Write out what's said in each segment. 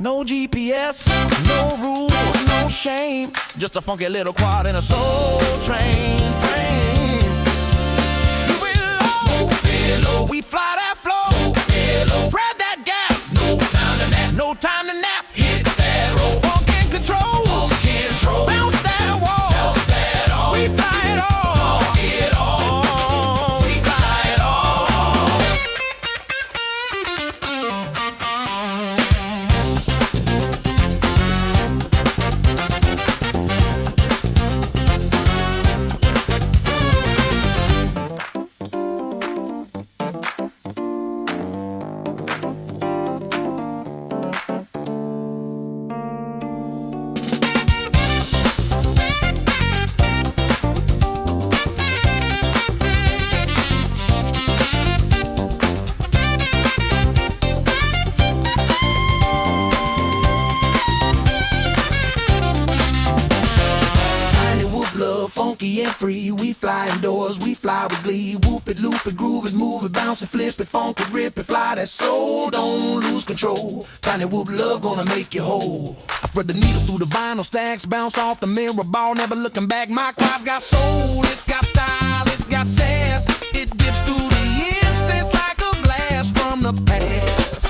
No GPS, no rules, no shame. Just a funky little quad in a soul train frame. Below, we fly that flow. Below, spread that gap. No time to nap. No time to nap. Hit that roll. Funk and control. Funk and control. Bounce that wall. Bounce that all. We fly it all. Funk it all. We fly it all. Funky and free, we fly indoors, we fly with glee. Whoop it, loop it, groove it, move it, bounce it, flip it, funk it, rip it, fly that soul, don't lose control. Tiny whoop love gonna make you whole. I thread the needle through the vinyl stacks, bounce off the mirror ball, never looking back. My quad's got soul, it's got style, it's got sass. It dips through the incense like a blast from the past.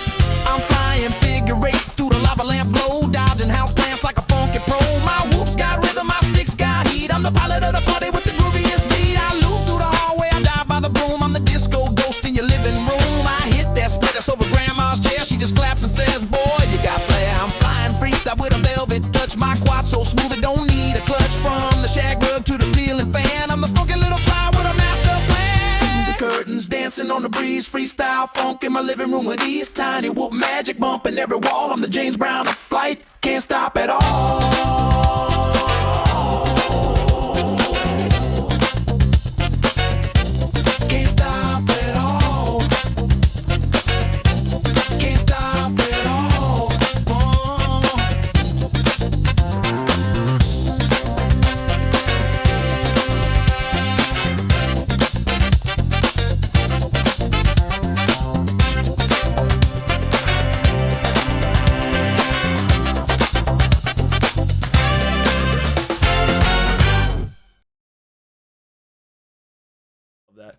I'm flying figure eights through the lava lamp glow, dodging house plants like a funky pro. My whoops got rhythm, my sticks got heat. I'm the pilot of the party with the grooviest beat. I loop through the hallway, I dive by the broom. I'm the disco ghost in your living room. I hit that split, it's over grandma's chair. She just claps and says, boy, you got flair. I'm flying freestyle with a velvet touch. My quad so smooth it don't need a clutch. From the shag rug to the ceiling fan, I'm the funky little fly with a master plan. The curtains dancing on the breeze, freestyle funk in my living room with ease. Tiny whoop magic bumping every wall. I'm the James Brown of flight, can't stop at all. That.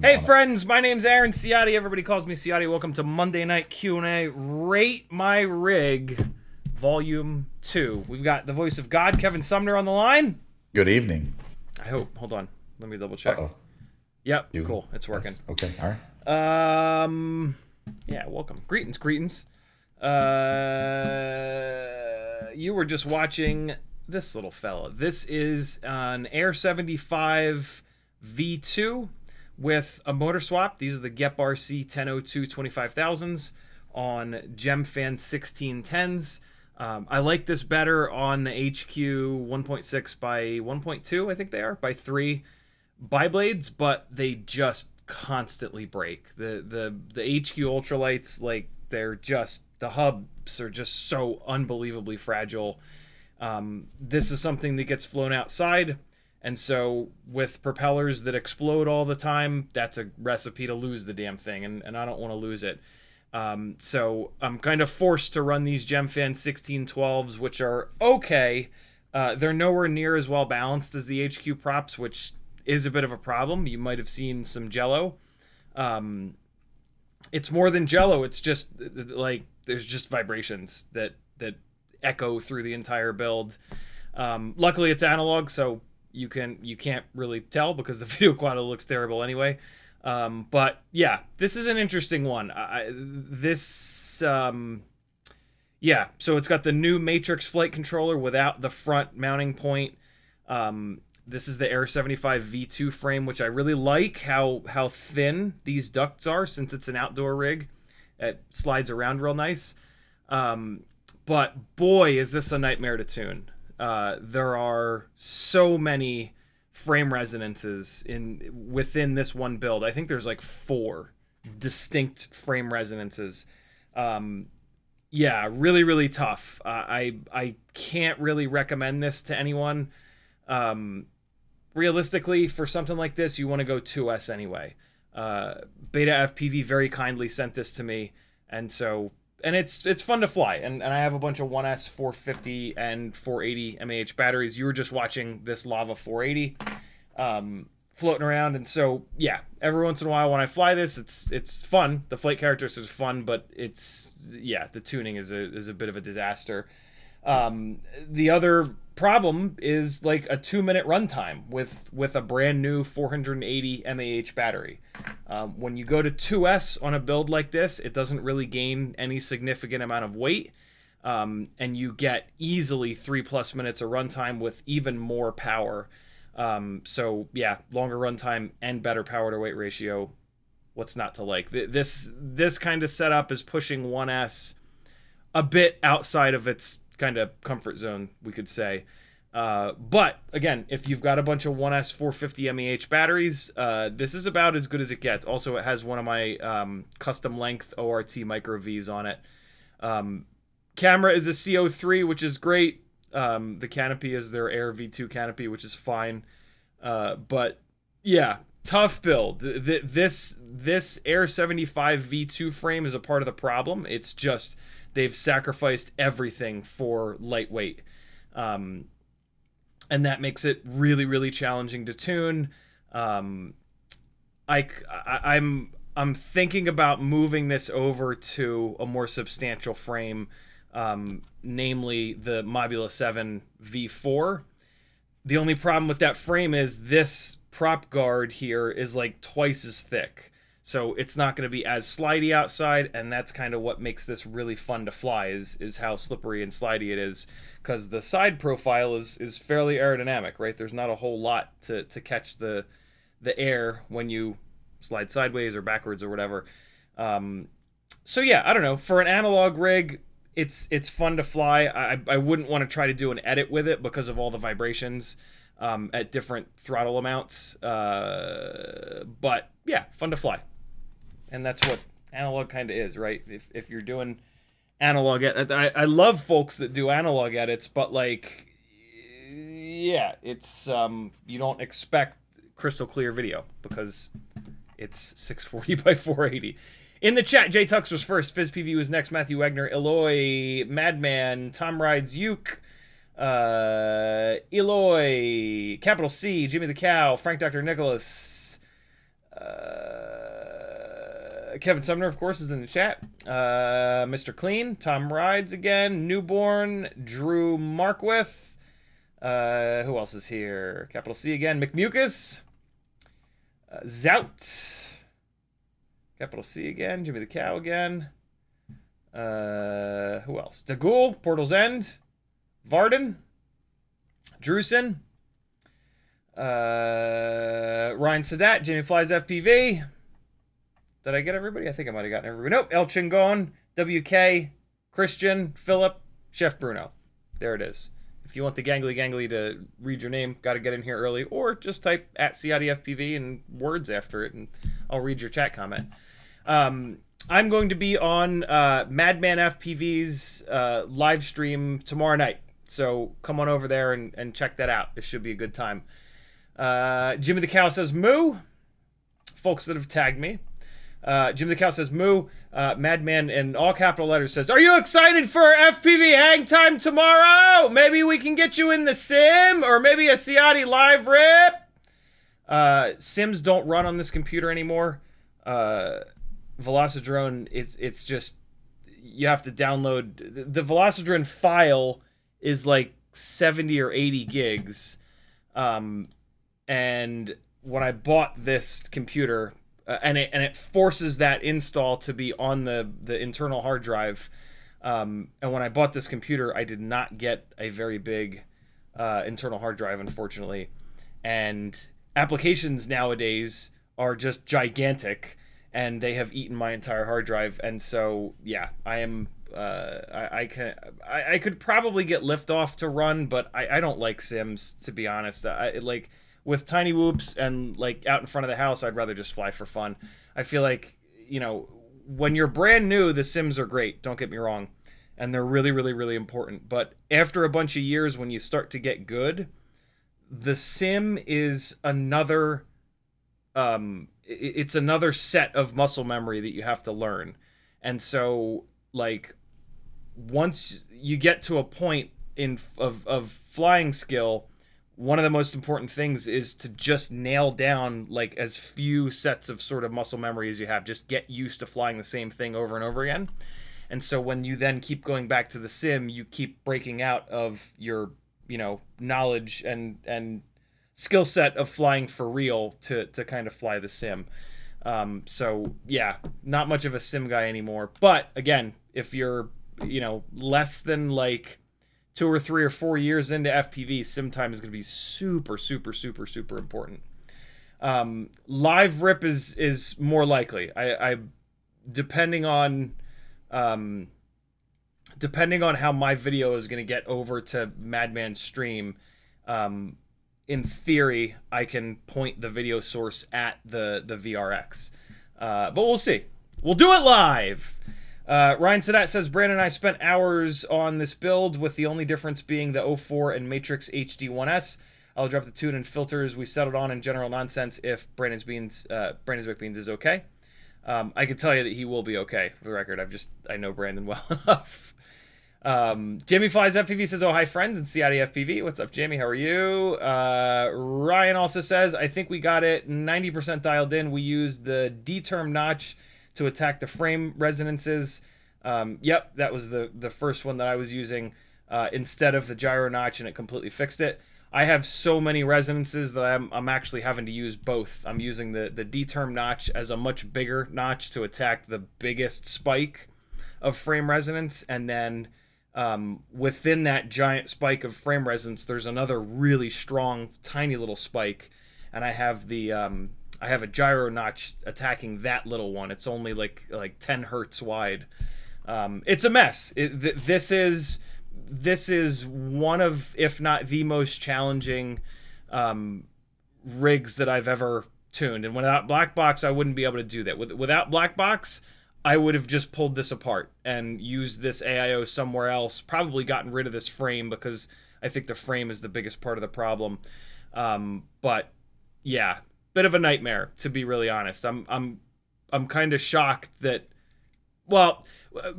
Hey friends, my name's Aaron Ciotti. Everybody calls me Ciotti. Welcome to Monday Night Q&A. Rate My Rig, Volume 2. We've got the voice of God, Kevin Sumner, on the line. Good evening. I hope. Hold on. Let me double check. Uh-oh. Yep, cool. It's working. Yes. Okay, all right. Yeah, welcome. Greetings. You were just watching this little fella. This is an Air 75 V2 with a motor swap. These are the Gep RC 1002 25,000s on GemFan 1610s. I like this better on the HQ 1.6 by 1.2, I think they are, by 3 biblades, but they just constantly break. The HQ ultralights, like, they're just, the hubs are just so unbelievably fragile. This is something that gets flown outside. And so with propellers that explode all the time, that's a recipe to lose the damn thing, and I don't want to lose it. So I'm kind of forced to run these GemFan 1612s, which are okay. They're nowhere near as well balanced as the HQ props, which is a bit of a problem. You might have seen some jello. It's more than jello. It's just like there's just vibrations that echo through the entire build. Luckily, it's analog, so you can't really tell because the video quality looks terrible anyway. But yeah, this is an interesting one. Yeah, so it's got the new Matrix flight controller without the front mounting point. This is the Air 75 V2 frame, which I really like how thin these ducts are since it's an outdoor rig. It slides around real nice. But boy, is this a nightmare to tune. There are so many frame resonances within this one build. I think there's like 4 distinct frame resonances. Yeah, really, really tough. I can't really recommend this to anyone. Realistically, for something like this, you want to go 2S anyway. Beta FPV very kindly sent this to me, and so and it's fun to fly. And I have a bunch of 1S 450 and 480 mAh batteries. You were just watching this Lava 480 floating around, and so yeah, every once in a while when I fly this, it's fun. The flight characteristics is fun, but the tuning is a bit of a disaster. The other problem is like a 2-minute runtime with a brand new 480 mAh battery. When you go to 2S on a build like this, it doesn't really gain any significant amount of weight, and you get easily 3+ minutes of runtime with even more power. So yeah, longer runtime and better power to weight ratio. What's not to like? This kind of setup is pushing 1S a bit outside of its kind of comfort zone, we could say. But again, if you've got a bunch of 1S 450 mAh batteries, this is about as good as it gets. Also, it has one of my custom length ORT micro Vs on it. Camera is a CO3, which is great. The canopy is their Air V2 canopy, which is fine. But yeah, tough build. This Air 75 V2 frame is a part of the problem. It's just they've sacrificed everything for lightweight. And that makes it really, really challenging to tune. I'm thinking about moving this over to a more substantial frame, namely the Mobula 7 V4. The only problem with that frame is this prop guard here is like twice as thick. So it's not going to be as slidey outside, and that's kind of what makes this really fun to fly, is how slippery and slidey it is, because the side profile is fairly aerodynamic, right? There's not a whole lot to catch the air when you slide sideways or backwards or whatever. So yeah, I don't know. For an analog rig, it's fun to fly. I wouldn't want to try to do an edit with it because of all the vibrations at different throttle amounts. But yeah, fun to fly. And that's what analog kind of is, right? If you're doing analog I love folks that do analog edits, but like, yeah, it's you don't expect crystal clear video because it's 640 by 480. In the chat, Jay Tux was first, FizzPV was next, Matthew Wagner, Eloy, Madman, Tom Rides, Uke, Eloy, Capital C, Jimmy the Cow, Frank Dr. Nicholas, Kevin Sumner, of course, is in the chat. Mr. Clean, Tom Rides again, Newborn, Drew Markwith. Who else is here? Capital C again, McMucus, Zout, Capital C again, Jimmy the Cow again. Who else? Dagul, Portal's End, Varden, Drusen, Ryan Sadat, Jimmy Flies FPV. Did I get everybody? I think I might have gotten everybody. Nope. El Chingon, WK, Christian, Philip, Chef Bruno. There it is. If you want the gangly to read your name, got to get in here early, or just type at CiottiFPV and words after it, and I'll read your chat comment. I'm going to be on Madman FPV's live stream tomorrow night, so come on over there and check that out. It should be a good time. Jimmy the Cow says moo. Folks that have tagged me. Jimmy the Cow says moo. Madman in all capital letters says, are you excited for FPV hang time tomorrow? Maybe we can get you in the sim, or maybe a Ciotti live rip. Sims don't run on this computer anymore. Velocidrone, it's just, you have to download. The Velocidrone file is like 70 or 80 gigs. And when I bought this computer, and it forces that install to be on the internal hard drive. And when I bought this computer, I did not get a very big internal hard drive, unfortunately. And applications nowadays are just gigantic, and they have eaten my entire hard drive. And so, yeah, I am. I could probably get liftoff to run, but I don't like Sims, to be honest. Like, with tiny whoops and like out in front of the house, I'd rather just fly for fun. I feel like, you know, when you're brand new, the Sims are great. Don't get me wrong. And they're really, really, really important. But after a bunch of years, when you start to get good, the Sim is another, it's another set of muscle memory that you have to learn. And so like once you get to a point of flying skill, one of the most important things is to just nail down like as few sets of sort of muscle memory as you have. Just get used to flying the same thing over and over again. And so when you then keep going back to the sim, you keep breaking out of your, knowledge and skill set of flying for real to kind of fly the sim. So yeah, not much of a sim guy anymore. But again, if you're, less than like 2 or 3 or 4 years into FPV, sim time is going to be super, super, super, super important. Live rip is more likely. I depending on how my video is going to get over to Madman's stream, in theory, I can point the video source at the VRX. But we'll see. We'll do it live. Ryan Sadat says, Brandon and I spent hours on this build, with the only difference being the 04 and Matrix HD1S. I'll drop the tune and filters we settled on in general nonsense if Brandon's Baked Beans is okay. I can tell you that he will be okay, for the record. I know Brandon well enough. Jamie Flies FPV says, oh, hi friends, and CiottiFPV. What's up, Jamie? How are you? Ryan also says, I think we got it 90% dialed in. We used the D-term notch to attack the frame resonances. Yep, that was the first one that I was using instead of the gyro notch, and it completely fixed it. I have so many resonances that I'm actually having to use both. I'm using the D-term notch as a much bigger notch to attack the biggest spike of frame resonance, and then within that giant spike of frame resonance, there's another really strong, tiny little spike, and I have I have a gyro notch attacking that little one. It's only like 10 hertz wide. It's a mess. This is one of, if not the most challenging rigs that I've ever tuned. And without Black Box, I wouldn't be able to do that. Without Black Box, I would have just pulled this apart and used this AIO somewhere else. Probably gotten rid of this frame, because I think the frame is the biggest part of the problem. But yeah, bit of a nightmare, to be really honest. I'm kind of shocked that, well,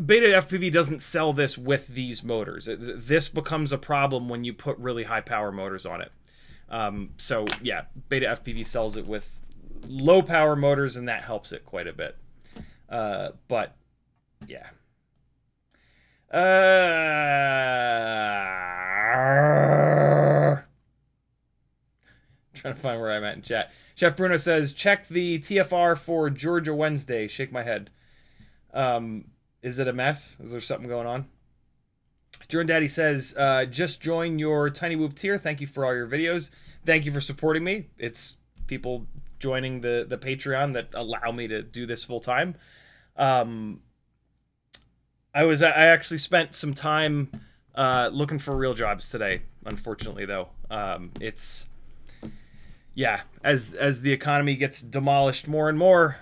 Beta FPV doesn't sell this with these motors. This becomes a problem when you put really high power motors on it. So yeah, Beta FPV sells it with low power motors, and that helps it quite a bit. But yeah. Trying to find where I'm at in chat. Chef Bruno says, check the TFR for Georgia Wednesday. Shake my head. Is it a mess? Is there something going on? Jordan Daddy says, just join your Tiny Whoop tier. Thank you for all your videos. Thank you for supporting me. It's people joining the Patreon that allow me to do this full time. I actually spent some time looking for real jobs today, unfortunately, though. Yeah, as the economy gets demolished more and more,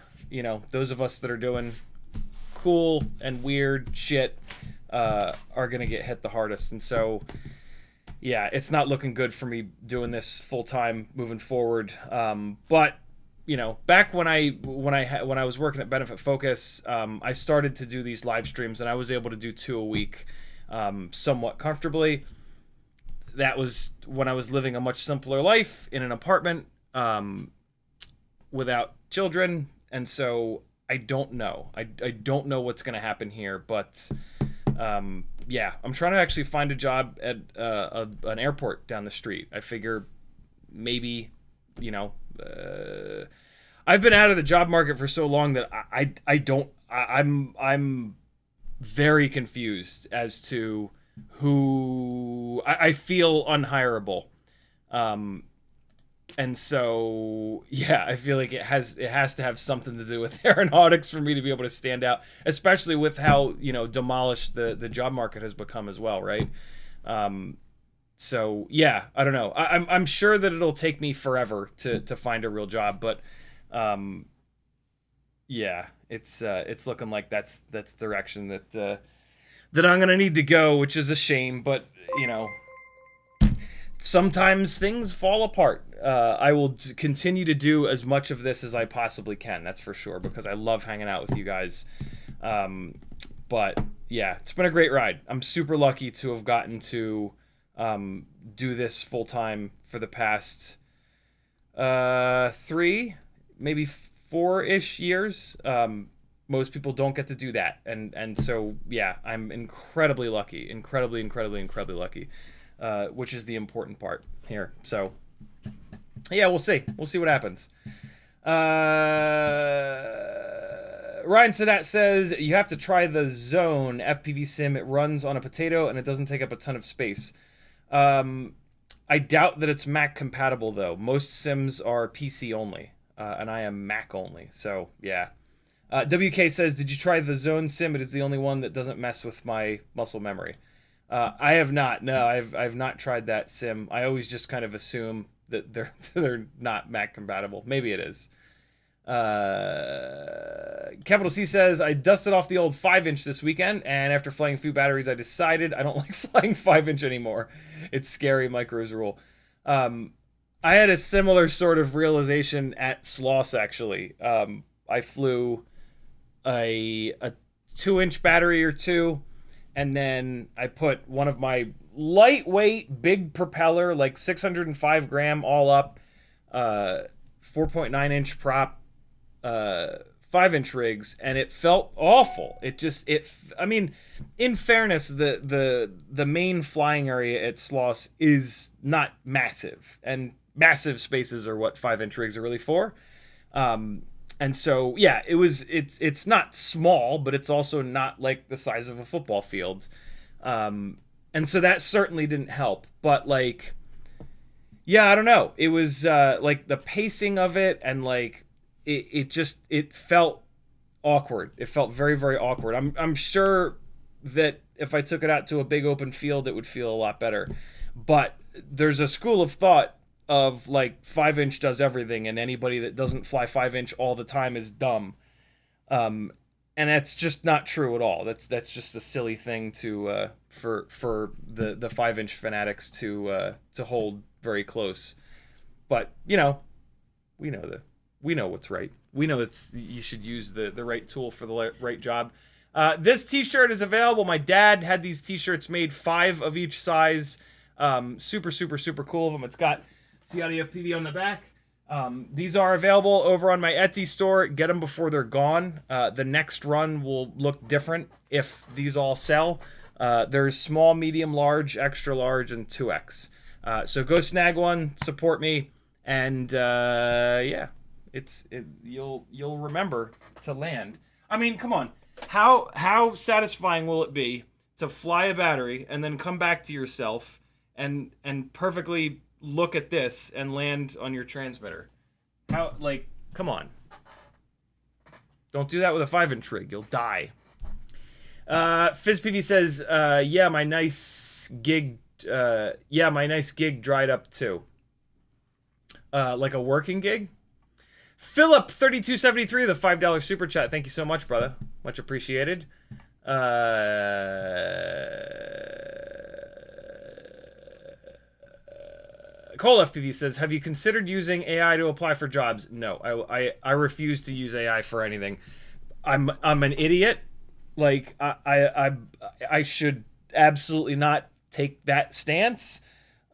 those of us that are doing cool and weird shit are gonna get hit the hardest. And so yeah, it's not looking good for me doing this full time moving forward. But back when I was working at Benefit Focus, I started to do these live streams, and I was able to do 2 a week somewhat comfortably. That was when I was living a much simpler life in an apartment without children. And so I don't know. I don't know what's going to happen here, but yeah, I'm trying to actually find a job at an airport down the street. I figure maybe, I've been out of the job market for so long that I'm very confused as to who I feel unhireable. And so, yeah, I feel like it has to have something to do with aeronautics for me to be able to stand out, especially with how, demolished the job market has become as well, right? So, yeah, I don't know. I'm sure that it'll take me forever to find a real job, but yeah, it's looking like that's the direction that I'm going to need to go, which is a shame, but, sometimes things fall apart. I will continue to do as much of this as I possibly can, that's for sure, because I love hanging out with you guys. But yeah, it's been a great ride. I'm super lucky to have gotten to do this full time for the past 3, maybe 4-ish years. Most people don't get to do that, and so yeah, I'm incredibly lucky, incredibly lucky, which is the important part here. So yeah, we'll see what happens. Ryan Sadat says you have to try the Zone FPV sim. It runs on a potato and it doesn't take up a ton of space. I doubt that it's Mac compatible though. Most sims are PC only, and I am Mac only. So yeah. WK says, did you try the Zone sim? It is the only one that doesn't mess with my muscle memory. I have not. No, I've not tried that sim. I always just kind of assume that they're not Mac compatible. Maybe it is. Capital C says, I dusted off the old 5-inch this weekend, and after flying a few batteries, I decided I don't like flying 5-inch anymore. It's scary, micros rule. I had a similar sort of realization at Sloss, actually. I flew a 2-inch battery or two, and then I put one of my lightweight, big propeller, like 605 gram all up, 4.9-inch prop, 5-inch rigs, and it felt awful. I mean, in fairness, the main flying area at Sloss is not massive, and massive spaces are what 5-inch rigs are really for. And so, yeah, it's not small, but it's also not like the size of a football field. And so that certainly didn't help. But like, yeah, I don't know. It was like the pacing of it, and like it felt awkward. It felt very awkward. I'm sure that if I took it out to a big open field, it would feel a lot better. But there's a school of thought of like 5-inch does everything, and anybody that doesn't fly 5-inch all the time is dumb. And that's just not true at all. That's just a silly thing to for the 5-inch fanatics to hold very close. But you know, we know what's right. We know you should use the right tool for the right job. This T-shirt is available. My dad had these T-shirts made, 5 of each size. Super cool of them. It's got CiottiFPV on the back. These are available over on my Etsy store. Get them before they're gone. The next run will look different if these all sell. There's small, medium, large, extra large, and 2X. So go snag one, support me, and yeah, you'll remember to land. I mean, come on, how satisfying will it be to fly a battery and then come back to yourself and perfectly look at this and land on your transmitter? How, like, come on. Don't do that with a 5-inch rig. You'll die. FizzPV says, yeah, my nice gig dried up too. Like a working gig? Philip3273, the $5 super chat. Thank you so much, brother. Much appreciated. Cole FPV says, have you considered using AI to apply for jobs? No, I refuse to use AI for anything. I'm an idiot. Like, I should absolutely not take that stance.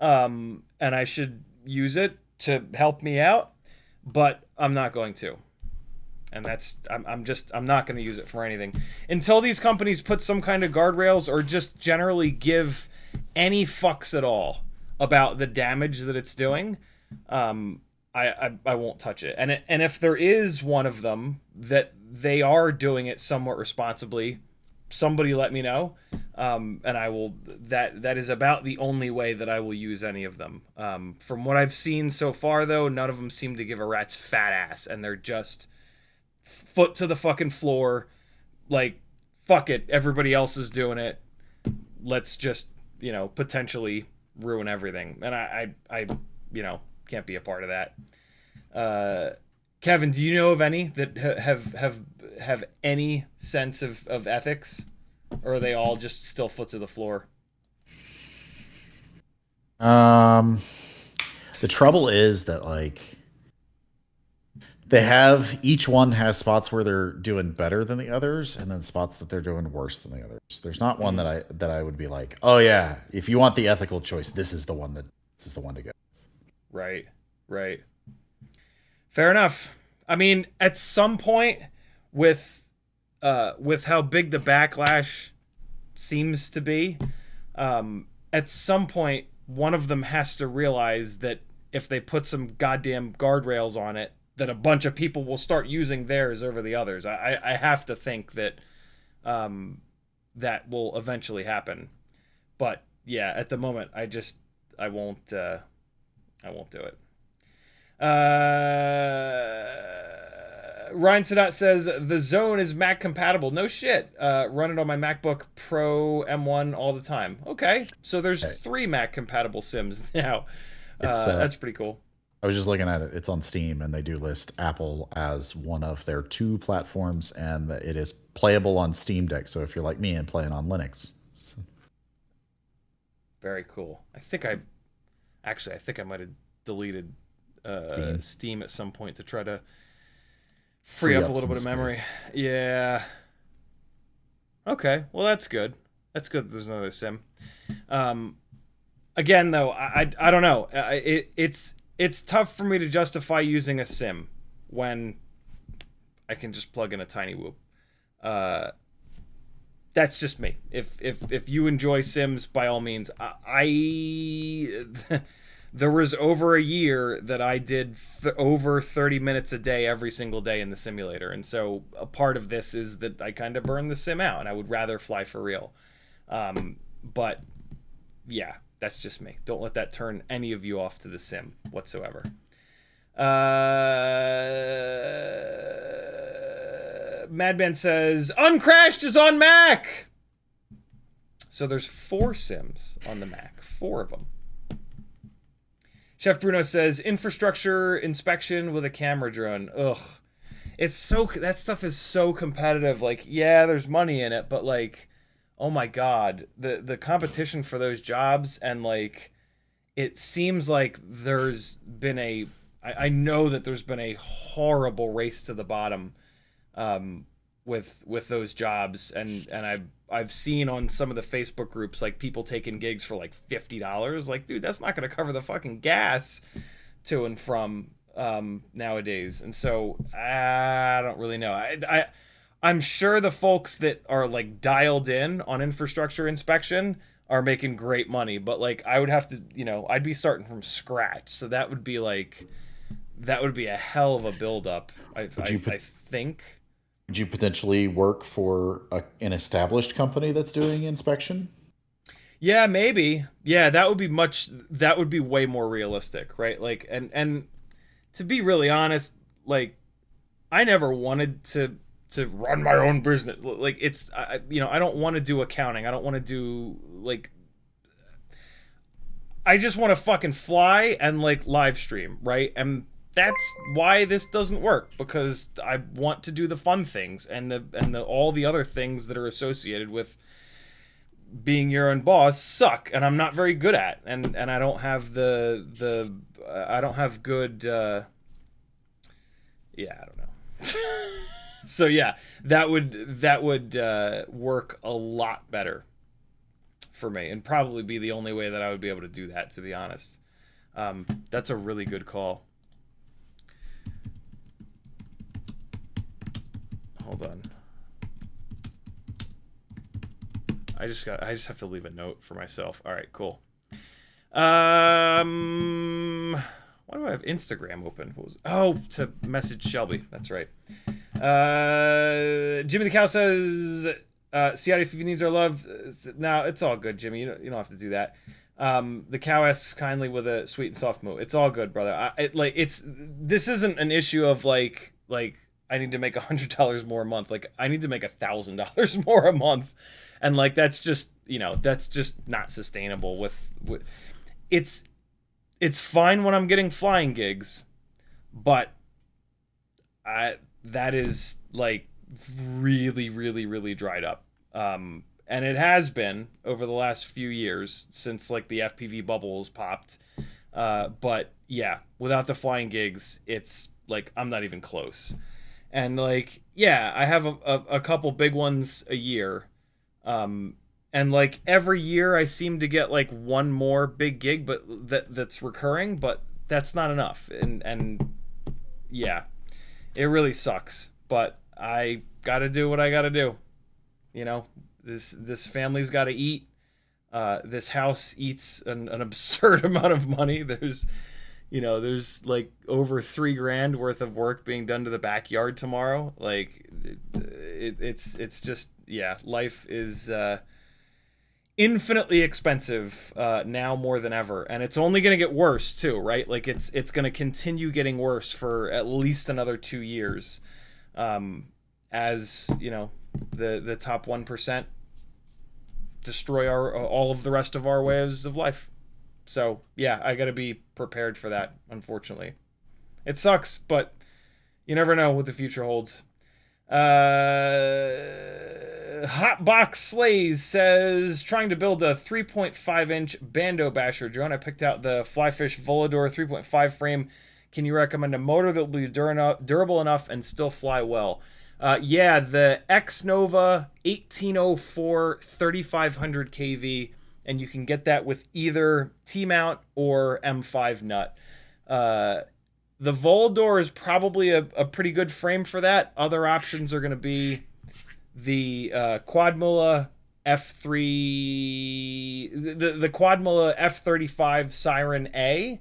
And I should use it to help me out, but I'm not going to. And I'm not going to use it for anything until these companies put some kind of guardrails or just generally give any fucks at all about the damage that it's doing. I won't touch it. And if there is one of them that they are doing it somewhat responsibly, somebody let me know. And I will. That is about the only way that I will use any of them. From what I've seen so far, though, none of them seem to give a rat's fat ass, and they're just foot to the fucking floor, like, fuck it, everybody else is doing it. Let's just, potentially ruin everything. And I can't be a part of that. Kevin, do you know of any that have any sense of ethics, or are they all just still foot to the floor? The trouble is that, like, They have each one has spots where they're doing better than the others, and then spots that they're doing worse than the others. There's not one that I would be like, oh yeah, if you want the ethical choice, this is the one to go. Right. Right. Fair enough. I mean, at some point, with how big the backlash seems to be, at some point, one of them has to realize that if they put some goddamn guardrails on it, that a bunch of people will start using theirs over the others. I have to think that that will eventually happen. But yeah, at the moment, I won't do it. Ryan Sadat says the Zone is Mac compatible. No shit. Run it on my MacBook Pro M1 all the time. Okay, so there's 3 Mac compatible Sims now. That's pretty cool. I was just looking at it. It's on Steam, and they do list Apple as one of their 2 platforms, and it is playable on Steam Deck. So if you're like me and playing on Linux. Very cool. I think I might have deleted Steam at some point to try to free up a little bit of memory. Space. Yeah. Okay. Well, that's good. That's good that there's another sim. Again, though, I don't know. It's tough for me to justify using a sim when I can just plug in a tiny whoop. That's just me. If you enjoy Sims, by all means. There was over a year that I did over 30 minutes a day every single day in the simulator, and so a part of this is that I kind of burn the sim out, and I would rather fly for real. But yeah, that's just me. Don't let that turn any of you off to the sim whatsoever. Madman says, Uncrashed is on Mac! So there's 4 Sims on the Mac. 4 of them. Chef Bruno says, infrastructure inspection with a camera drone. Ugh. That stuff is so competitive. Like, yeah, there's money in it, but like, oh my God. The competition for those jobs, and like, it seems like there's been I know that there's been a horrible race to the bottom with those jobs, and I've seen on some of the Facebook groups like people taking gigs for like $50. Like, dude, that's not going to cover the fucking gas to and from nowadays. And so I don't really know. I'm sure the folks that are like dialed in on infrastructure inspection are making great money, but like I would have to, I'd be starting from scratch. So that would be a hell of a build-up, I think. Would you potentially work for an established company that's doing inspection? Yeah, maybe. Yeah, that would be way more realistic, right? Like, and to be really honest, like, I never wanted to run my own business. Like, I don't want to do accounting. I don't want to do, like, I just want to fucking fly and like live stream, right? And that's why this doesn't work, because I want to do the fun things and all the other things that are associated with being your own boss suck, and I'm not very good at, and I don't have I don't have good I don't know. So yeah, that would work a lot better for me, and probably be the only way that I would be able to do that, to be honest. That's a really good call. Hold on. I just have to leave a note for myself. All right, cool. Why do I have Instagram open? To message Shelby. That's right. Jimmy the Cow says, CiottiFPV needs our love. No, it's all good, Jimmy. You don't have to do that. The cow asks kindly with a sweet and soft moo. It's all good, brother. This isn't an issue of like I need to make $100 more a month. Like, I need to make $1,000 more a month, and like that's just not sustainable. With it's fine when I'm getting flying gigs, but that is like really, really, really dried up. And it has been over the last few years since like the FPV bubble has popped. But yeah, without the flying gigs, it's like I'm not even close. And like, yeah, I have a couple big ones a year. And like every year I seem to get like one more big gig, but that's recurring, but that's not enough. And yeah, it really sucks, but I got to do what I got to do. You know, this family's got to eat. This house eats an absurd amount of money. There's like over $3,000 worth of work being done to the backyard tomorrow. Like it's just, yeah, life is infinitely expensive now more than ever, and it's only going to get worse too, right? Like it's going to continue getting worse for at least another 2 years, as you know, the top 1% destroy all of the rest of our ways of life. So yeah, I got to be prepared for that. Unfortunately, it sucks, but you never know what the future holds. Hotbox Slays says, trying to build a 3.5-inch Bando Basher drone. I picked out the Flyfish Volador 3.5 frame. Can you recommend a motor that will be durable enough and still fly well? Yeah, the X-Nova 1804 3500 kV, and you can get that with either T-mount or M5 nut. The Volador is probably a pretty good frame for that. Other options are going to be the Quadmula F3, the Quadmula F35 Siren A.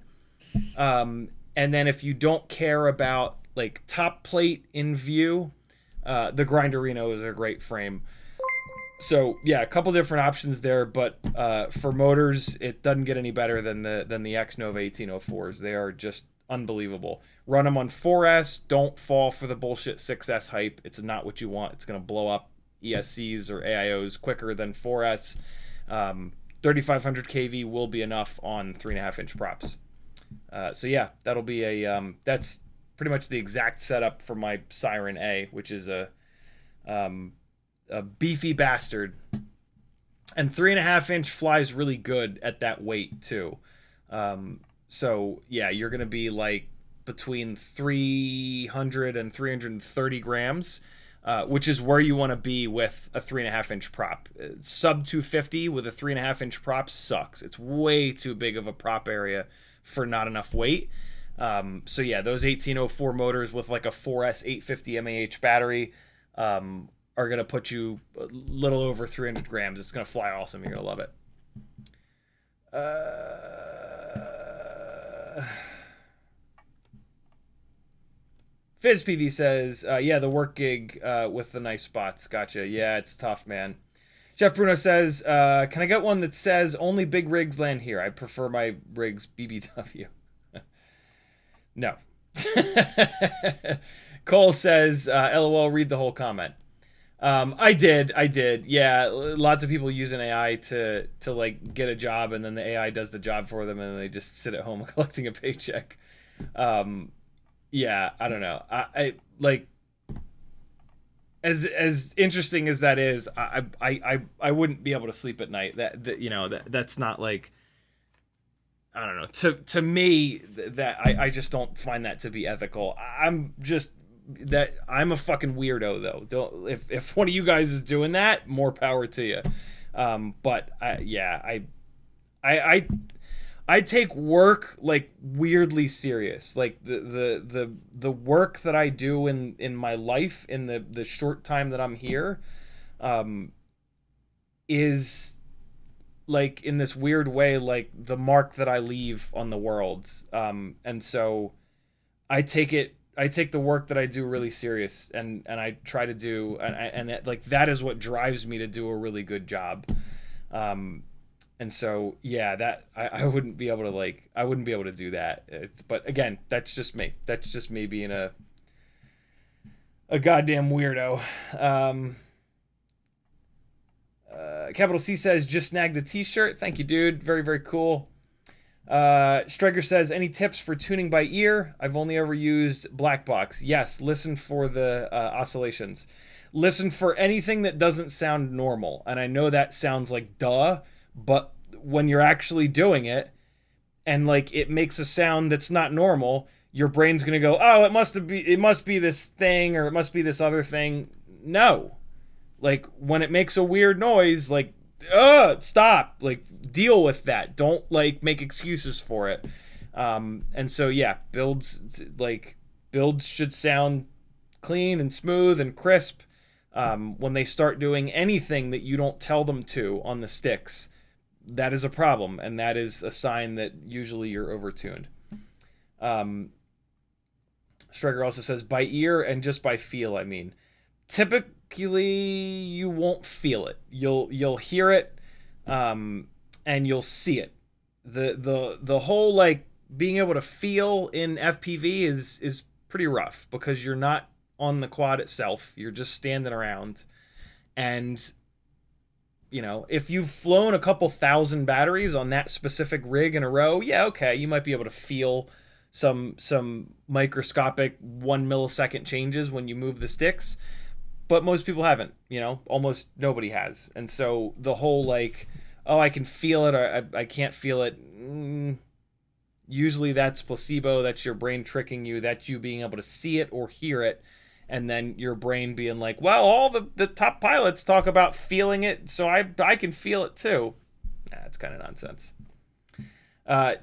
And then if you don't care about like top plate in view, the Grinderino is a great frame. So yeah, a couple different options there, but for motors, it doesn't get any better than the X-Nova 1804s. They are just unbelievable. Run them on 4S. Don't fall for the bullshit 6S hype. It's not what you want. It's going to blow up ESCs or AIOs quicker than 4S. 3500 kV will be enough on 3.5-inch props. So yeah, that'll be that's pretty much the exact setup for my Siren A, which is a beefy bastard. And 3.5-inch flies really good at that weight too. So yeah, you're going to be like between 300 and 330 grams, which is where you want to be with a 3.5-inch prop. Sub 250 with a 3.5-inch prop sucks. It's way too big of a prop area for not enough weight. So yeah, those 1804 motors with like a 4S 850 mAh battery are going to put you a little over 300 grams. It's going to fly awesome. You're going to love it. FizzPV says, yeah, the work gig with the nice spots. Gotcha. Yeah, it's tough, man. Chef Bruno says, can I get one that says only big rigs land here? I prefer my rigs BBW. No. Cole says, LOL, read the whole comment. I did. Yeah, lots of people use an AI to like get a job, and then the AI does the job for them, and they just sit at home collecting a paycheck. Yeah, I don't know. I like, as interesting as that is, I wouldn't be able to sleep at night. That's not like, I don't know. To me, that I just don't find that to be ethical. I'm a fucking weirdo though. If one of you guys is doing that, more power to you. But I take work like weirdly serious. Like the work that I do in my life in the short time that I'm here, is like in this weird way like the mark that I leave on the world. And so I take the work that I do really serious, and I try to do, and like that is what drives me to do a really good job. And so yeah, that I wouldn't be able to do that. But again, that's just me. That's just me being a goddamn weirdo. Capital C says, just snagged the t-shirt. Thank you, dude. Very, very cool. Striker says, any tips for tuning by ear? I've only ever used black box. Yes, listen for the oscillations. Listen for anything that doesn't sound normal. And I know that sounds like duh, but when you're actually doing it and like it makes a sound that's not normal, your brain's going to go, oh, it must be this thing, or it must be this other thing. No. Like, when it makes a weird noise, like, stop. Like, deal with that. Don't, like, make excuses for it. And so, yeah, builds should sound clean and smooth and crisp. When they start doing anything that you don't tell them to on the sticks, that is a problem, and that is a sign that usually you're overtuned. Striker also says, by ear and just by feel, I mean. Typically, you won't feel it. You'll hear it, and you'll see it. The whole, like, being able to feel in FPV is pretty rough, because you're not on the quad itself. You're just standing around. And, you know, if you've flown a couple thousand batteries on that specific rig in a row, yeah, okay, you might be able to feel some microscopic 1 millisecond changes when you move the sticks. But most people haven't, you know, almost nobody has. And so the whole, like, oh, I can feel it, or I can't feel it, usually that's placebo. That's your brain tricking you. That's you being able to see it or hear it, and then your brain being like, well, all the top pilots talk about feeling it, so I can feel it too. That's kind of nonsense.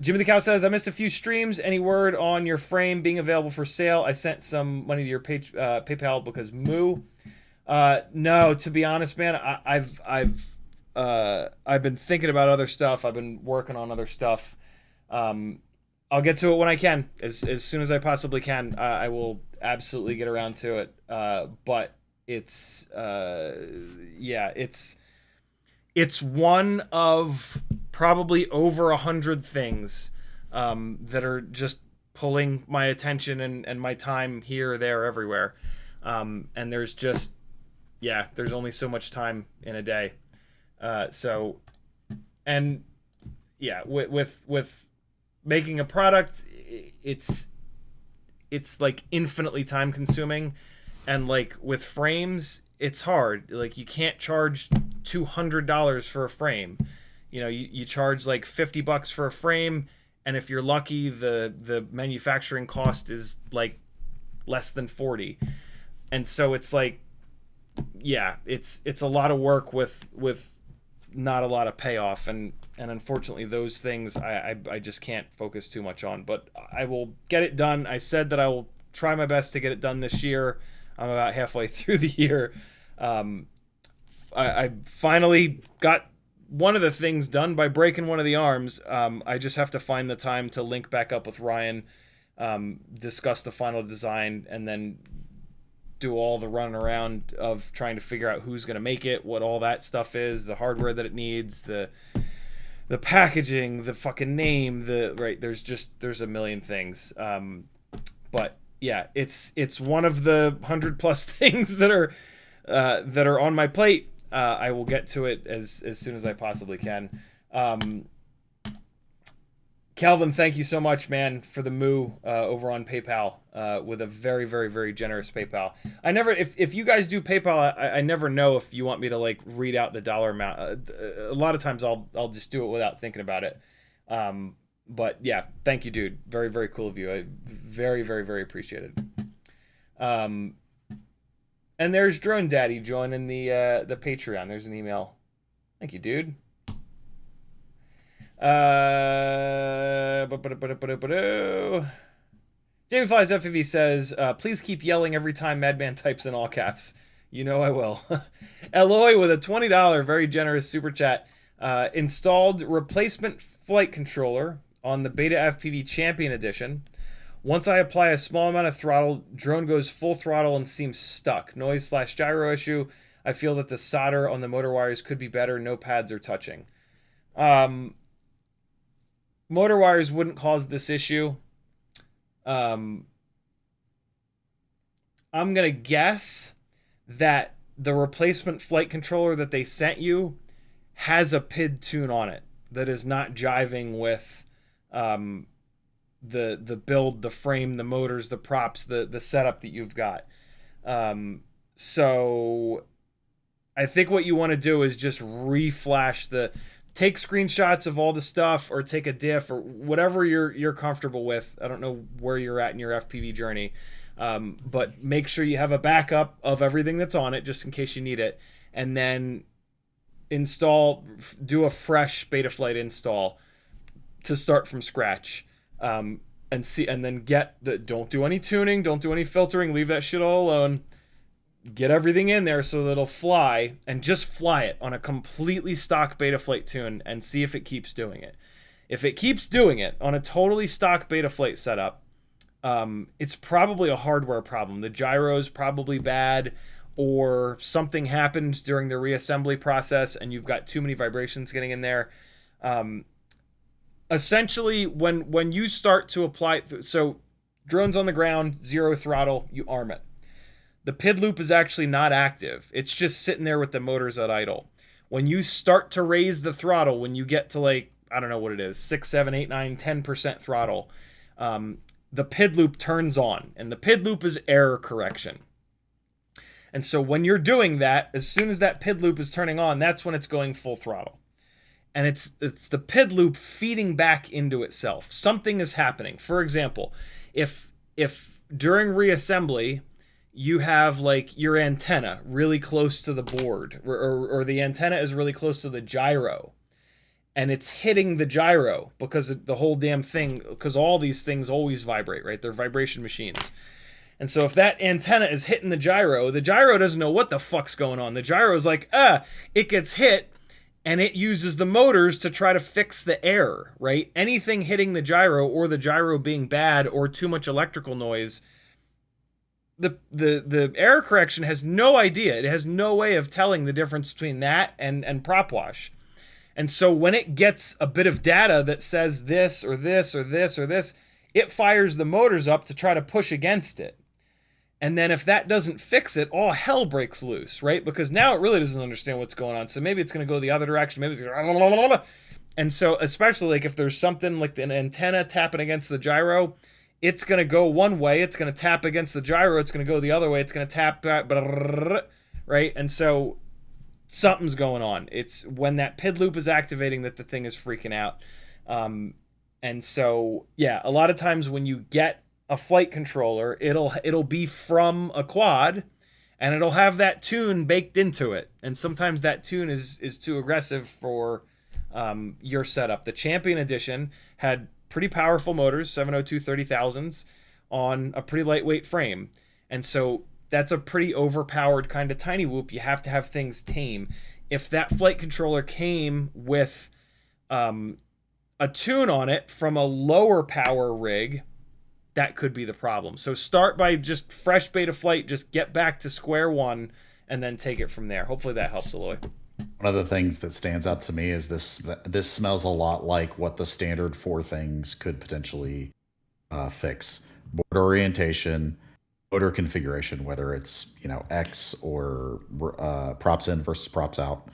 Jimmy the Cow says, I missed a few streams. Any word on your frame being available for sale? I sent some money to your PayPal because moo. No, to be honest, man, I've been thinking about other stuff. I've been working on other stuff. I'll get to it when I can, as soon as I possibly can. I will absolutely get around to it. But it's it's one of probably over 100 things that are just pulling my attention and my time here, there, everywhere. And there's just, there's only so much time in a day. With making a product, it's like infinitely time consuming, and like with frames, it's hard. Like, you can't charge $200 for a frame. You know, you charge like $50 for a frame, and if you're lucky, the manufacturing cost is like less than 40. And so it's like, it's a lot of work with not a lot of payoff, and unfortunately those things I just can't focus too much on. But I will get it done. I said that I will try my best to get it done this year. I'm about halfway through the year. I finally got one of the things done by breaking one of the arms. I just have to find the time to link back up with Ryan, discuss the final design, and then do all the running around of trying to figure out who's going to make it, what all that stuff is, the hardware that it needs, the packaging, the fucking name, there's a million things. But yeah, it's one of the 100+ things that are on my plate. I will get to it as soon as I possibly can. Calvin, thank you so much, man, for the moo over on PayPal, with a very, very, very generous PayPal. I never, if you guys do PayPal, I never know if you want me to like read out the dollar amount. A lot of times I'll just do it without thinking about it. But yeah, thank you, dude. Very, very cool of you. I very, very, very appreciate it. And there's Drone Daddy joining the Patreon. There's an email. Thank you, dude. Jamie Flies FPV says, please keep yelling every time Madman types in all caps. You know I will. Eloy with a $20 very generous super chat. Installed replacement flight controller on the Beta FPV Champion Edition. Once I apply a small amount of throttle, drone goes full throttle and seems stuck. Noise/gyro issue. I feel that the solder on the motor wires could be better. No pads are touching. Motor wires wouldn't cause this issue. I'm going to guess that the replacement flight controller that they sent you has a PID tune on it that is not jiving with the build, the frame, the motors, the props, the setup that you've got. So I think what you want to do is just reflash take screenshots of all the stuff, or take a diff, or whatever you're comfortable with. I don't know where you're at in your FPV journey, but make sure you have a backup of everything that's on it just in case you need it, and then do a fresh Betaflight install to start from scratch, and then don't do any tuning, don't do any filtering, leave that shit all alone. Get everything in there so that it'll fly, and just fly it on a completely stock Betaflight tune and see if it keeps doing it. If it keeps doing it on a totally stock Betaflight setup, it's probably a hardware problem. The gyro's probably bad, or something happened during the reassembly process and you've got too many vibrations getting in there. Essentially, when you start to apply, so drone's on the ground, 0 throttle, you arm it. The PID loop is actually not active. It's just sitting there with the motors at idle. When you start to raise the throttle, when you get to like, I don't know what it is, 6, 7, 8, 9, 10% throttle, the PID loop turns on, and the PID loop is error correction. And so when you're doing that, as soon as that PID loop is turning on, that's when it's going full throttle. And it's the PID loop feeding back into itself. Something is happening. For example, if during reassembly you have like your antenna really close to the board, or the antenna is really close to the gyro, and it's hitting the gyro because the whole damn thing, because all these things always vibrate, right? They're vibration machines. And so if that antenna is hitting the gyro doesn't know what the fuck's going on. The gyro is like, it gets hit, and it uses the motors to try to fix the error, right? Anything hitting the gyro, or the gyro being bad, or too much electrical noise, the error correction has no idea. It has no way of telling the difference between that and prop wash. And so when it gets a bit of data that says this or this or this or this, it fires the motors up to try to push against it. And then if that doesn't fix it, all hell breaks loose, right? Because now it really doesn't understand what's going on. So maybe it's going to go the other direction. Maybe it's going to... And so especially like if there's something like an antenna tapping against the gyro, it's going to go one way. It's going to tap against the gyro. It's going to go the other way. It's going to tap back, right? And so something's going on. It's when that PID loop is activating that the thing is freaking out. And so, yeah, a lot of times when you get a flight controller, it'll be from a quad, and it'll have that tune baked into it. And sometimes that tune is too aggressive for your setup. The Champion Edition had pretty powerful motors, 702 30,000s, on a pretty lightweight frame. And so that's a pretty overpowered kind of tiny whoop. You have to have things tame. If that flight controller came with a tune on it from a lower power rig, that could be the problem. So start by just fresh Betaflight, just get back to square one, and then take it from there. Hopefully that helps, Aloy. One of the things that stands out to me is this smells a lot like what the standard 4 things could potentially fix. Board orientation, motor configuration, whether it's X or props in versus props out,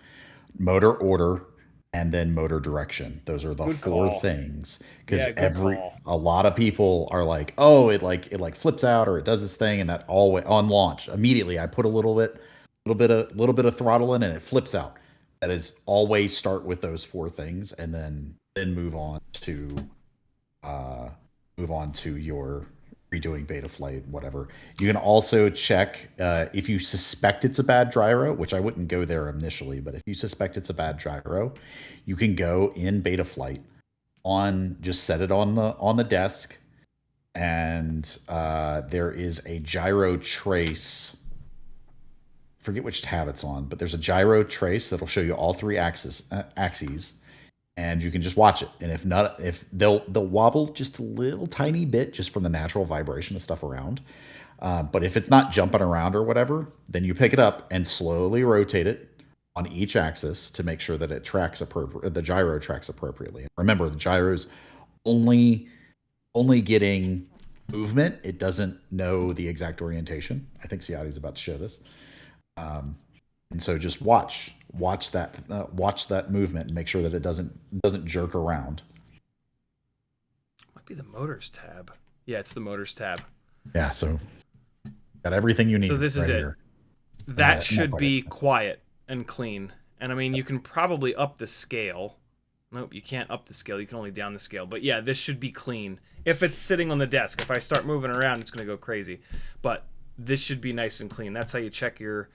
motor order, and then motor direction. Those are the Good 4 call. things. Because Yeah, a lot of people are like, oh, it flips out, or it does this thing, and that always on launch immediately I put a little bit of throttle in and it flips out. That is, always start with those 4 things, and then move on to your redoing Betaflight, whatever. You can also check if you suspect it's a bad gyro, which I wouldn't go there initially, but if you suspect it's a bad gyro, you can go in Betaflight just set it on the desk, and there is a gyro trace. Forget which tab it's on, but there's a gyro trace that'll show you all 3 axes, and you can just watch it. And if they'll wobble just a little tiny bit just from the natural vibration of stuff around. But if it's not jumping around or whatever, then you pick it up and slowly rotate it on each axis to make sure that it tracks the gyro tracks appropriately. And remember, the gyro's only getting movement. It doesn't know the exact orientation. I think Ciotti's about to show this. And so just watch that movement and make sure that it doesn't jerk around. Might be the motors tab. Yeah, it's the motors tab. Yeah, so got everything you need. So this is it. Here. That should be quiet and clean. And I mean, you can probably up the scale. Nope, you can't up the scale. You can only down the scale. But yeah, this should be clean. If it's sitting on the desk, if I start moving around, it's going to go crazy. But this should be nice and clean. That's how you check your,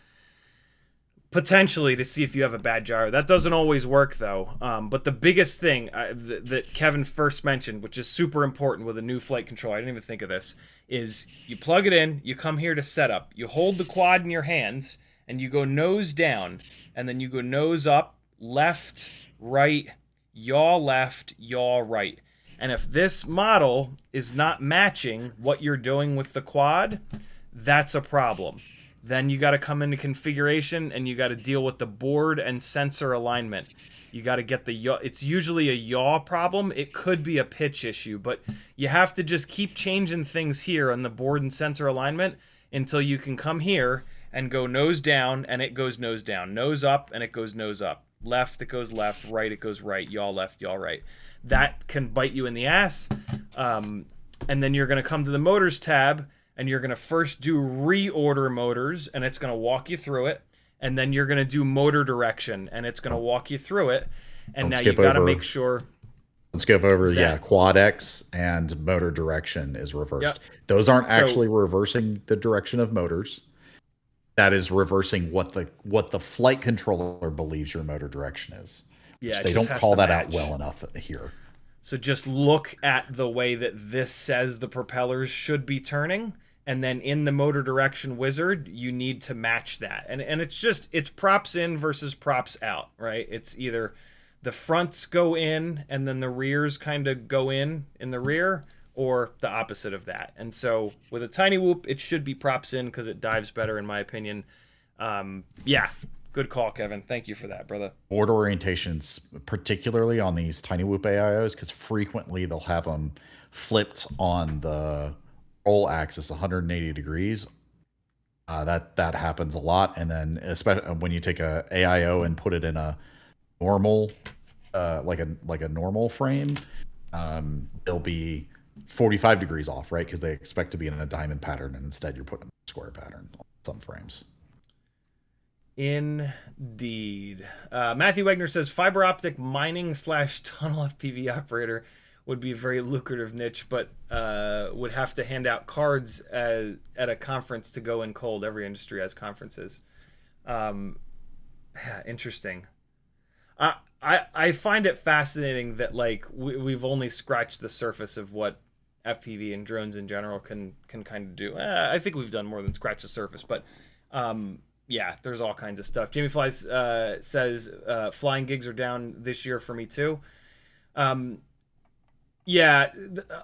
potentially, to see if you have a bad gyro. That doesn't always work, though. But the biggest thing that Kevin first mentioned, which is super important with a new flight controller, I didn't even think of this, is you plug it in, you come here to setup, you hold the quad in your hands, and you go nose down, and then you go nose up, left, right, yaw left, yaw right. And if this model is not matching what you're doing with the quad, that's a problem. Then you got to come into configuration and you got to deal with the board and sensor alignment. You got to get the yaw. It's usually a yaw problem. It could be a pitch issue, but you have to just keep changing things here on the board and sensor alignment until you can come here and go nose down and it goes nose down, nose up and it goes nose up, left it goes left, right it goes right, yaw left, yaw right. That can bite you in the ass. And then you're going to come to the motors tab and you're going to first do reorder motors and it's going to walk you through it. And then you're going to do motor direction and it's going to walk you through it. And now you got to make sure. Let's skip over, quad X and motor direction is reversed. Yep. Those aren't actually reversing the direction of motors. That is reversing what the flight controller believes your motor direction is. Yeah, they don't call that out well enough here. So just look at the way that this says the propellers should be turning, and then in the motor direction wizard, you need to match that. And it's props in versus props out, right? It's either the fronts go in and then the rears kind of go in the rear, or the opposite of that. And so with a tiny whoop, it should be props in because it dives better, in my opinion. Yeah, good call, Kevin. Thank you for that, brother. Board orientations, particularly on these tiny whoop AIOs, because frequently they'll have them flipped on the roll axis 180 degrees. That happens a lot. And then especially when you take a AIO and put it in a normal, like a normal frame, they'll be 45 degrees off, right? Because they expect to be in a diamond pattern, and instead you're putting a square pattern on some frames. Indeed. Matthew Wagner says fiber optic mining / tunnel FPV operator would be a very lucrative niche, but would have to hand out cards at a conference to go in cold. Every industry has conferences. Interesting. I find it fascinating that like we've only scratched the surface of what FPV and drones in general can kind of do. I think we've done more than scratch the surface, but yeah, there's all kinds of stuff. Jamie Flies says flying gigs are down this year for me too. Yeah,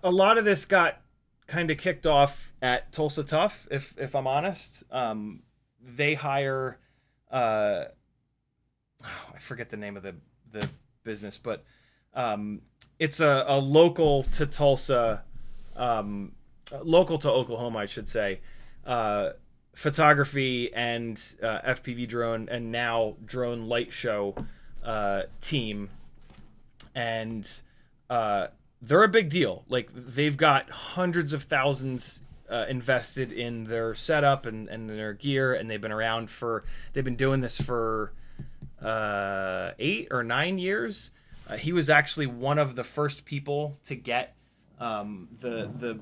a lot of this got kind of kicked off at Tulsa Tough, if I'm honest. They hire I forget the name of the business, but it's a local to Tulsa, local to Oklahoma, I should say, photography and FPV drone and now drone light show team, and they're a big deal. Like they've got hundreds of thousands invested in their setup and their gear, and they've been doing this for 8 or 9 years. He was actually one of the first people to get the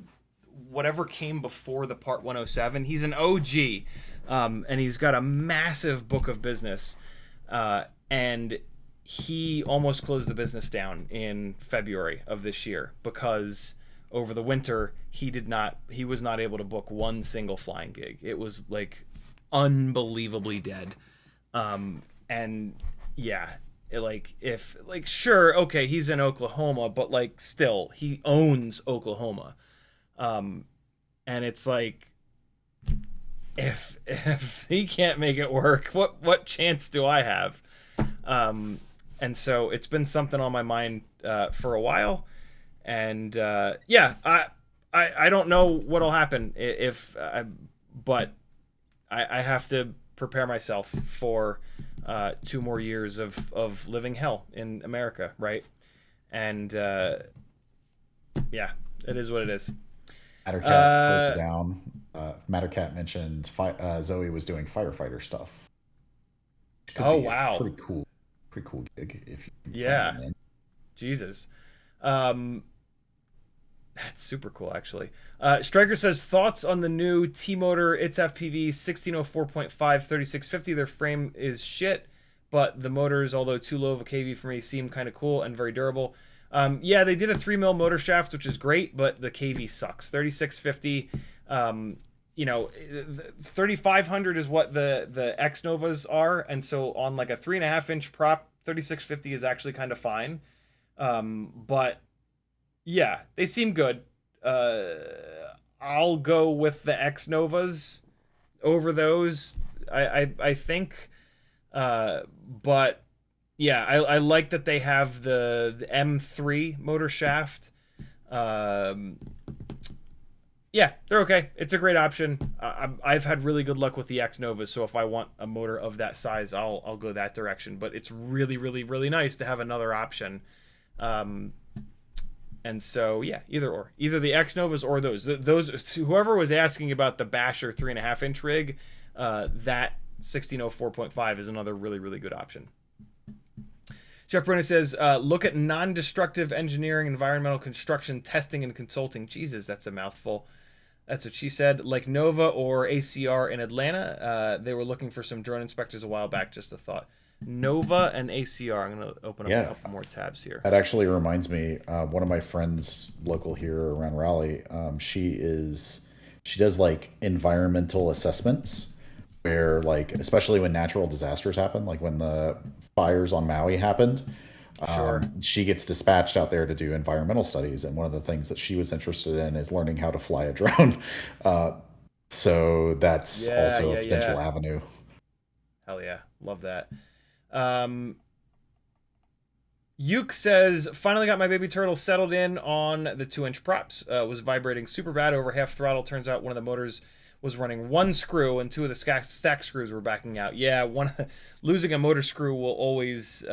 whatever came before the Part 107. He's an OG, and he's got a massive book of business, and he almost closed the business down in February of this year because over the winter he was not able to book one single flying gig. It was like unbelievably dead. And yeah, sure, okay, he's in Oklahoma, but like still he owns Oklahoma. And it's like, if he can't make it work, what chance do I have? And so it's been something on my mind for a while, and yeah, I don't know what'll happen but I have to prepare myself for 2 more years of living hell in America, right? And yeah, it is what it is. Mattercat down. Mattercat mentioned Zoe was doing firefighter stuff. Oh wow, pretty cool gig if you can yeah. find it. Jesus. That's super cool, actually. Striker says, thoughts on the new T-Motor CiottiFPV 1604.5 3650. Their frame is shit, but the motors, although too low of a kV for me, seem kind of cool and very durable. Yeah, they did a 3mm motor shaft, which is great, but the kV sucks. 3650, 3500 is what the X Novas are, and so on like a 3.5-inch prop, 3650 is actually kind of fine. But yeah, they seem good. I'll go with the X Novas over those. I think. But yeah, I like that they have the M3 motor shaft. Yeah, they're okay. It's a great option. I've had really good luck with the X Novas, so if I want a motor of that size, I'll go that direction. But it's really, really, really nice to have another option. And so yeah, either the X Novas or those whoever was asking about the Basher 3.5-inch rig, that 1604.5 is another really, really good option. Jeff Brennan says, look at non-destructive engineering, environmental construction, testing, and consulting. Jesus, that's a mouthful. That's what she said. Like Nova or ACR in Atlanta. They were looking for some drone inspectors a while back. Just a thought. Nova and ACR. I'm going to open up a couple more tabs here. That actually reminds me, one of my friends local here around Raleigh, she does like environmental assessments where, like, especially when natural disasters happen, like when the fires on Maui happened, she gets dispatched out there to do environmental studies. And one of the things that she was interested in is learning how to fly a drone. So that's also a potential avenue. Hell yeah. Love that. Yuke says, finally got my baby turtle settled in on the 2-inch props. Was vibrating super bad over half throttle. Turns out one of the motors was running one screw and two of the stack screws were backing out. Yeah, losing a motor screw will always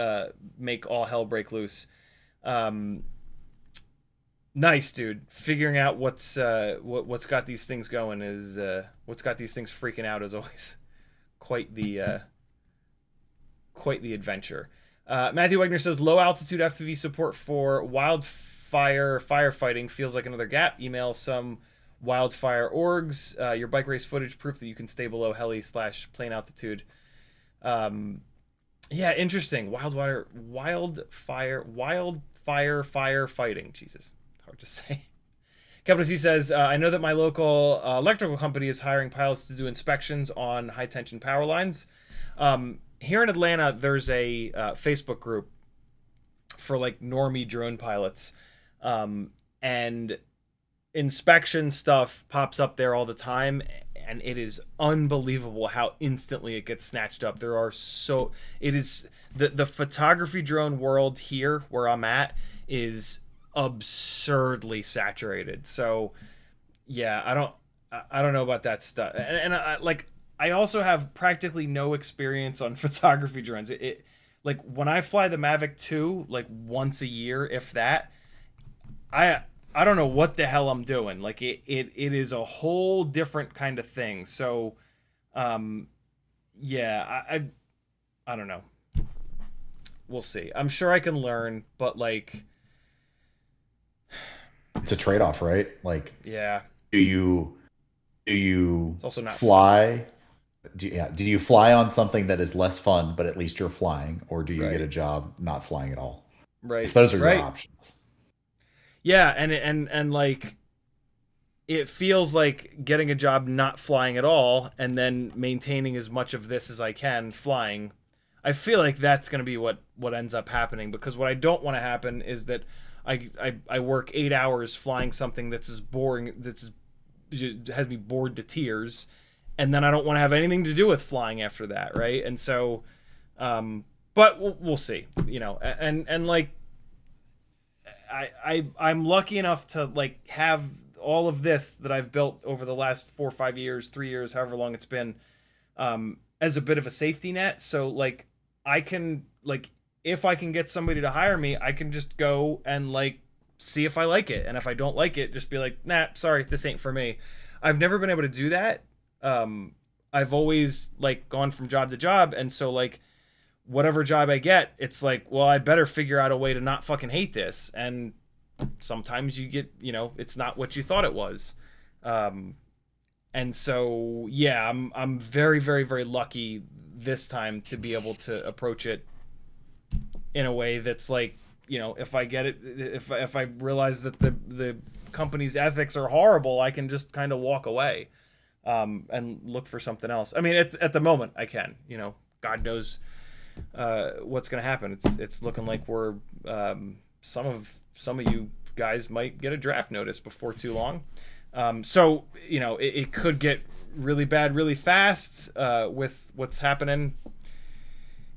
make all hell break loose. Nice, dude. Figuring out what's got these things going is what's got these things freaking out is always quite the adventure. Matthew Wagner says, low altitude FPV support for wildfire firefighting feels like another gap. Email some wildfire orgs. Your bike race footage proof that you can stay below heli/plane altitude. Yeah, interesting. Wildfire firefighting. Jesus, it's hard to say. Captain C says, I know that my local electrical company is hiring pilots to do inspections on high tension power lines. Here in Atlanta, there's a Facebook group for like normie drone pilots, and inspection stuff pops up there all the time, and it is unbelievable how instantly it gets snatched up. It is the photography drone world here where I'm at is absurdly saturated. So yeah, I don't know about that stuff, and I also have practically no experience on photography drones. It like when I fly the Mavic 2 like once a year, if that, I don't know what the hell I'm doing. Like it is a whole different kind of thing. So yeah, I don't know. We'll see. I'm sure I can learn, but like it's a trade-off, right? Like, yeah. Do you It's also not fly? Do you fly on something that is less fun, but at least you're flying, or do you get a job not flying at all? Right. If those are your options. Yeah, and like it feels like getting a job not flying at all and then maintaining as much of this as I can flying. I feel like that's going to be what ends up happening, because what I don't want to happen is that I work 8 hours flying something that's as boring, has me bored to tears, and then I don't want to have anything to do with flying after that, right? And so, but we'll see, and like, I'm lucky enough to like have all of this that I've built over the last 4 or 5 years, 3 years, however long it's been, as a bit of a safety net. So like, I can like, if I can get somebody to hire me, I can just go and like see if I like it, and if I don't like it, just be like, nah, sorry, this ain't for me. I've never been able to do that. I've always like gone from job to job, and so like whatever job I get, it's like, well, I better figure out a way to not fucking hate this. And sometimes you get, it's not what you thought it was. And so, yeah, I'm very, very, very lucky this time to be able to approach it in a way that's like, if I get it, if I realize that the company's ethics are horrible, I can just kind of walk away, and look for something else. I mean, at the moment I can, God knows what's going to happen. It's looking like we're some of you guys might get a draft notice before too long. So it could get really bad really fast with what's happening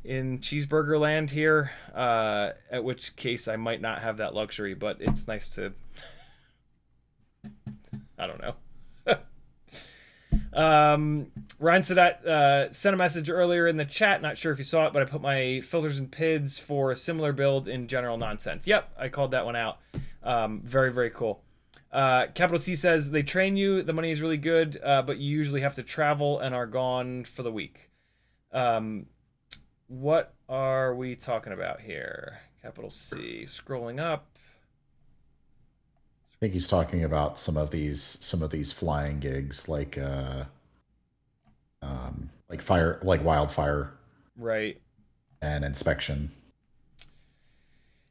in cheeseburger land here, at which case I might not have that luxury, but it's nice to, I don't know. Ryan Sadat sent a message earlier in the chat, not sure if you saw it, but I put my filters and PIDs for a similar build in general nonsense. Yep, I called that one out. Very, very cool. Capital C says, they train you, the money is really good, but you usually have to travel and are gone for the week. What are we talking about here? Capital C, scrolling up. I think he's talking about some of these flying gigs, like wildfire, right, and inspection.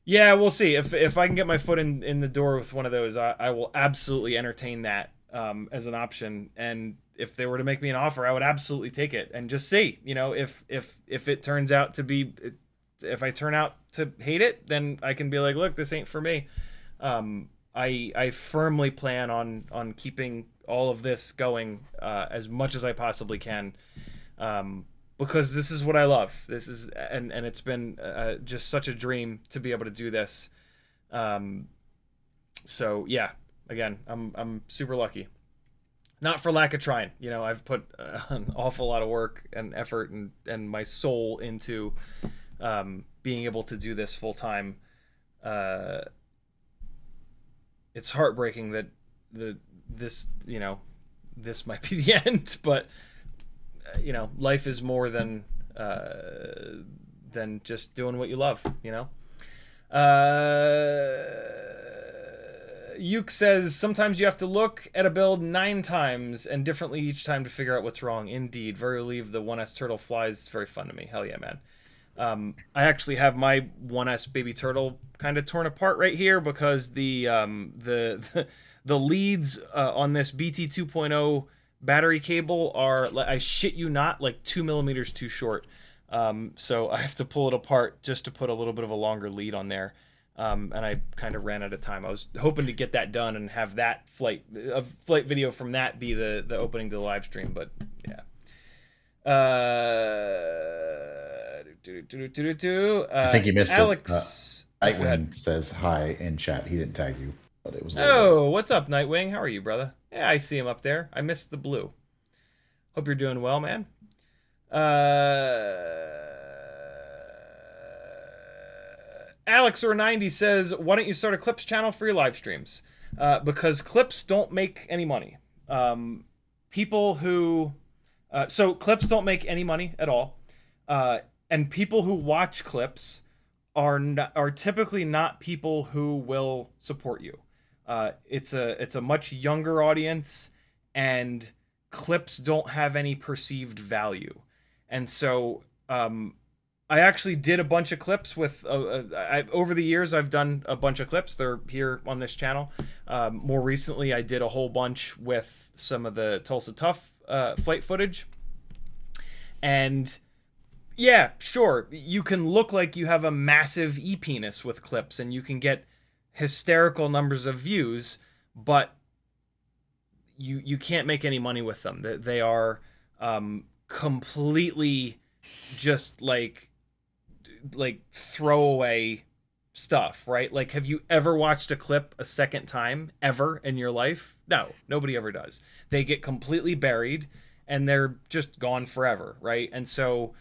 Yeah, we'll see. If I can get my foot in the door with one of those, I will absolutely entertain that as an option. And if they were to make me an offer, I would absolutely take it and just see. If it turns out to be, if I turn out to hate it, then I can be like, look, this ain't for me. I firmly plan on keeping all of this going as much as I possibly can. Because this is what I love. This is, and it's been just such a dream to be able to do this. So yeah, again, I'm super lucky. Not for lack of trying. I've put an awful lot of work and effort and my soul into being able to do this full time. It's heartbreaking that this might be the end, but life is more than just doing what you love. Yuke says, sometimes you have to look at a build 9 times and differently each time to figure out what's wrong. Indeed, very relieved the 1S turtle flies. It's very fun to me. Hell yeah, man. I actually have my 1S baby turtle kind of torn apart right here because the leads on this BT 2.0 battery cable are, I shit you not, like 2 millimeters too short. So I have to pull it apart just to put a little bit of a longer lead on there. And I kind of ran out of time. I was hoping to get that done and have that flight video from that be the opening to the live stream, but yeah. I think you missed Alex. it. Nightwing says hi in chat. He didn't tag you, but it was. Oh, what's up, Nightwing? How are you, brother? Yeah, I see him up there. I missed the blue. Hope you're doing well, man. Alex or 90 says, why don't you start a Clips channel for your live streams? Because Clips don't make any money. People who... so Clips don't make any money at all. And people who watch Clips are typically not people who will support you. It's a much younger audience, and Clips don't have any perceived value. And so I actually did a bunch of clips with over the years. I've done a bunch of clips. They're here on this channel. More recently, I did a whole bunch with some of the Tulsa Tough flight footage. And yeah, sure, you can look like you have a massive e-penis with clips, and you can get hysterical numbers of views, but you can't make any money with them. They are completely just like throwaway stuff, right? Like, have you ever watched a clip a second time ever in your life? No, nobody ever does. They get completely buried and they're just gone forever, right? And so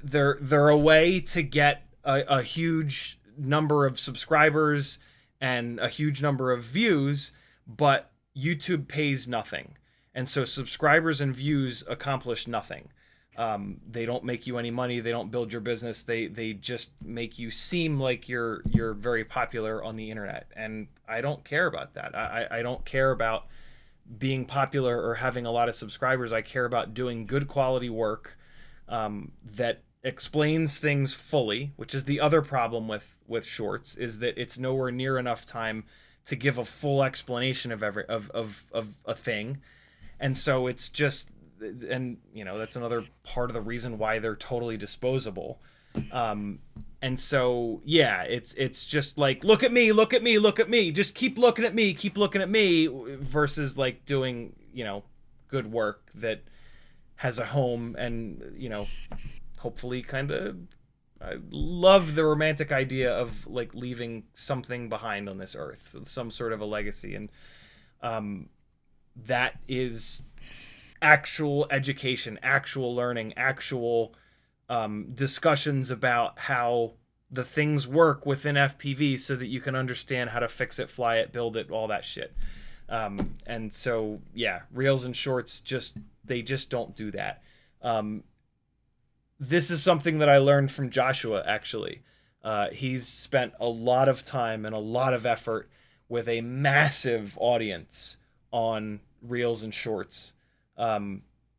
they're a way to get a huge number of subscribers and a huge number of views, but YouTube pays nothing. And so subscribers and views accomplish nothing. They don't make you any money. They don't build your business. They just make you seem like you're very popular on the internet. And I don't care about that. I don't care about being popular or having a lot of subscribers. I care about doing good quality work that explains things fully, which is the other problem with shorts, is that it's nowhere near enough time to give a full explanation of a thing. And so it's just, and you know, that's another part of the reason why they're totally disposable. And so yeah, it's just like, look at me, look at me, look at me, just keep looking at me, keep looking at me, versus like doing, you know, good work that has a home. And you know, hopefully kind of, I love the romantic idea of like leaving something behind on this earth, some sort of a legacy. And that is actual education, actual learning, actual discussions about how the things work within FPV so that you can understand how to fix it, fly it, build it, all that shit. And so, yeah, reels and shorts they just don't do that. This is something that I learned from Joshua, actually. He's spent a lot of time and a lot of effort with a massive audience on reels and shorts.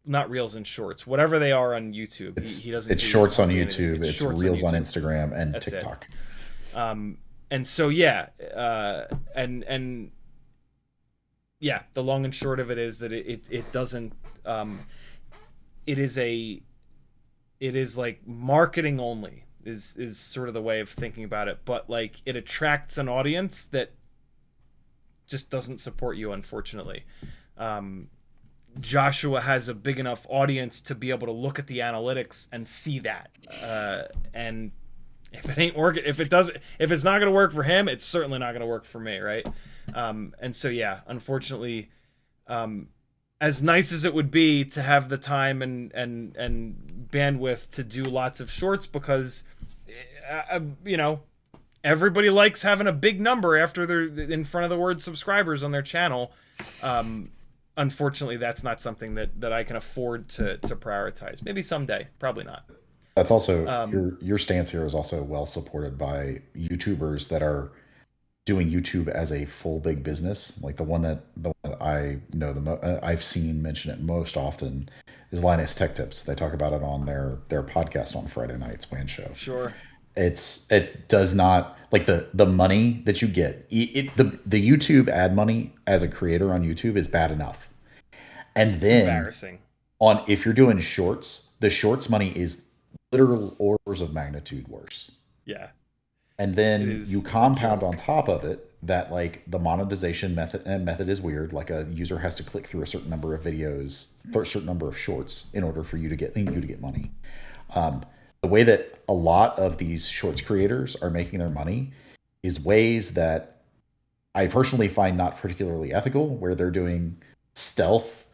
Not reels and shorts, whatever they are on YouTube. He doesn't. It's shorts on YouTube. It's reels on Instagram and That's TikTok. And so yeah, and yeah, the long and short of it is that it doesn't. It is like marketing only is sort of the way of thinking about it, but like it attracts an audience that just doesn't support you, unfortunately. Joshua has a big enough audience to be able to look at the analytics and see that. And if it ain't working, if it's not going to work for him, it's certainly not going to work for me. Right. And so, yeah, unfortunately, as nice as it would be to have the time and bandwidth to do lots of shorts, because, you know, everybody likes having a big number after they're in front of the word subscribers on their channel. Unfortunately, that's not something that I can afford to prioritize. Maybe someday, probably not. That's also your stance here is also well supported by YouTubers that are doing YouTube as a full big business. Like the one that I know I've seen mention it most often is Linus Tech Tips. They talk about it on their podcast on Friday nights, WAN show. Sure. It does not, like, the money that you get, the YouTube ad money as a creator on YouTube is bad enough. And then it's embarrassing. If you're doing shorts, the shorts money is literal orders of magnitude worse. Yeah. And then you compound on top of it that like the monetization method is weird. Like a user has to click through a certain number of videos for a certain number of shorts in order for you to get money. The way that a lot of these shorts creators are making their money is ways that I personally find not particularly ethical, where they're doing stealth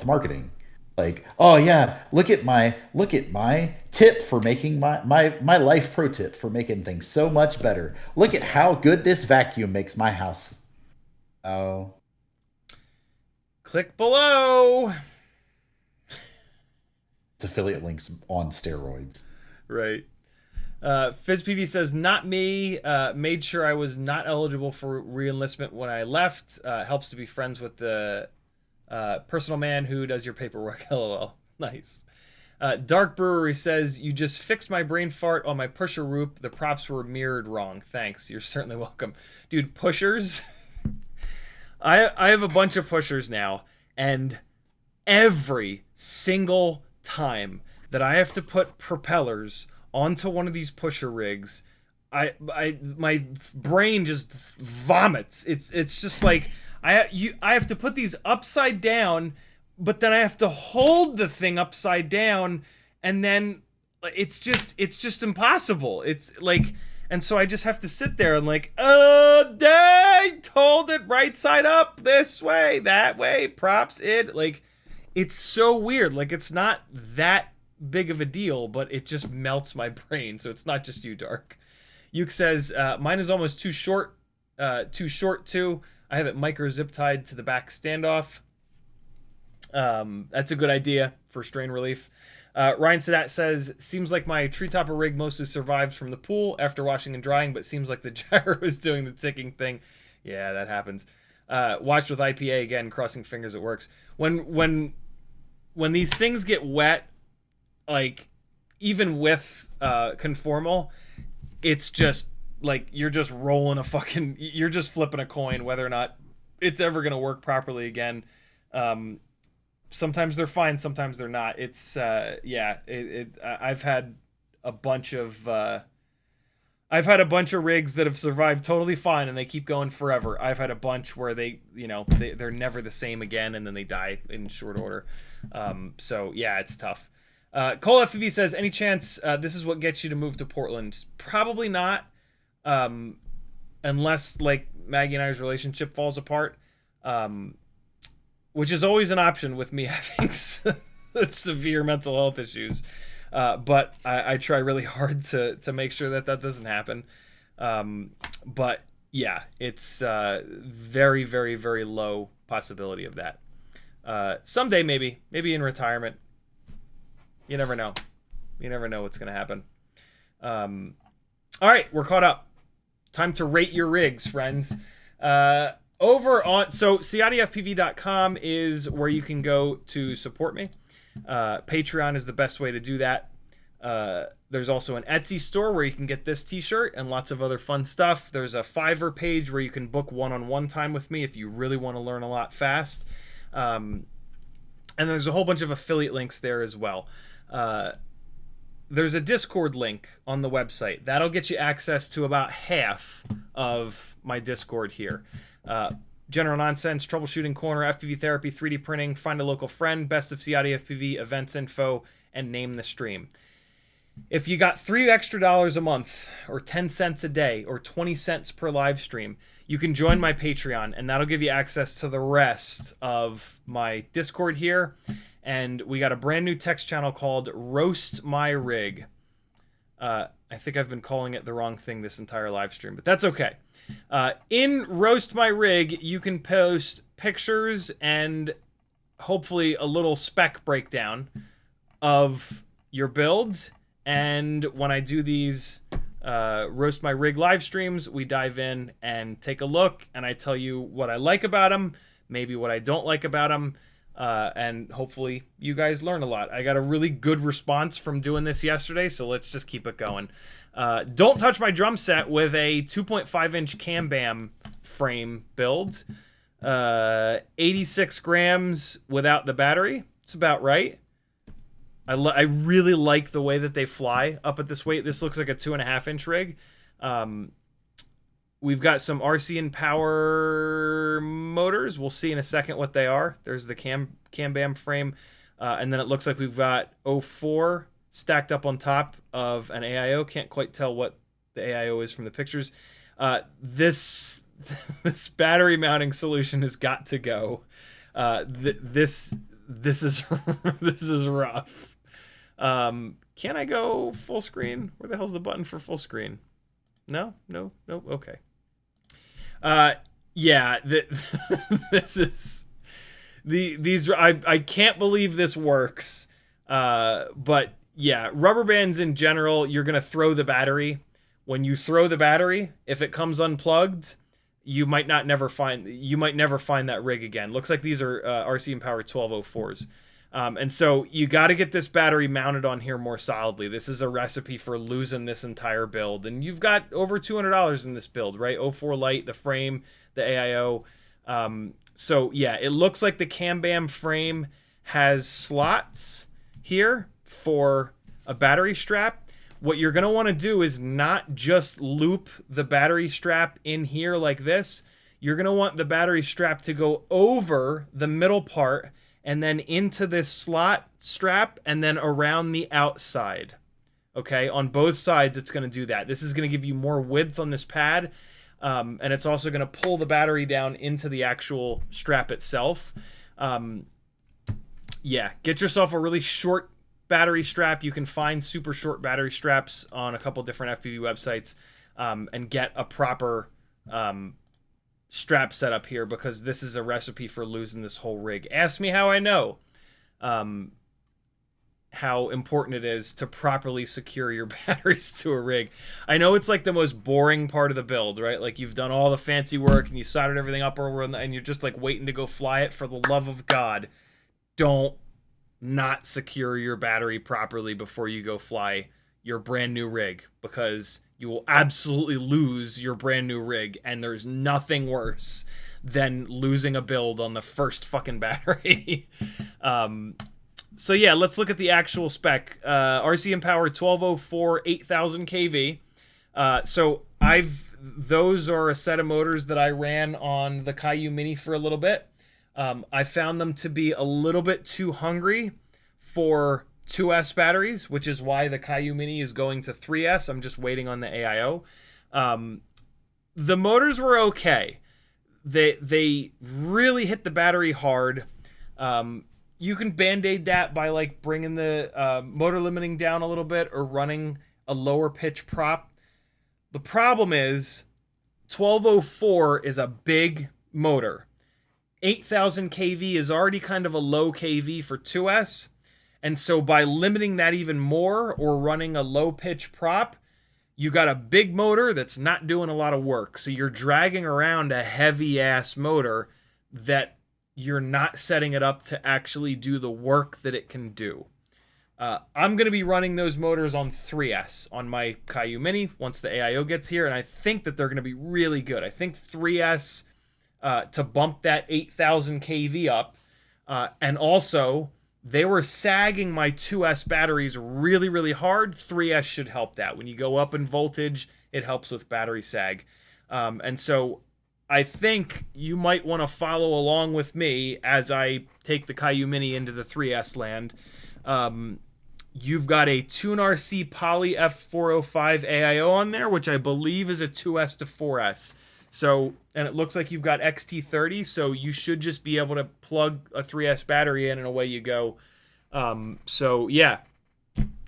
marketing. Like, oh yeah, look at my tip for making my life pro tip for making things so much better. Look at how good this vacuum makes my house. Oh. Click below. It's affiliate links on steroids. Right. FizzPV says, not me. Made sure I was not eligible for re-enlistment when I left. Helps to be friends with the personal man who does your paperwork. LOL. Nice. Dark Brewery says, you just fixed my brain fart on my pusher roop. The props were mirrored wrong. Thanks. You're certainly welcome. Dude, pushers. I have a bunch of pushers now, and every single time that I have to put propellers onto one of these pusher rigs, my brain just vomits. It's just like I have to put these upside down, but then I have to hold the thing upside down, and then it's just impossible. It's like, and so I just have to sit there and like, I hold it right side up, this way, that way, props it. Like, it's so weird. Like, it's not that big of a deal, but it just melts my brain. So it's not just you, Dark. Yuke says, mine is almost too short too. I have it micro zip tied to the back standoff. That's a good idea for strain relief. Ryan Sadat says, seems like my tree topper rig mostly survives from the pool after washing and drying, but seems like the gyro is doing the ticking thing. Yeah, that happens. Watched with IPA again, crossing fingers it works. When these things get wet, like even with conformal, it's just like you're just you're just flipping a coin whether or not it's ever going to work properly again. Sometimes they're fine, sometimes they're not. It's I've had a bunch of rigs that have survived totally fine and they keep going forever. I've had a bunch where they're never the same again and then they die in short order. So yeah, it's tough. Cole FPV says, any chance this is what gets you to move to Portland? Probably not, unless like Maggie and I's relationship falls apart. Which is always an option with me having severe mental health issues. But I try really hard to make sure that doesn't happen. But yeah, it's very, very, very low possibility of that. Someday, maybe in retirement. You never know. You never know what's going to happen. All right, we're caught up. Time to rate your rigs, friends. Over on, so CiottiFPV.com is where you can go to support me. Patreon is the best way to do that. There's also an Etsy store where you can get this t-shirt and lots of other fun stuff. There's a Fiverr page where you can book one-on-one time with me if you really want to learn a lot fast. And there's a whole bunch of affiliate links there as well. There's a Discord link on the website. That'll get you access to about half of my Discord here. General nonsense, troubleshooting corner, FPV therapy, 3D printing, find a local friend, best of CiottiFPV, events info, and name the stream. If you got $3 extra a month, or 10 cents a day, or 20 cents per live stream, you can join my Patreon, and that'll give you access to the rest of my Discord here. And we got a brand new text channel called Roast My Rig. I think I've been calling it the wrong thing this entire live stream, but that's okay. In Roast My Rig, you can post pictures and hopefully a little spec breakdown of your builds. And when I do these Roast My Rig live streams, we dive in and take a look, and I tell you what I like about them, maybe what I don't like about them, and hopefully you guys learn a lot. I got a really good response from doing this yesterday, so let's just keep it going. Don't touch my drum set with a 2.5-inch cam bam frame build. 86 grams without the battery. It's about right. I really like the way that they fly up at this weight. This looks like a 2.5-inch rig. We've got some RC and Power motors. We'll see in a second what they are. There's the cam bam frame. And then it looks like we've got 04 stacked up on top of an AIO. Can't quite tell what the AIO is from the pictures. This battery mounting solution has got to go. This is this is rough. Can I go full screen? Where the hell's the button for full screen? No. Okay. Yeah. This is I can't believe this works. But yeah, rubber bands in general, you're going to throw the battery. When you throw the battery, if it comes unplugged, you might never find that rig again. Looks like these are RC and Power 1204s. And so you got to get this battery mounted on here more solidly. This is a recipe for losing this entire build. And you've got over $200 in this build, right? 04 light, the frame, the AIO. So yeah, it looks like the cam bam frame has slots here for a battery strap. What you're going to want to do is not just loop the battery strap in here like this. You're going to want the battery strap to go over the middle part and then into this slot strap and then around the outside. Okay, on both sides it's going to do that. This is going to give you more width on this pad, and it's also going to pull the battery down into the actual strap itself. Yeah, get yourself a really short battery strap. You can find super short battery straps on a couple different FPV websites, and get a proper strap setup here because this is a recipe for losing this whole rig. Ask me how I know how important it is to properly secure your batteries to a rig. I know it's like the most boring part of the build, right? Like you've done all the fancy work and you soldered everything up over and you're just like waiting to go fly it. For the love of God, don't not secure your battery properly before you go fly your brand new rig, because you will absolutely lose your brand new rig, and there's nothing worse than losing a build on the first fucking battery. So yeah, let's look at the actual spec. RCM power 1204, 8000 kV. So those are a set of motors that I ran on the Caillou Mini for a little bit. I found them to be a little bit too hungry for 2S batteries, which is why the Caillou Mini is going to 3S. I'm just waiting on the AIO. The motors were okay. They really hit the battery hard. You can band-aid that by like bringing the motor limiting down a little bit or running a lower pitch prop. The problem is 1204 is a big motor. 8000 kV is already kind of a low kV for 2S. And so by limiting that even more or running a low pitch prop, you got a big motor that's not doing a lot of work. So you're dragging around a heavy ass motor that you're not setting it up to actually do the work that it can do. I'm going to be running those motors on 3S on my Caillou Mini once the AIO gets here, and I think that they're going to be really good. I think 3S to bump that 8000 kV up, and also they were sagging my 2S batteries really, really hard. 3S should help that. When you go up in voltage, it helps with battery sag. And so I think you might want to follow along with me as I take the Caillou Mini into the 3S land. You've got a Tune RC Poly F405 AIO on there, which I believe is a 2S to 4S. So, and it looks like you've got XT30, so you should just be able to plug a 3S battery in and away you go. So yeah,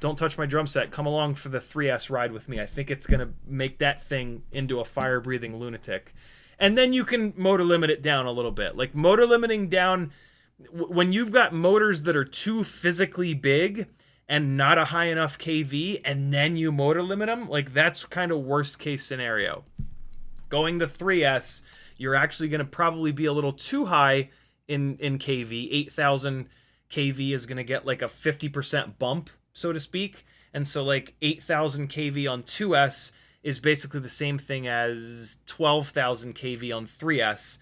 don't touch my drum set. Come along for the 3S ride with me. I think it's going to make that thing into a fire-breathing lunatic. And then you can motor limit it down a little bit. Like motor limiting down, when you've got motors that are too physically big and not a high enough kV, and then you motor limit them, like that's kind of worst case scenario. Going to 3S, you're actually going to probably be a little too high in kV. 8000 kV is going to get like a 50% bump, so to speak. And so like 8000 kV on 2S is basically the same thing as 12,000 kV on 3S.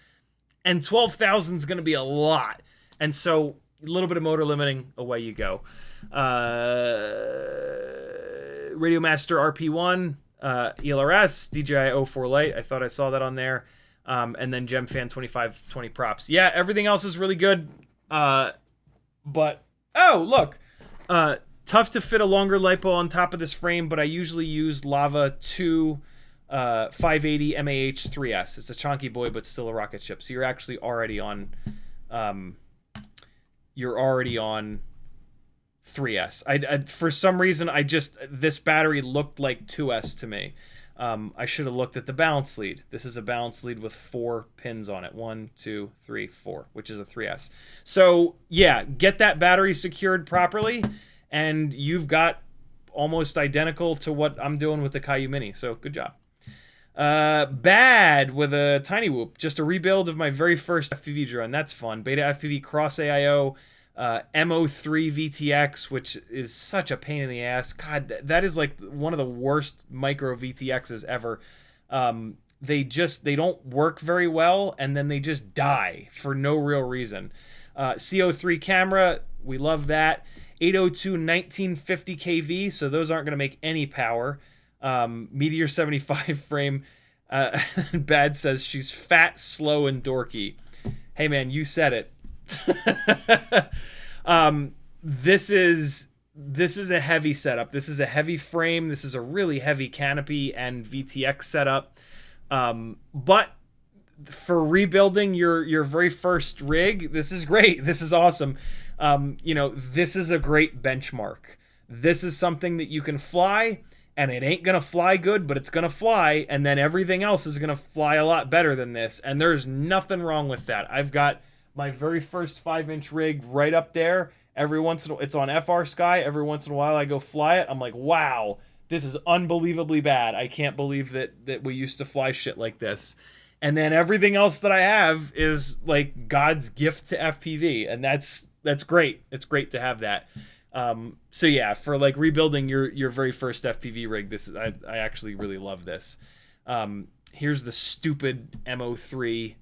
And 12,000 is going to be a lot. And so a little bit of motor limiting, away you go. Radio Master RP1, ELRS, DJI 04 Lite. I thought I saw that on there. And then GemFan 2520 props. Yeah, everything else is really good. But, oh, look. Tough to fit a longer LiPo on top of this frame, but I usually use Lava 2 580 MAH 3S. It's a chunky boy, but still a rocket ship. So you're actually already on 3S. I for some reason, this battery looked like 2S to me. I should have looked at the balance lead. This is a balance lead with 4 pins on it. 1, 2, 3, 4, which is a 3S. So yeah, get that battery secured properly, and you've got almost identical to what I'm doing with the Caillou Mini. So good job. Bad with a tiny whoop. Just a rebuild of my very first FPV drone. That's fun. Beta FPV Cross AIO. MO3 VTX, which is such a pain in the ass. God, that is like one of the worst micro VTXs ever. They don't work very well, and then they just die for no real reason. CO3 camera, we love that. 802 1950 kV, so those aren't going to make any power. Meteor 75 frame. Bad says she's fat, slow, and dorky. Hey man, you said it. This is a heavy setup. This is a heavy frame. This is a really heavy canopy and VTX setup. But for rebuilding your very first rig, this is great. This is awesome. This is a great benchmark. This is something that you can fly and it ain't gonna fly good, but it's gonna fly, and then everything else is gonna fly a lot better than this, and there's nothing wrong with that. I've got my very first 5-inch rig right up there. Every once in a while, it's on FR Sky. Every once in a while, I go fly it. I'm like, wow, this is unbelievably bad. I can't believe that we used to fly shit like this. And then everything else that I have is like God's gift to FPV, and that's great. It's great to have that. So yeah, for like rebuilding your very first FPV rig, this is, I actually really love this. Here's the stupid MO3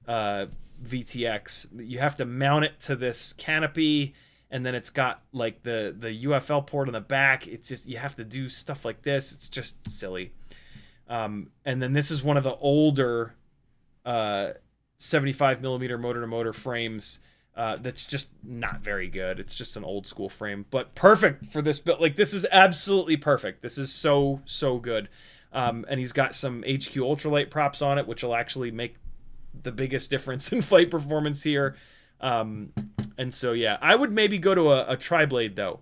VTX. You have to mount it to this canopy, and then it's got like the UFL port on the back. It's just, you have to do stuff like this. It's just silly. And then this is one of the older 75 millimeter motor to motor frames. That's just not very good. It's just an old school frame, but perfect for this build. Like, this is absolutely perfect. This is so good. And he's got some HQ ultralight props on it, which will actually make the biggest difference in flight performance here. And so yeah, I would maybe go to a tri-blade though,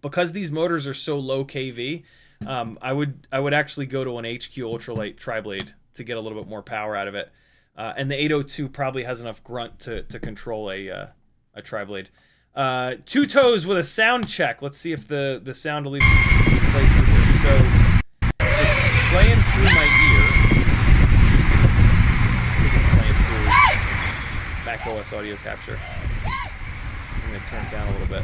because these motors are so low kV. I would actually go to an HQ ultralight tri-blade to get a little bit more power out of it. And the 802 probably has enough grunt to control a tri-blade. Two toes with a sound check. Let's see if the sound will even play through here. So it's playing through my ear. I think it's playing through macOS audio capture. I'm going to turn it down a little bit.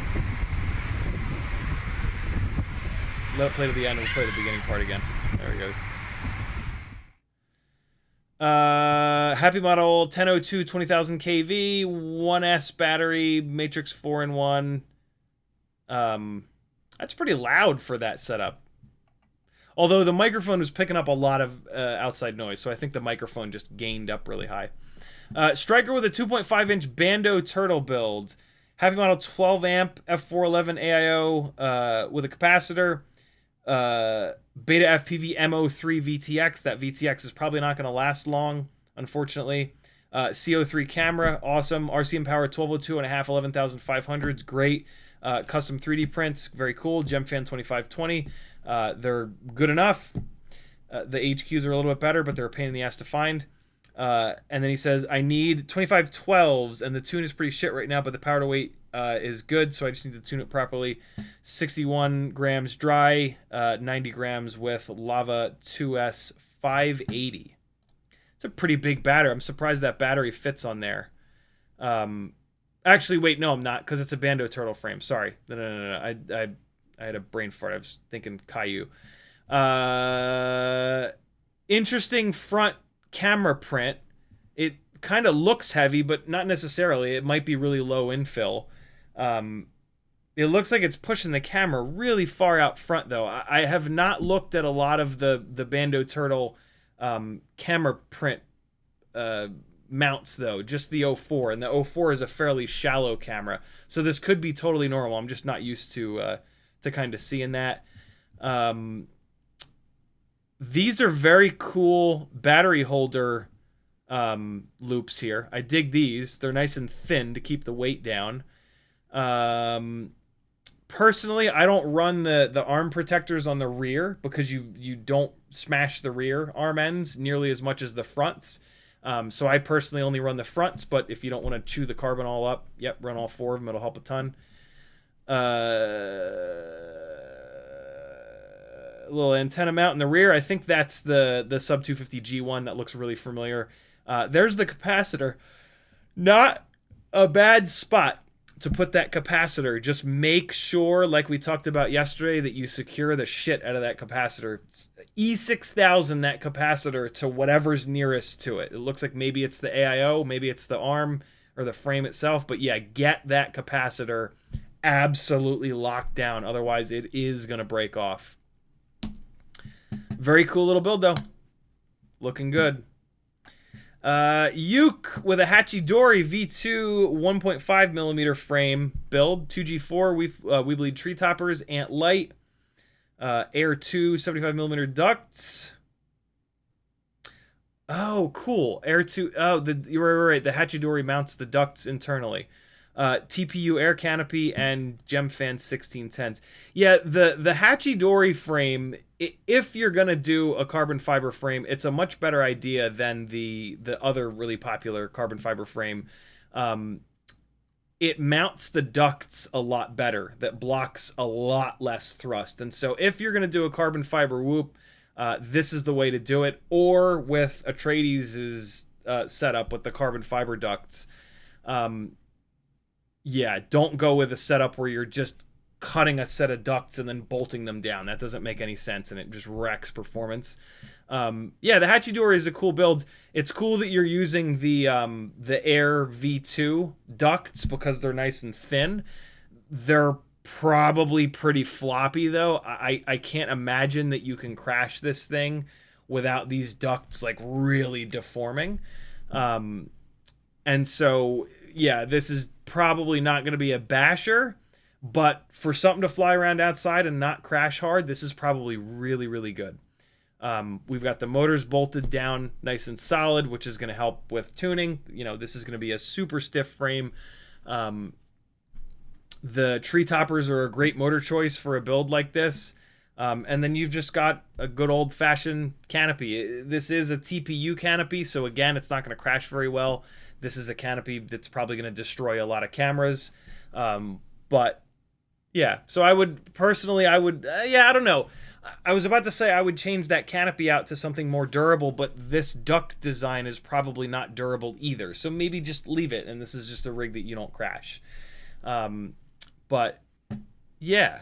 Let it play to the end. We'll play the beginning part again. There it goes. Happy model 1002 20,000 kV, 1S battery, Matrix 4-in-1. That's pretty loud for that setup. Although the microphone was picking up a lot of outside noise, so I think the microphone just gained up really high. Striker with a 2.5-inch Bando Turtle build. Happy model 12 amp F411 AIO with a capacitor. Beta FPV MO3 VTX. That VTX is probably not going to last long, unfortunately. CO3 camera, awesome. RCM power 1202 and a half, 11,500s, great. Custom 3D prints, very cool. GemFan 2520, they're good enough. The HQs are a little bit better, but they're a pain in the ass to find. And then he says, I need 2512s, and the tune is pretty shit right now, but the power to weight is good, so I just need to tune it properly. 61 grams dry, 90 grams with Lava 2S 580. It's a pretty big battery. I'm surprised that battery fits on there. Actually, wait, no, I'm not, because it's a Bando Turtle frame. Sorry. No. I had a brain fart. I was thinking Caillou. Interesting front camera print. It kind of looks heavy, but not necessarily. It might be really low infill. It looks like it's pushing the camera really far out front, though. I have not looked at a lot of the Bando Turtle camera print mounts, though. Just the 04, and the 04 is a fairly shallow camera, so this could be totally normal. I'm just not used to kind of seeing that. These are very cool battery holder loops here. I dig these. They're nice and thin to keep the weight down. Personally, I don't run the arm protectors on the rear because you don't smash the rear arm ends nearly as much as the fronts. So I personally only run the fronts, but if you don't want to chew the carbon all up, yep, run all four of them. It'll help a ton. Little antenna mount in the rear. I think that's the Sub 250 G1 that looks really familiar. There's the capacitor. Not a bad spot to put that capacitor. Just make sure, like we talked about yesterday, that you secure the shit out of that capacitor. E6000 that capacitor to whatever's nearest to it. It looks like maybe it's the AIO, maybe it's the arm or the frame itself, but yeah, get that capacitor absolutely locked down. Otherwise, it is going to break off. Very cool little build, though. Looking good. Uke with a Hachidori V2 1.5 millimeter frame build. 2G4 we bleed tree toppers, Ant Light. Air 2 75 millimeter ducts. Oh, cool. Air 2. Oh, you're right. The Hachidori mounts the ducts internally. TPU air canopy, and Gemfan 1610s. Yeah, the Hachidori frame, if you're gonna do a carbon fiber frame, it's a much better idea than the other really popular carbon fiber frame. It mounts the ducts a lot better. That blocks a lot less thrust. And so if you're gonna do a carbon fiber whoop, this is the way to do it. Or with Atreides' setup with the carbon fiber ducts. Yeah, don't go with a setup where you're just cutting a set of ducts and then bolting them down. That doesn't make any sense, and it just wrecks performance. Yeah, the Hachidori is a cool build. It's cool that you're using the Air V2 ducts because they're nice and thin. They're probably pretty floppy, though. I can't imagine that you can crash this thing without these ducts, like, really deforming. And so, yeah, this is probably not going to be a basher, but for something to fly around outside and not crash hard, this is probably really, really good. We've got the motors bolted down nice and solid, which is going to help with tuning. You know, this is going to be a super stiff frame. The tree toppers are a great motor choice for a build like this. And then you've just got a good old-fashioned canopy. This is a TPU canopy, so again, it's not going to crash very well. This is a canopy that's probably going to destroy a lot of cameras. But, yeah. So I would, personally, I don't know. I was about to say I would change that canopy out to something more durable, but this duct design is probably not durable either. So maybe just leave it, and this is just a rig that you don't crash. But, yeah.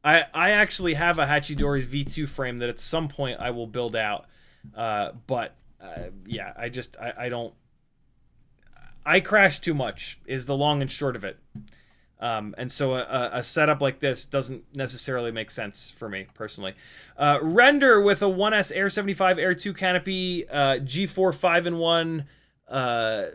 I actually have a Hachidori's V2 frame that at some point I will build out. But, yeah, I don't... I crash too much is the long and short of it. And so a setup like this doesn't necessarily make sense for me, personally. Render with a 1S Air 75 Air 2 canopy, G4 5-in-1,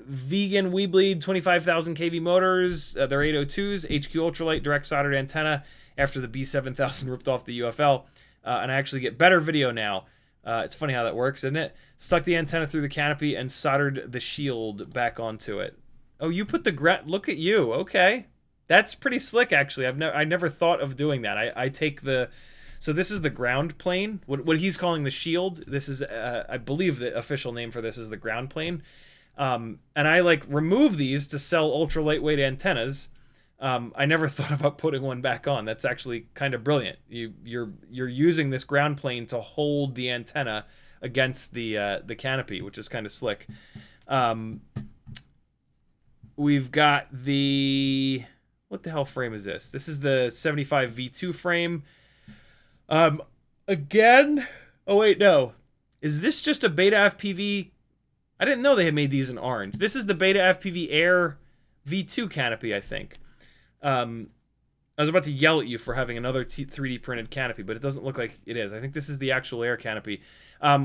vegan Weebleed 25,000 kV motors. They're 802s, HQ ultralight direct soldered antenna after the B7000 ripped off the UFL. And I actually get better video now. It's funny how that works, isn't it? Stuck the antenna through the canopy and soldered the shield back onto it. Oh, you put the look at you. Okay. That's pretty slick, actually. I never thought of doing that. I take the... So this is the ground plane. What he's calling the shield. This is, I believe the official name for this is the ground plane. And I, like, remove these to sell ultra lightweight antennas. I never thought about putting one back on. That's actually kind of brilliant. You're using this ground plane to hold the antenna against the canopy, which is kind of slick. We've got the... What the hell frame is this? This is the 75 V2 frame. Again... Oh, wait, no. Is this just a Beta FPV? I didn't know they had made these in orange. This is the Beta FPV Air V2 canopy, I think. I was about to yell at you for having another 3D printed canopy, but it doesn't look like it is. I think this is the actual Air canopy.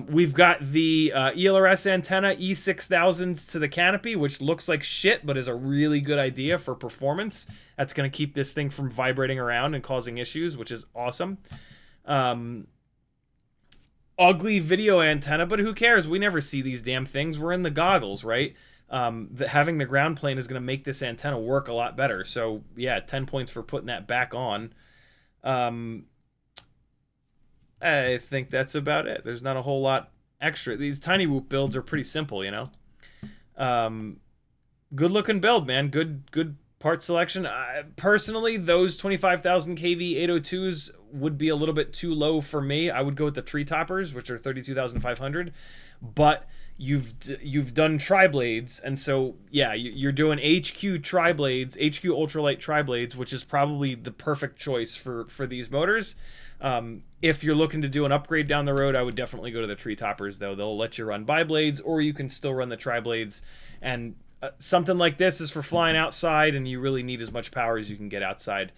We've got the ELRS antenna E6000s to the canopy, which looks like shit, but is a really good idea for performance. That's going to keep this thing from vibrating around and causing issues, which is awesome. Ugly video antenna, but who cares? We never see these damn things. We're in the goggles, right? Having the ground plane is going to make this antenna work a lot better. So, yeah, 10 points for putting that back on. I think that's about it. There's not a whole lot extra. These tiny whoop builds are pretty simple, you know. Good looking build, man. Good part selection. Personally, those 25,000 kV 802s would be a little bit too low for me. I would go with the tree toppers, which are 32,500. But you've done tri-blades, and so yeah, you're doing HQ tri-blades, HQ ultralight tri-blades, which is probably the perfect choice for these motors. If you're looking to do an upgrade down the road, I would definitely go to the tree toppers, though. They'll let you run bi-blades, or you can still run the tri-blades. And something like this is for flying outside, and you really need as much power as you can get outside.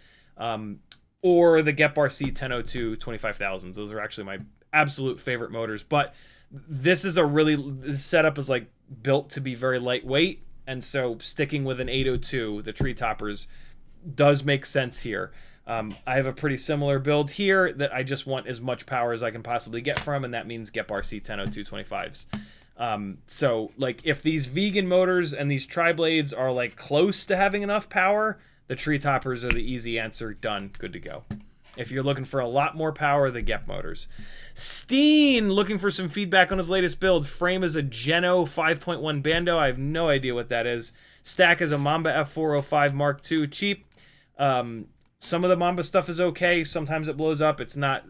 Or the Gep RC 1002 25,000s. Those are actually my absolute favorite motors. But this setup is like built to be very lightweight, and so sticking with an 802, the tree toppers, does make sense here. I have a pretty similar build here that I just want as much power as I can possibly get from, and that means Gep RC 1002 25s. So like if these vegan motors and these tri-blades are like close to having enough power, the tree toppers are the easy answer. Done. Good to go. If you're looking for a lot more power, the Gep motors. Steen looking for some feedback on his latest build. Frame is a Geno 5.1 Bando. I have no idea what that is. Stack is a Mamba F405 Mark II. Cheap. Some of the Mamba stuff is okay. Sometimes it blows up. It's not.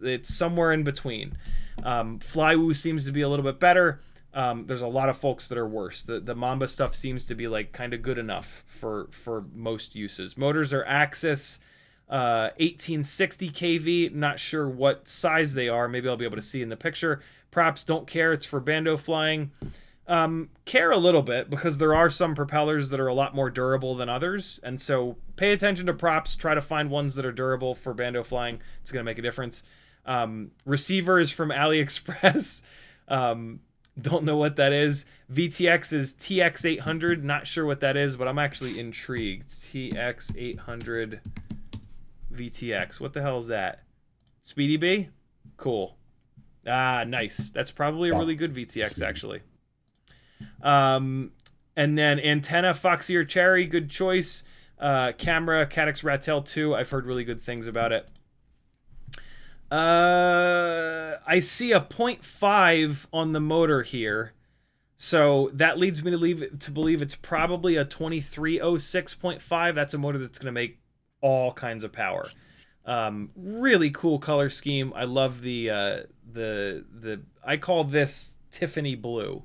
It's somewhere in between. Flywoo seems to be a little bit better. There's a lot of folks that are worse. The Mamba stuff seems to be like kind of good enough for most uses. Motors are Axis 1860 kV. Not sure what size they are. Maybe I'll be able to see in the picture. Props, don't care. It's for bando flying. Care a little bit because there are some propellers that are a lot more durable than others, and so pay attention to props. Try to find ones that are durable for bando flying. It's going to make a difference. Receiver is from AliExpress. Don't know what that is. VTX is TX800. Not sure what that is, but I'm actually intrigued. TX800 VTX. What the hell is that? Speedy B? Cool. Ah, nice. That's probably a really good VTX, actually. And then antenna, Foxeer Cherry, good choice. Camera, Caddx Ratel 2. I've heard really good things about it. I see a 0.5 on the motor here. So that leads me to believe it's probably a 2306.5. That's a motor that's going to make all kinds of power. Really cool color scheme. I love the I call this Tiffany blue.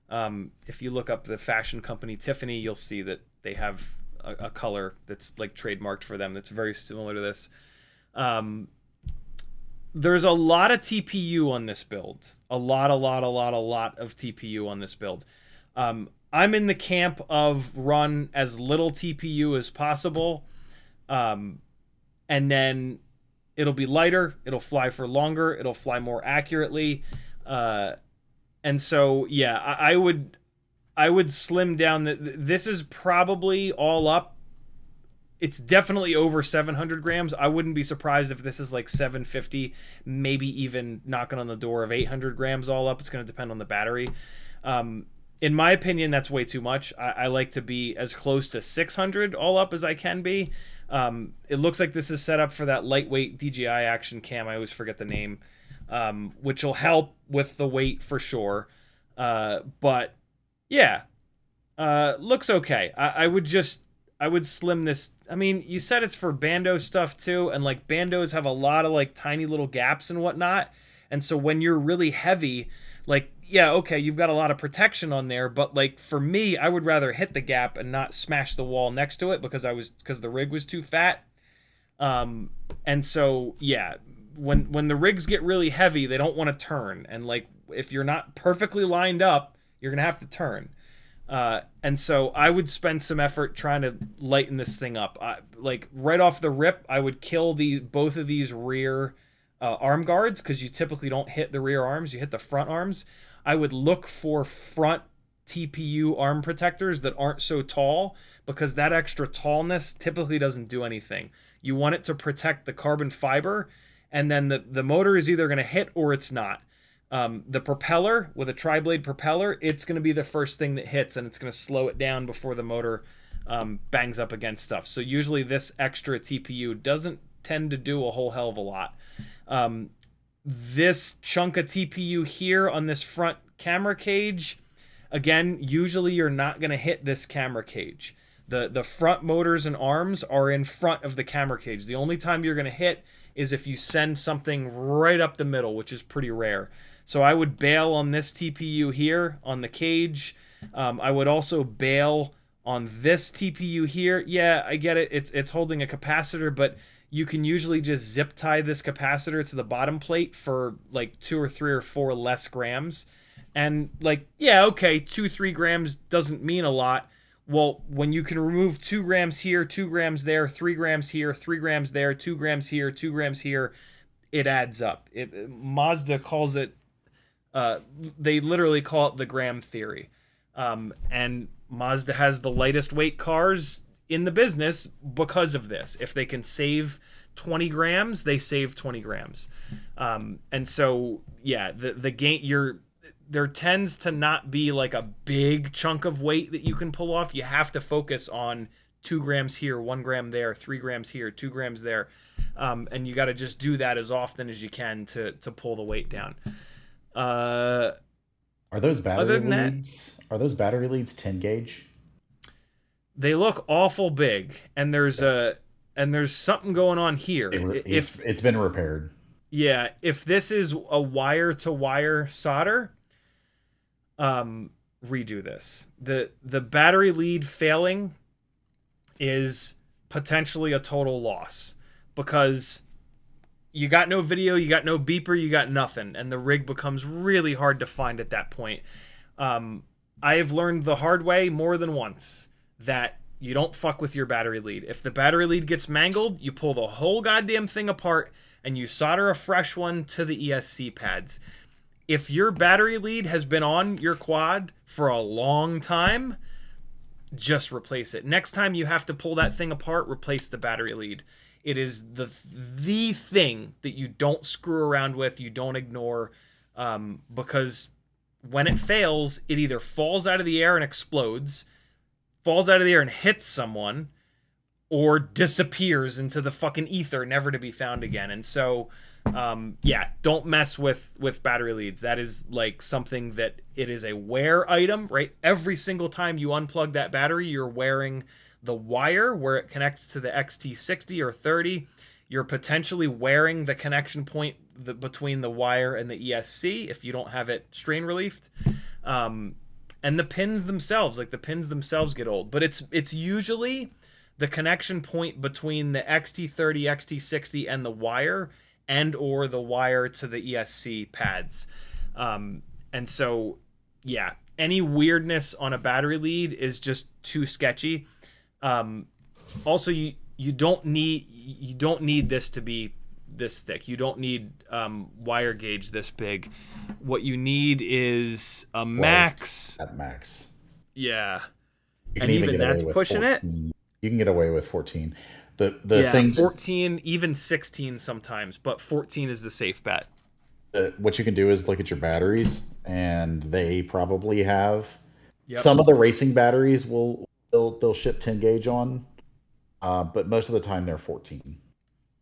If you look up the fashion company Tiffany, you'll see that they have a color that's like trademarked for them that's very similar to this. There's a lot of TPU on this build. A lot of TPU on this build. I'm in the camp of run as little TPU as possible. And then it'll be lighter. It'll fly for longer. It'll fly more accurately. And so, yeah, I would slim down. This is probably all up. It's definitely over 700 grams. I wouldn't be surprised if this is like 750, maybe even knocking on the door of 800 grams all up. It's going to depend on the battery. In my opinion, that's way too much. I like to be as close to 600 all up as I can be. It looks like this is set up for that lightweight DJI action cam. I always forget the name, which will help with the weight for sure. But yeah, looks okay. I would slim this. I mean, you said it's for bando stuff too, and like bandos have a lot of like tiny little gaps and whatnot. And so when you're really heavy, like, yeah, okay, you've got a lot of protection on there, but like for me, I would rather hit the gap and not smash the wall next to it because the rig was too fat. And so yeah, when the rigs get really heavy, they don't want to turn, and like if you're not perfectly lined up, you're gonna have to turn. And so I would spend some effort trying to lighten this thing up. Like right off the rip, I would kill both of these rear arm guards because you typically don't hit the rear arms, you hit the front arms. I would look for front TPU arm protectors that aren't so tall because that extra tallness typically doesn't do anything. You want it to protect the carbon fiber, and then the motor is either going to hit or it's not. The propeller, with a tri-blade propeller, it's going to be the first thing that hits, and it's going to slow it down before the motor bangs up against stuff. So usually this extra TPU doesn't tend to do a whole hell of a lot. This chunk of TPU here on this front camera cage, again, usually you're not going to hit this camera cage. The front motors and arms are in front of the camera cage. The only time you're going to hit is if you send something right up the middle, which is pretty rare. So I would bail on this TPU here on the cage. I would also bail on this TPU here. Yeah, I get it. It's holding a capacitor, but you can usually just zip tie this capacitor to the bottom plate for like 2 or 3 or 4 less grams. And like, yeah, okay, 2-3 grams doesn't mean a lot. Well, when you can remove 2 grams here, 2 grams there, 3 grams here, 3 grams there, 2 grams here, 2 grams here, it adds up. Mazda calls it, they literally call it the gram theory. And Mazda has the lightest weight cars in the business because of this. If they can save 20 grams, they save 20 grams. And so, yeah, the gain, there tends to not be like a big chunk of weight that you can pull off. You have to focus on 2 grams here, 1 gram there, 3 grams here, 2 grams there. And you got to just do that as often as you can to pull the weight down. Are those battery leads? Are those battery leads 10 gauge? They look awful big, and there's something going on here. It's been repaired. Yeah, if this is a wire to wire solder, redo this. The battery lead failing is potentially a total loss, because you got no video, you got no beeper, you got nothing, and the rig becomes really hard to find at that point. I have learned the hard way more than once that you don't fuck with your battery lead. If the battery lead gets mangled, you pull the whole goddamn thing apart and you solder a fresh one to the ESC pads. If your battery lead has been on your quad for a long time, just replace it. Next time you have to pull that thing apart, replace the battery lead. It is the thing that you don't screw around with, you don't ignore, because when it fails, it either falls out of the air and explodes, falls out of the air and hits someone, or disappears into the fucking ether, never to be found again. And so, yeah, don't mess with battery leads. That is like something that it is a wear item, right? Every single time you unplug that battery, you're wearing the wire where it connects to the XT60 or 30. You're potentially wearing the connection point between the wire and the ESC if you don't have it strain relieved. And the pins themselves, like the pins themselves get old. But it's usually the connection point between the XT30, XT60 and the wire, and or the wire to the ESC pads. And so, yeah, any weirdness on a battery lead is just too sketchy. Also, you don't need this to be this thick. You don't need wire gauge this big. What you need is a max. At max. Yeah. And even that's pushing 14. You can get away with 14. The thing 14, even 16 sometimes, but 14 is the safe bet. What you can do is look at your batteries, and they probably have some of the racing batteries they'll ship 10 gauge on, but most of the time they're 14.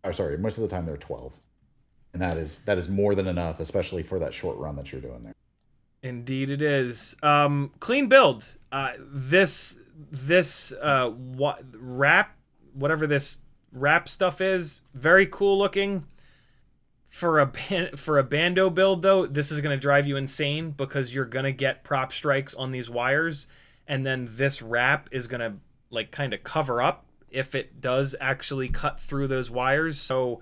Most of the time they're 12, and that is more than enough, especially for that short run that you're doing there. Indeed, it is. Clean build. This whatever this wrap stuff is, very cool looking. For a bando build, though, this is going to drive you insane, because you're going to get prop strikes on these wires, and then this wrap is going to like kind of cover up if it does actually cut through those wires. So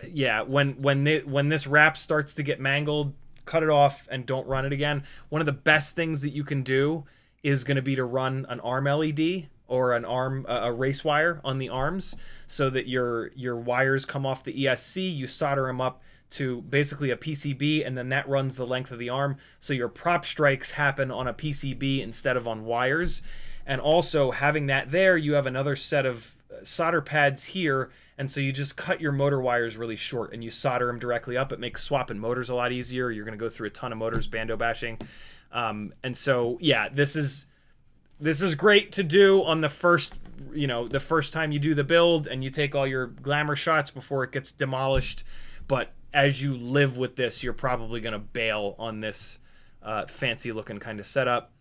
yeah, when this wrap starts to get mangled, cut it off and don't run it again. One of the best things that you can do is going to be to run an arm LED or a race wire on the arms, so that your wires come off the ESC, you solder them up to basically a PCB, and then that runs the length of the arm, so your prop strikes happen on a PCB instead of on wires. And also, having that there, you have another set of solder pads here, and so you just cut your motor wires really short and you solder them directly up. It makes swapping motors a lot easier. You're going to go through a ton of motors bando bashing. And so, yeah, this is great to do on the first time you do the build and you take all your glamour shots before it gets demolished. But as you live with this, you're probably going to bail on this fancy looking kind of setup.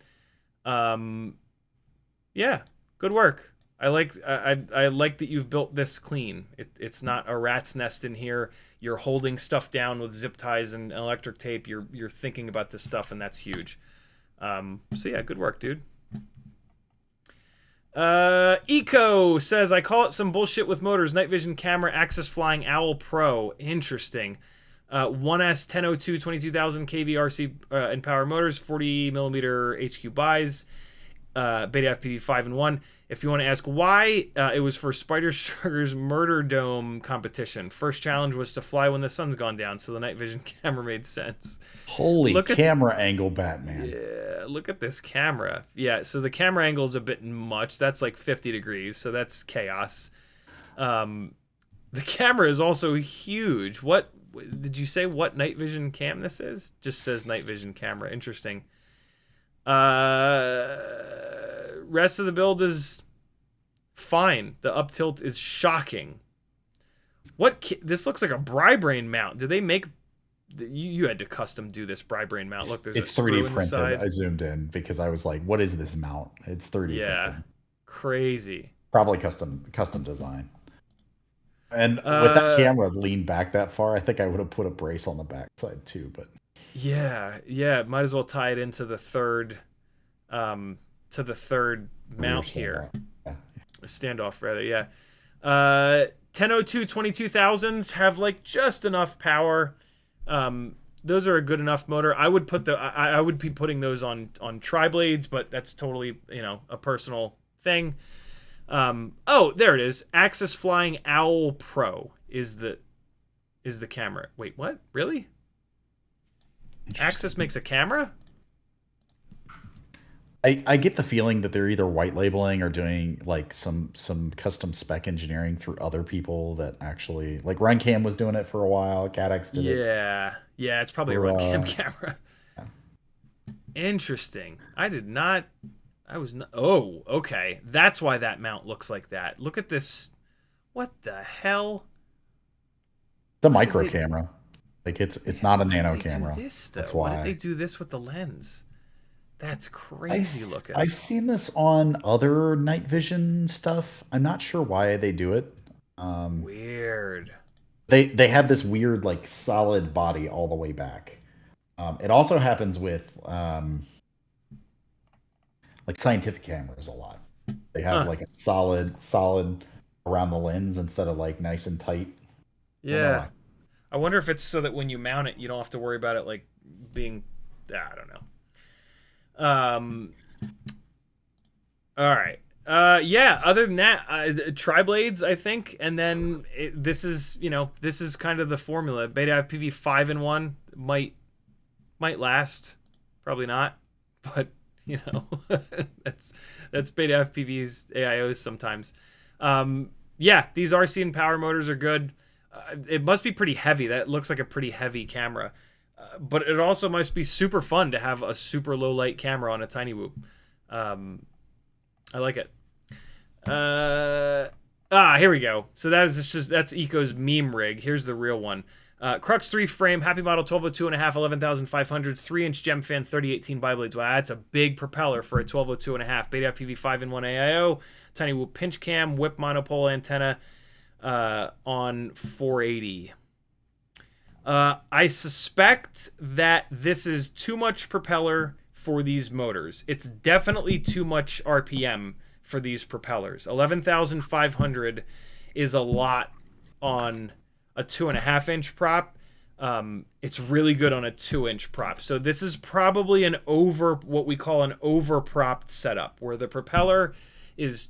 Yeah, good work. I like that you've built this clean. It's not a rat's nest in here. You're holding stuff down with zip ties and electric tape. You're thinking about this stuff, and that's huge. So yeah, good work, dude. Eco says, I call it some bullshit with motors. Night vision camera, Axis Flying Owl Pro. Interesting. 1S 1002 22,000 kV RC and power motors, 40 millimeter HQ buys, Beta FPV 5-in-1. If you want to ask why, it was for Spider Sugar's Murder Dome competition. First challenge was to fly when the sun's gone down, so the night vision camera made sense. Holy camera angle, Batman. Yeah, look at this camera. Yeah, so the camera angle is a bit much. That's like 50 degrees, so that's chaos. The camera is also huge. What Did you say what night vision cam this is? Just says night vision camera. Interesting. Rest of the build is fine. The up tilt is shocking. This looks like a Bri-Brain mount. Did they make? You had to custom do this Bri-Brain mount. Look, there's it's a screw 3D in the printed. side. I zoomed in because I was like, "What is this mount?" It's 3D printed. Crazy. Probably custom design. And with that camera leaned back that far, I think I would have put a brace on the backside too. But yeah, might as well tie it into the third, mount here. Yeah. Standoff rather, yeah. 1002 22,000s have like just enough power. Those are a good enough motor. I would put I would be putting those on tri-blades, but that's totally, a personal thing. Oh, there it is. Axis Flying Owl Pro is the camera. Wait, what? Really? Axis makes a camera? I get the feeling that they're either white labeling or doing like some custom spec engineering through other people that actually, like Runcam was doing it for a while. CatX did it. Yeah, it's probably a Runcam camera. Yeah. Interesting. Oh, okay. That's why that mount looks like that. Look at this. What the hell? It's a micro camera. Like it's not a nano camera. That's why. Why did they do this with the lens? That's crazy looking. I've seen this on other night vision stuff. I'm not sure why they do it. Weird. They have this weird like solid body all the way back. It also happens with like scientific cameras a lot. They have like a solid around the lens instead of like nice and tight. Yeah. I wonder if it's so that when you mount it, you don't have to worry about it like being. I don't know. All right. Yeah. Other than that, tri-blades, I think, and then this is kind of the formula. Beta FPV 5-in-1 might last, probably not, but that's Beta FPV's AIOs sometimes. Yeah, these RC and power motors are good. It must be pretty heavy. That looks like a pretty heavy camera. But it also must be super fun to have a super low light camera on a tiny whoop. I like it. Here we go. So that's Eco's meme rig. Here's the real one. Crux 3 frame, happy model 1202.5, 11,500, 3-inch gem fan, 3018 bi-blades. Wow, that's a big propeller for a 1202.5. Beta FPV 5-in-1 AIO, tiny whoop pinch cam, whip monopole antenna on 480. I suspect that this is too much propeller for these motors. It's definitely too much RPM for these propellers. 11,500 is a lot on a 2.5-inch prop. It's really good on a 2-inch prop. So this is probably what we call an over-propped setup, where the propeller is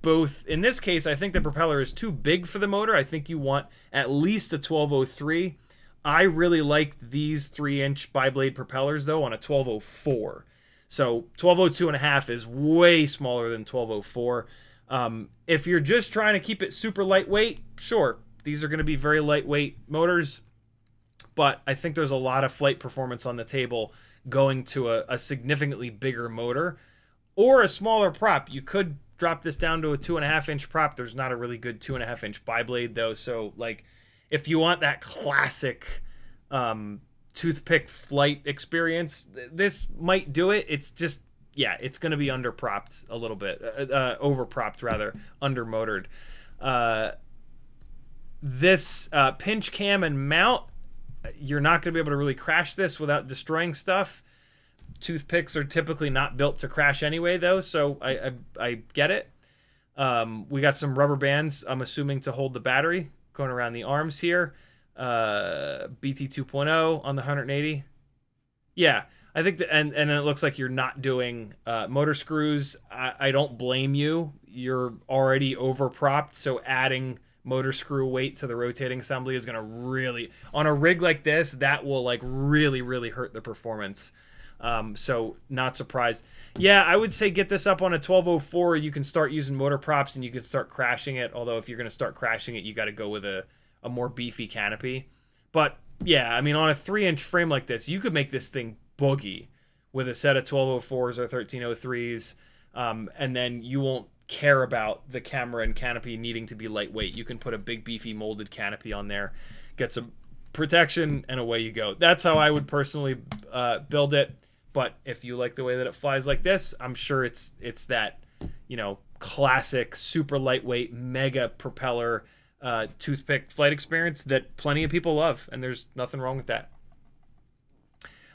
in this case, I think the propeller is too big for the motor. I think you want at least a 1203. I really liked these 3-inch bi-blade propellers, though, on a 1204. So 1202.5 is way smaller than 1204. If you're just trying to keep it super lightweight, sure, these are going to be very lightweight motors. But I think there's a lot of flight performance on the table going to a significantly bigger motor or a smaller prop. You could drop this down to a 2.5-inch prop. There's not a really good 2.5-inch bi-blade, though. So, like, if you want that classic toothpick flight experience, this might do it. It's just, it's going to be underpropped a little bit. Overpropped, rather. Undermotored. This pinch cam and mount, you're not going to be able to really crash this without destroying stuff. Toothpicks are typically not built to crash anyway, though, so I get it. We got some rubber bands, I'm assuming, to hold the battery going around the arms here. BT 2.0 on the 180. Yeah, I think that, and it looks like you're not doing motor screws. I don't blame you. You're already overpropped, so adding motor screw weight to the rotating assembly is going to really, on a rig like this, that will like really hurt the performance. So not surprised. Yeah, I would say get this up on a 1204. You can start using motor props and you can start crashing it. Although if you're going to start crashing it, you got to go with a more beefy canopy. But yeah, I mean, on a 3-inch frame like this, you could make this thing boogie with a set of 1204s or 1303s, and then you won't care about the camera and canopy needing to be lightweight. You can put a big beefy molded canopy on there, get some protection, and away you go. That's how I would personally build it. But if you like the way that it flies like this, I'm sure it's that, you know, classic super lightweight mega propeller toothpick flight experience that plenty of people love, and there's nothing wrong with that.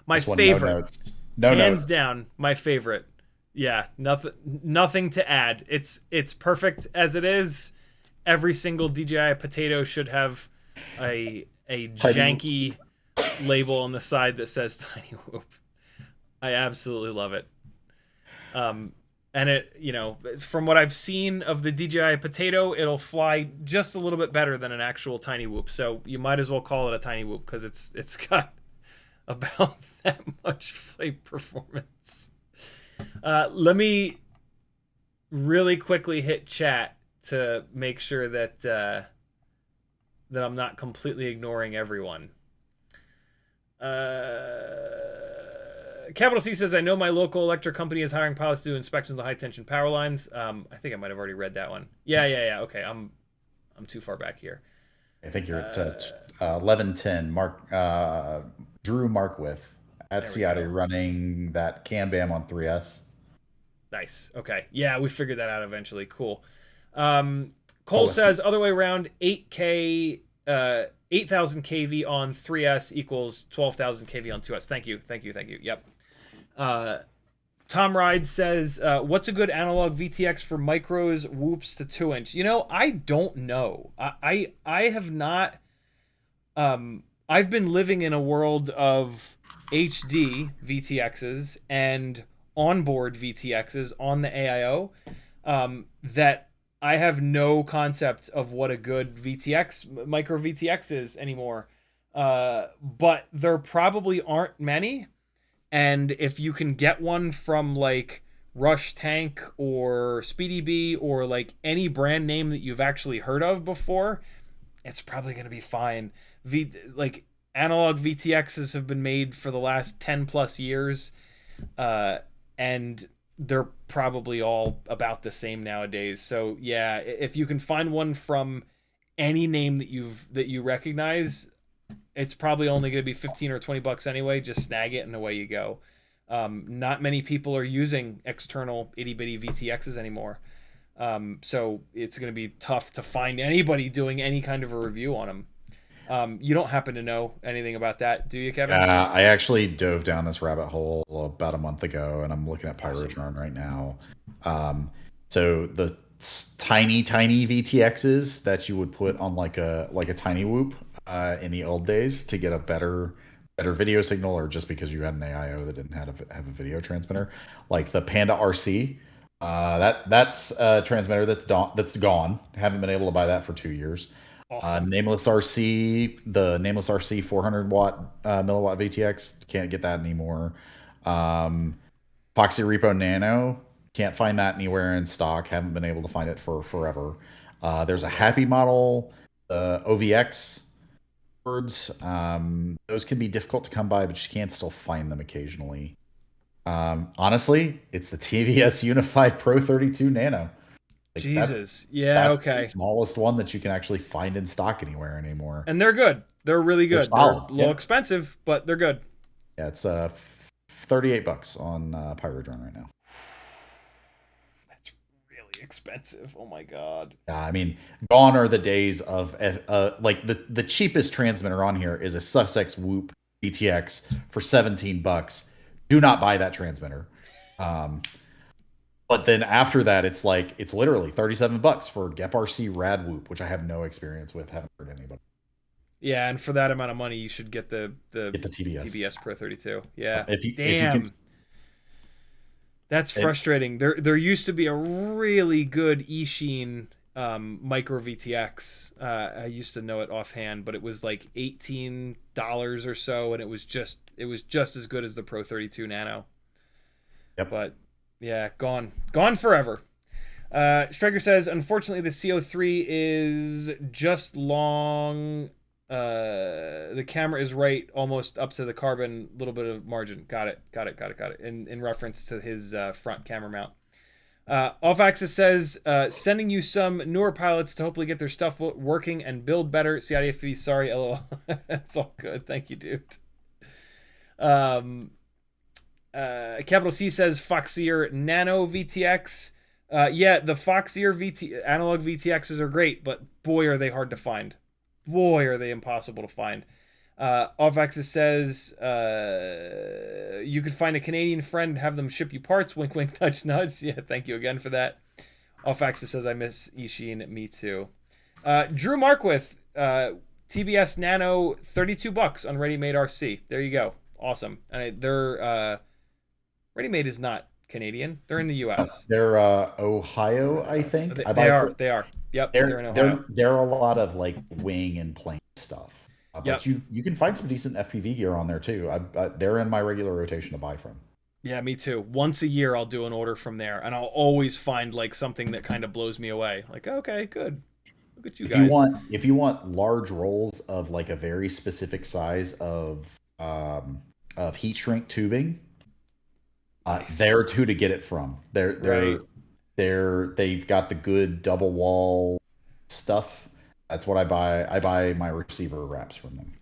My favorite, hands down, my favorite. Yeah, nothing to add. It's perfect as it is. Every single DJI Potato should have a janky label on the side that says Tiny Whoop. I absolutely love it. And it, you know, from what I've seen of the DJI Potato, it'll fly just a little bit better than an actual Tiny Whoop. So you might as well call it a Tiny Whoop because it's got about that much flight performance. Let me really quickly hit chat to make sure that that I'm not completely ignoring everyone. Capital C says, I know my local electric company is hiring pilots to do inspections of high tension power lines. I think I might have already read that one. Yeah. Okay, I'm too far back here. I think you're at 1110. Drew Markwith at Ciotti running that Cam Bam on 3S. Nice. Okay. Yeah, we figured that out eventually. Cool. Cole says, other way around, 8K, 8,000 kV on 3S equals 12,000 kV on 2S. Thank you. Yep. Tom Ride says, what's a good analog VTX for micros, whoops to 2-inch? You know, I don't know. I have not. I've been living in a world of HD VTXs and onboard VTXs on the AIO that I have no concept of what a good VTX, micro VTX is anymore. But there probably aren't many. And if you can get one from like Rush Tank or Speedy Bee or like any brand name that you've actually heard of before, it's probably going to be fine. Like analog VTXs have been made for the last 10 plus years. And they're probably all about the same nowadays. So yeah, if you can find one from any name that you recognize, it's probably only going to be 15 or 20 bucks anyway. Just snag it and away you go. Not many people are using external itty bitty VTXs anymore. So it's going to be tough to find anybody doing any kind of a review on them. You don't happen to know anything about that, do you, Kevin? I actually dove down this rabbit hole about a month ago, and I'm looking at Pyrotron right now. So the tiny VTXs that you would put on like a Tiny Whoop in the old days to get a better video signal, or just because you had an AIO that didn't have a video transmitter, like the Panda RC. That's a transmitter that's gone. Haven't been able to buy that for 2 years. Awesome. Nameless RC, the Nameless RC 400 watt milliwatt VTX, can't get that anymore. Foxy Repo Nano, can't find that anywhere in stock. Haven't been able to find it for forever. There's a Happy model, OVX words. Those can be difficult to come by, but you can still find them occasionally. Honestly, it's the TVS Unified Pro 32 Nano. Like, Jesus. that's Okay. the smallest one that you can actually find in stock anywhere anymore. And they're good. They're really good. They're a little expensive, but they're good. Yeah, it's $38 on Pyrotron right now. That's really expensive. Oh my god. Yeah, I mean, gone are the days of like the cheapest transmitter on here is a Sussex Whoop VTX for $17. Do not buy that transmitter. But then after that, it's literally $37 for Gep RC Rad Whoop, which I have no experience with. Haven't heard anybody. Yeah, and for that amount of money, you should get the TBS Pro 32. Yeah. If you can... That's frustrating. There used to be a really good eSheen micro VTX. I used to know it offhand, but it was like $18 or so, and it was just as good as the Pro 32 Nano. Yep. But yeah, gone forever. Striker says, unfortunately, the CO3 is just long The camera is right almost up to the carbon, little bit of margin. Got it. In reference to his front camera mount. Off Axis says, sending you some newer pilots to hopefully get their stuff working and build better. CiottiFPV, sorry, lol. It's all good. Thank you, dude. Capital C says Foxier Nano VTX. Yeah, the Foxier analog VTXs are great, but boy, are they hard to find. Boy, are they impossible to find. Off Axis says you could find a Canadian friend, have them ship you parts. Wink, wink, nudge, nudge. Yeah, thank you again for that. Off Axis says I miss Ishin. Me too. Drew Markwith, TBS Nano, $32 on Ready Made RC. There you go. Awesome. And they're Ready Made is not Canadian. They're in the U.S. They're Ohio, I think. They are. Yep, they're in Ohio. They're a lot of like wing and plane stuff. But Yep. you can find some decent FPV gear on there too. They're in my regular rotation to buy from. Yeah, me too. Once a year, I'll do an order from there, and I'll always find like something that kind of blows me away. Like, okay, good. Look at you guys. If you want large rolls of like a very specific size of heat shrink tubing, Nice. there too to get it from. Right. They've got the good double wall stuff. That's what I buy. I buy my receiver wraps from them.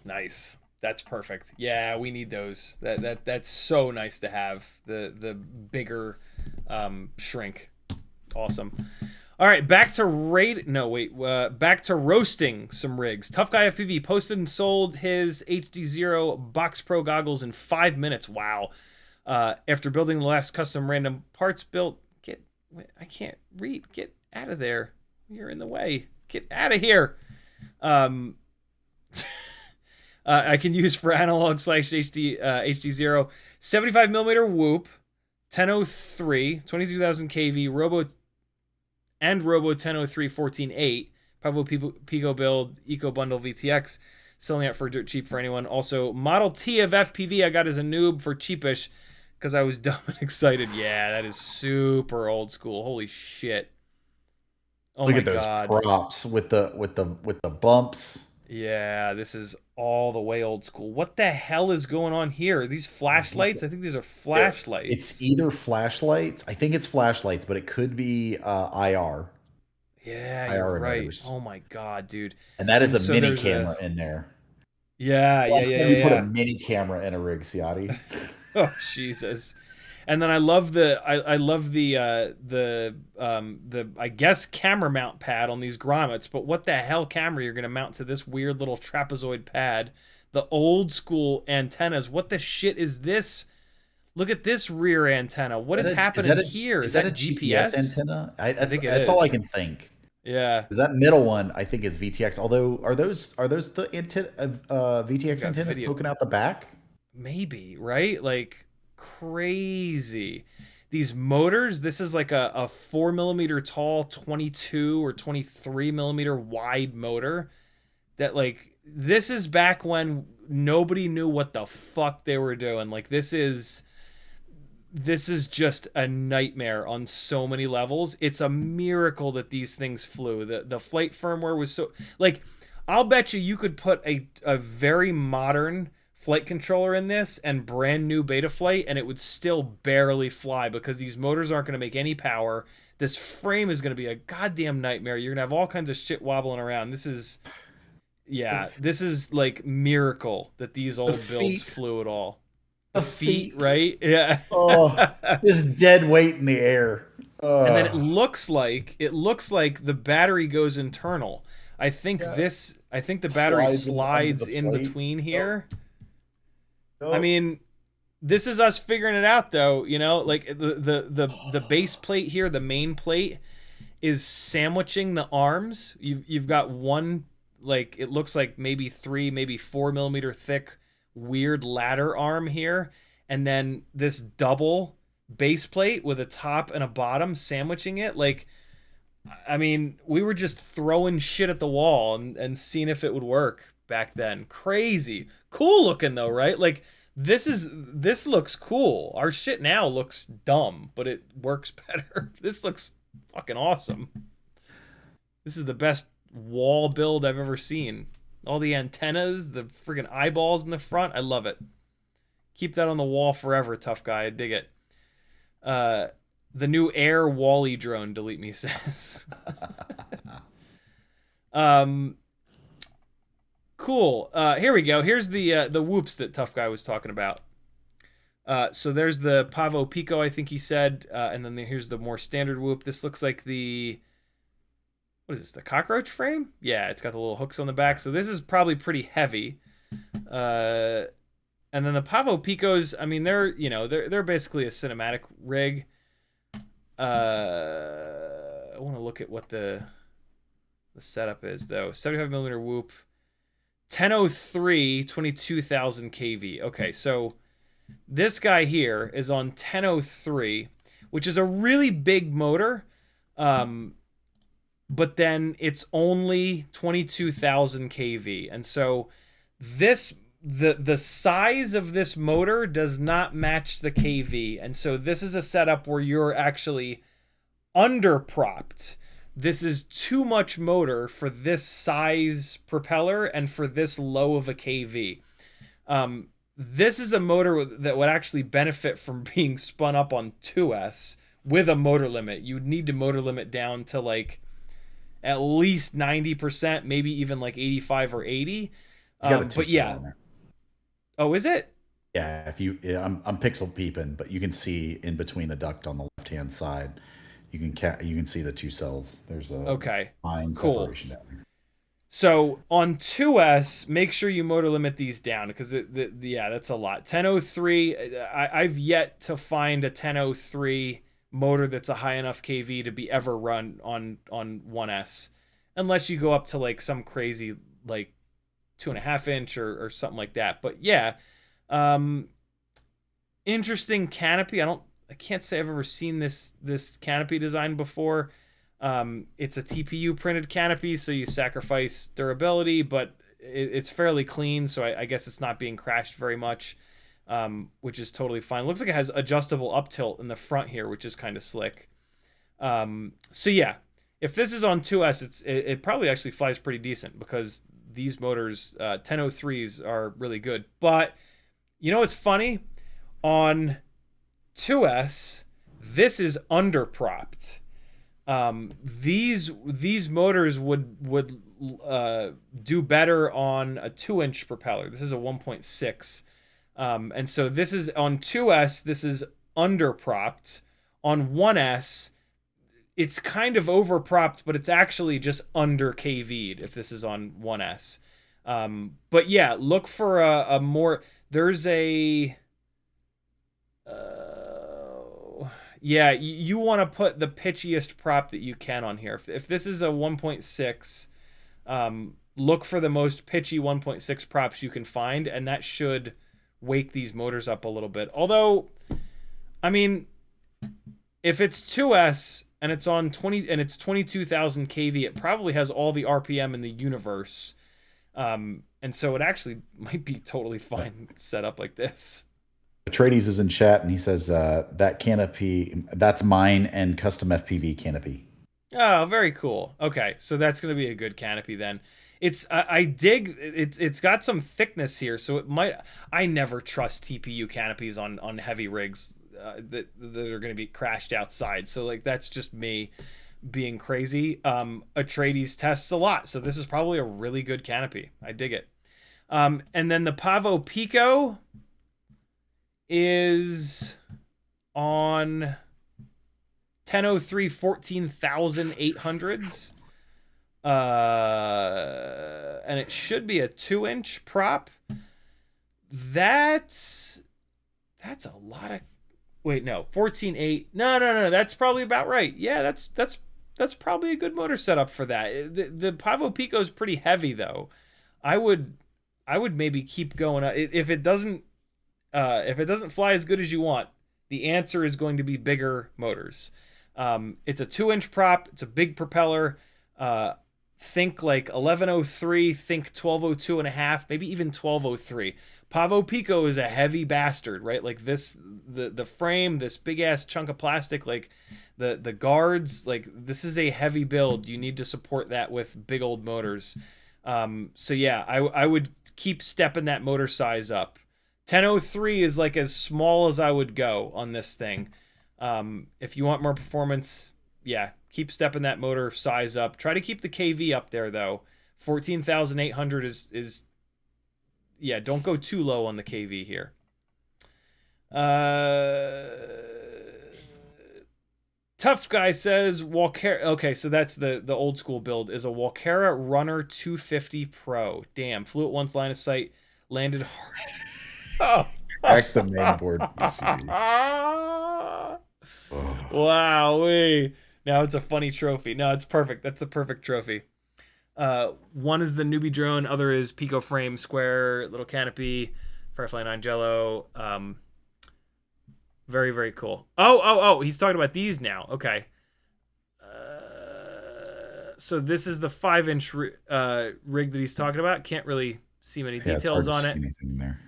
Nice. That's perfect. Yeah, we need those. That's so nice to have the bigger shrink. Awesome. All right, back to back to roasting some rigs. Tough Guy FPV posted and sold his HD0 Box Pro goggles in 5 minutes. Wow. After building the last custom random parts built, I can't read. Get out of there. You're in the way. Get out of here. I can use for analog / HD0 75 millimeter Whoop, 1003, 22,000 kV, Robo 1003 14.8, Pavo Pico build, Eco Bundle VTX, selling out for dirt cheap for anyone. Also, Model T of FPV I got as a noob for cheapish because I was dumb and excited. Yeah, that is super old school. Holy shit. Oh Look my at those God. props with the bumps. Yeah, this is all the way old school. What the hell is going on here? Are these flashlights? I think these are flashlights. It's either flashlights. I think it's flashlights, but it could be IR. Yeah, IR you're right. emitters. Oh my God, dude. And that is And a so mini there's camera in there. Yeah. We put a mini camera in a rig, Ciotti. Oh Jesus. And then I love the I guess camera mount pad on these grommets, but what the hell camera you're gonna mount to this weird little trapezoid pad? The old school antennas. What the shit is this? Look at this rear antenna. What is happening here? Is that a GPS antenna? I think that's all I can think. Yeah. Because that middle one, I think, is VTX. Although, are those the VTX antennas poking out the back? Maybe, right? Like crazy. These motors, this is like a 4 millimeter tall, 22 or 23 millimeter wide motor that like, this is back when nobody knew what the fuck they were doing. Like this is just a nightmare on so many levels. It's a miracle that these things flew. The flight firmware was so like, I'll bet you could put a very modern flight controller in this and brand new Betaflight and it would still barely fly because these motors aren't going to make any power. This frame is going to be a goddamn nightmare. You're going to have all kinds of shit wobbling around. This is like miracle that these old builds flew at all. The feet, right? Yeah. Oh, just dead weight in the air. And then it looks like the battery goes internal. I think the battery slides in between here. I mean, this is us figuring it out though, you know, like the base plate here, the main plate is sandwiching the arms. You've got one, like, it looks like maybe 3, maybe 4 millimeter thick, weird ladder arm here. And then this double base plate with a top and a bottom sandwiching it. Like, I mean, we were just throwing shit at the wall and seeing if it would work back then. Crazy. Cool looking though, right? Like this looks cool. Our shit now looks dumb, but it works better. This looks fucking awesome. This is the best wall build I've ever seen. All the antennas, the friggin' eyeballs in the front. I love it. Keep that on the wall forever, tough guy. I dig it. The new Air Wally drone, Delete Me says. Cool. Here we go. Here's the whoops that tough guy was talking about. So there's the Pavo Pico, I think he said, and then here's the more standard whoop. This looks like the, what is this, the cockroach frame? Yeah, it's got the little hooks on the back, so this is probably pretty heavy. And then the Pavo Picos, I mean, they're basically a cinematic rig. I want to look at what the setup is, though. 75mm whoop, 1003, 22,000 kV. Okay, so this guy here is on 1003, which is a really big motor, but then it's only 22,000 kV. And so the size of this motor does not match the kV. And so this is a setup where you're actually underpropped. This is too much motor for this size propeller and for this low of a kV. This is a motor that would actually benefit from being spun up on 2S with a motor limit. You would need to motor limit down to like at least 90%, maybe even like 85 or 80. But yeah. Oh, is it? Yeah, I'm pixel peeping, but you can see in between the duct on the left-hand side, you can see the two cells. There's a fine separation down there. So on 2S, make sure you motor limit these down because yeah, that's a lot. 1003, I've yet to find a 1003 motor that's a high enough kV to be ever run on 1S, unless you go up to like some crazy like 2.5 inch or something like that. But yeah, interesting canopy. I can't say I've ever seen this canopy design before. It's a TPU printed canopy, so you sacrifice durability, but it's fairly clean, so I guess it's not being crashed very much, which is totally fine. Looks like it has adjustable up tilt in the front here, which is kind of slick. So yeah, if this is on 2S, it probably actually flies pretty decent because these motors, 1003s, are really good. But you know what's funny? On 2S, this is underpropped. These motors would do better on a 2-inch propeller. This is a 1.6, and so this is on 2S. This is underpropped. On 1S, it's kind of overpropped, but it's actually just under KV'd if this is on 1S. But yeah, look for a more. There's a. Yeah, you want to put the pitchiest prop that you can on here. If this is a 1.6, look for the most pitchy 1.6 props you can find, and that should wake these motors up a little bit. Although, I mean, if it's 2S and it's on 22,000 kV, it probably has all the RPM in the universe, and so it actually might be totally fine set up like this. Atreides is in chat and he says that canopy, that's mine and custom FPV canopy. Oh, very cool. Okay, so that's going to be a good canopy then. I dig it's got some thickness here, so it might. I never trust TPU canopies on heavy rigs that are going to be crashed outside. So like that's just me being crazy. Atreides tests a lot, so this is probably a really good canopy. I dig it. And then the Pavo Pico is on 1003 14,800s, and it should be a 2-inch prop. That's a lot of 14.8. No, that's probably about right. Yeah, that's probably a good motor setup for that. The Pavo Pico is pretty heavy though. I would maybe keep going. If it doesn't fly as good as you want, the answer is going to be bigger motors. It's a 2-inch prop. It's a big propeller. Think like 1103, think 1202 and a half, maybe even 1203. Pavo Pico is a heavy bastard, right? Like this, the frame, this big ass chunk of plastic, like the guards, like this is a heavy build. You need to support that with big old motors. So yeah, I would keep stepping that motor size up. 1003 is like as small as I would go on this thing. If you want more performance, yeah, keep stepping that motor size up. Try to keep the KV up there though. 14,800 is yeah, don't go too low on the KV here. Tough Guy says Walkera. Okay, so that's the old school build is a Walkera Runner 250 Pro. Damn, flew at once, line of sight, landed hard. Oh. Crack the main board. Wow, now it's a funny trophy. No, it's perfect. That's a perfect trophy. One is the newbie drone, other is Pico frame, square, little canopy, Firefly 9 Jello. Very, very cool. Oh, he's talking about these now. Okay. So this is the 5-inch rig that he's talking about. Can't really see many details on it. Anything there.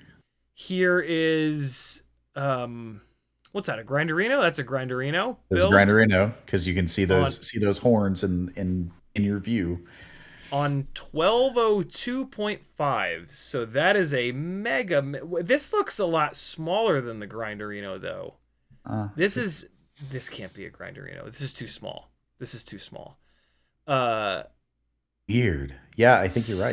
Here is what's that? A Grinderino? That's a Grinderino. It's a Grinderino because you can see those horns in your view. On 1202.5. So that is a mega. This looks a lot smaller than the Grinderino though. This can't be a Grinderino. This is too small. Weird. Yeah, I think you're right.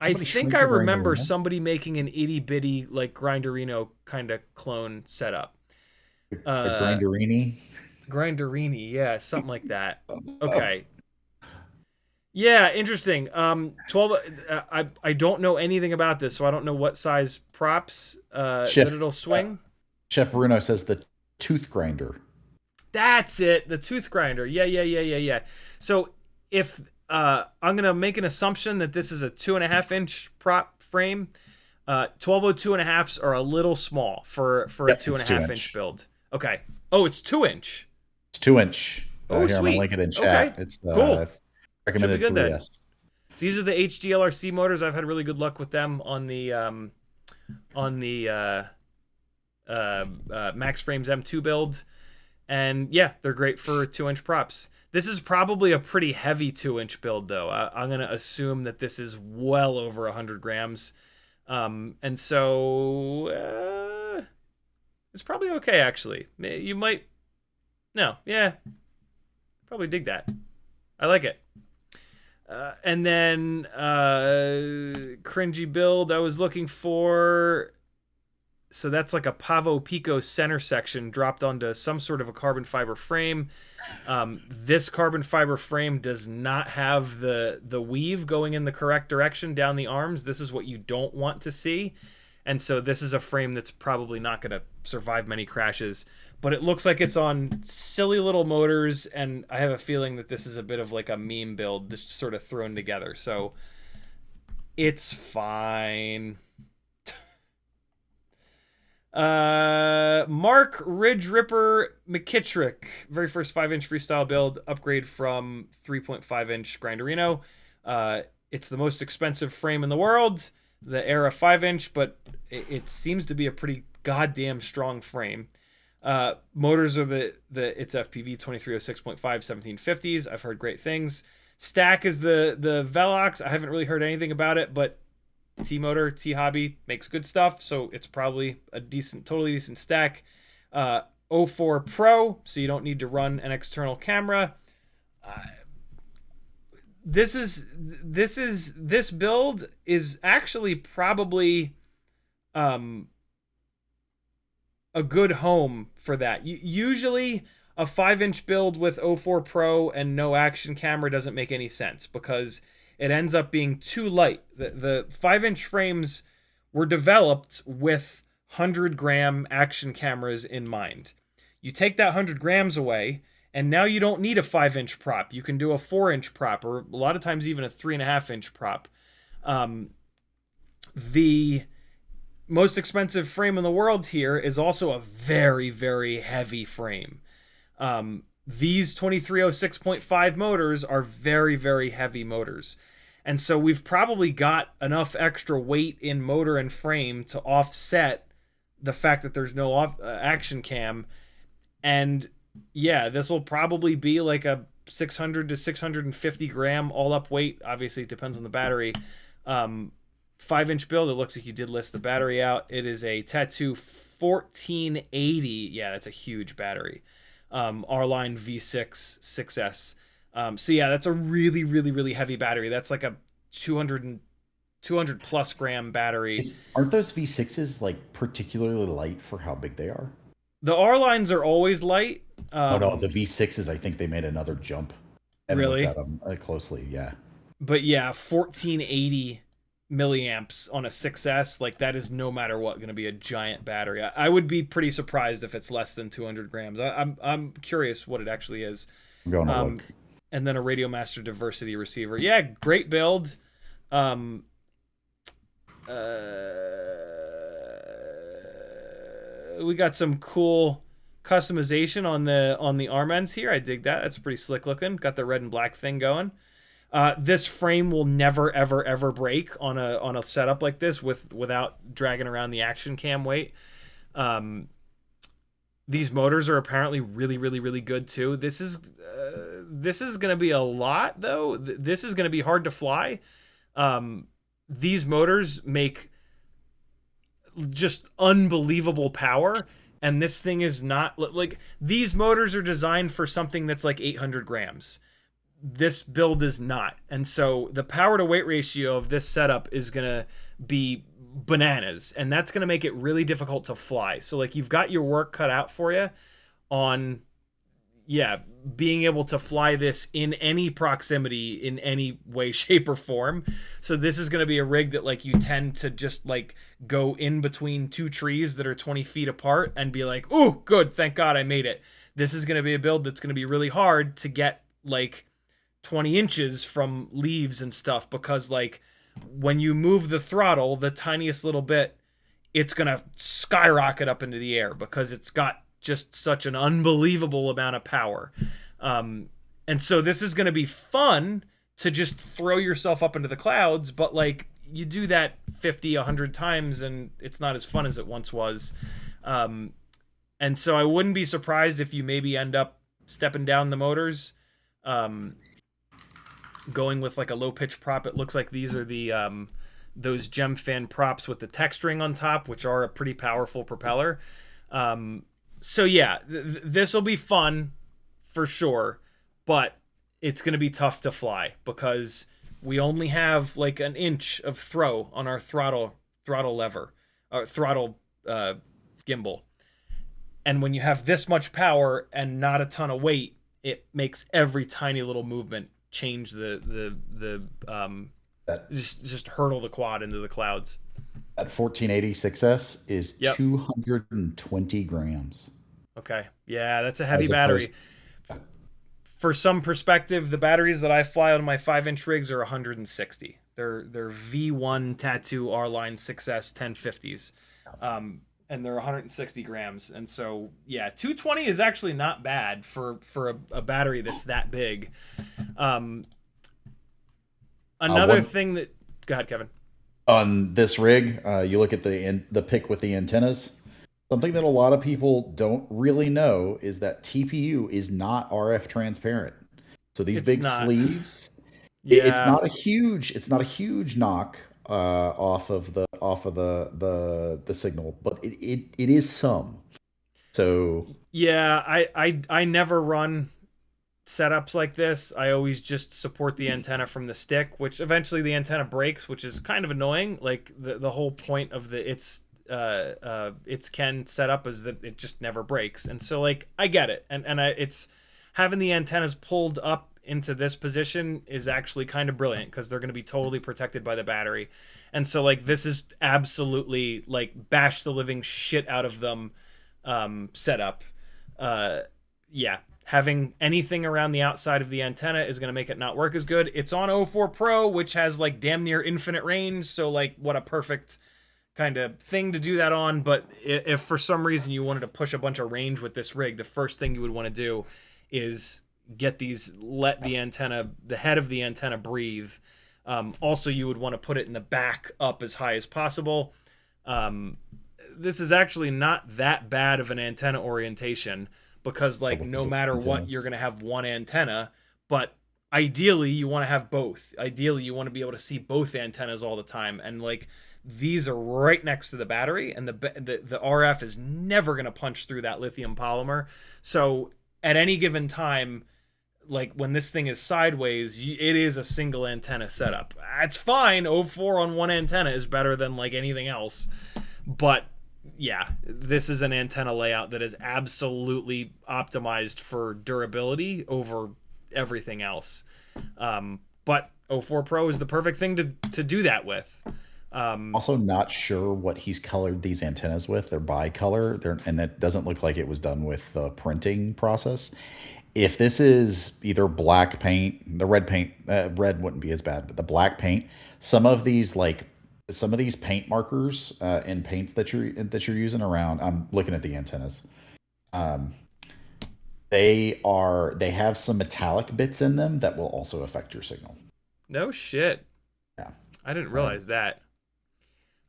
I think I remember somebody making an itty bitty like Grinderino kind of clone setup. A Grinderini? Grinderini, yeah, something like that. Okay. Yeah, interesting. 12. I don't know anything about this, so I don't know what size props that it'll swing. Chef Bruno says the tooth grinder. That's it, the tooth grinder. Yeah. So if I'm gonna make an assumption that this is a 2.5-inch prop frame, 1202.5s are a little small for a 2.5-inch build. Okay. Oh, it's 2-inch. It's 2-inch. Oh, here, sweet. I'm gonna link it in chat. Okay. It's cool. Recommended 3S. These are the HDLRC motors. I've had really good luck with them on the Max Frames M2 build, and yeah, they're great for 2-inch props. This is probably a pretty heavy 2-inch build, though. I'm gonna assume that this is well over 100 grams, and so it's probably okay. Actually, you might, probably dig that. I like it. And then cringy build I was looking for. So that's like a Pavo Pico center section dropped onto some sort of a carbon fiber frame. This carbon fiber frame does not have the weave going in the correct direction down the arms. This is what you don't want to see. And so this is a frame that's probably not going to survive many crashes. But it looks like it's on silly little motors, and I have a feeling that this is a bit of like a meme build just sort of thrown together. So it's fine. Mark Ridge Ripper McKittrick, very first 5-inch freestyle build, upgrade from 3.5-inch Grinderino. It's the most expensive frame in the world, the Era 5-inch, but it seems to be a pretty goddamn strong frame. Motors are it's FPV 2306.5 1750s. I've heard great things. Stack is the Velox. I haven't really heard anything about it, but T-Motor, T-Hobby makes good stuff, so it's probably a totally decent stack. 04 Pro, so you don't need to run an external camera. This build is actually probably a good home for that. Usually a 5-inch build with 04 Pro and no action camera doesn't make any sense because it ends up being too light. The 5-inch frames were developed with 100-gram action cameras in mind. You take that 100 grams away, and now you don't need a 5-inch prop. You can do a 4-inch prop, or a lot of times even a 3.5-inch prop. The most expensive frame in the world here is also a very, very heavy frame. These 2306.5 motors are very, very heavy motors. And so we've probably got enough extra weight in motor and frame to offset the fact that there's no action cam. And yeah, this will probably be like a 600 to 650 gram all up weight. Obviously, it depends on the battery. 5-inch build. It looks like you did list the battery out. It is a Tattoo 1480. Yeah, that's a huge battery. R-Line V6 6S. So yeah, that's a really, really, really heavy battery. That's like a 200 plus gram battery. Aren't those V6s like particularly light for how big they are? The R-Lines are always light. Oh no, the V6s, I think they made another jump. I haven't Really? looked at them closely, yeah. But yeah, 1480 milliamps on a 6S, like that is no matter what going to be a giant battery. I would be pretty surprised if it's less than 200 grams. I'm curious what it actually is. I'm going to look. And then a Radiomaster diversity receiver. Yeah, great build. We got some cool customization on the arm ends here. I dig that. That's pretty slick looking. Got the red and black thing going. This frame will never ever ever break on a setup like this without dragging around the action cam weight. These motors are apparently really really really good too. This is going to be a lot though. This is going to be hard to fly. These motors make just unbelievable power, and this thing is not like, these motors are designed for something that's like 800 grams. This build is not. And so the power to weight ratio of this setup is going to be bananas, and that's going to make it really difficult to fly. So like, you've got your work cut out for you on, yeah, being able to fly this in any proximity, in any way, shape, or form. So this is going to be a rig that like you tend to just like go in between two trees that are 20 feet apart and be like, oh, good, thank God I made it. This is going to be a build that's going to be really hard to get like 20 inches from leaves and stuff, because like when you move the throttle the tiniest little bit, it's going to skyrocket up into the air because it's got just such an unbelievable amount of power. And so this is going to be fun to just throw yourself up into the clouds, but like you do that 50, 100 times and it's not as fun as it once was. And so I wouldn't be surprised if you maybe end up stepping down the motors, going with like a low pitch prop. It looks like these are the, those gem fan props with the texturing on top, which are a pretty powerful propeller. So yeah, this will be fun for sure, but it's going to be tough to fly because we only have like an inch of throw on our throttle lever, throttle gimbal. And when you have this much power and not a ton of weight, it makes every tiny little movement change just hurtle the quad into the clouds. That 1486S is Yep. 220 grams. Okay. Yeah, that's a heavy battery. For some perspective, the batteries that I fly on my 5-inch rigs are 160. They're V1 Tattoo R-Line 6S 1050s. And they're 160 grams. And so, yeah, 220 is actually not bad for a battery that's that big. Another thing that... Go ahead, Kevin. On this rig, you look at the pic with the antennas. Something that a lot of people don't really know is that TPU is not RF transparent. So these big sleeves, yeah. It's not a huge knock off of the signal, but it is some. So yeah, I never run setups like this. I always just support the antenna from the stick, which eventually the antenna breaks, which is kind of annoying. Like the whole point of its Ken setup is that it just never breaks. And so like I get it. And it's having the antennas pulled up into this position is actually kind of brilliant because they're going to be totally protected by the battery. And so like this is absolutely like bash the living shit out of them setup. Yeah. Having anything around the outside of the antenna is going to make it not work as good. It's on 04 Pro, which has like damn near infinite range. So like what a perfect kind of thing to do that on. But if for some reason you wanted to push a bunch of range with this rig, the first thing you would want to do is let the antenna, the head of the antenna breathe. Also, you would want to put it in the back up as high as possible. This is actually not that bad of an antenna orientation because, like, no matter what, you're going to have one antenna, but ideally you want to have both. Ideally, you want to be able to see both antennas all the time. And, like, these are right next to the battery, and the RF is never going to punch through that lithium polymer. So at any given time, like when this thing is sideways, it is a single antenna setup. It's fine. 04 on one antenna is better than like anything else. But yeah, this is an antenna layout that is absolutely optimized for durability over everything else. But 04 Pro is the perfect thing to do that with. Also, not sure what he's colored these antennas with. They're bicolor, and that doesn't look like it was done with the printing process. If this is either black paint, the red paint, red wouldn't be as bad, but the black paint, some of these paint markers and paints that you're using around. I'm looking at the antennas. They have some metallic bits in them that will also affect your signal. No shit. Yeah, I didn't realize that.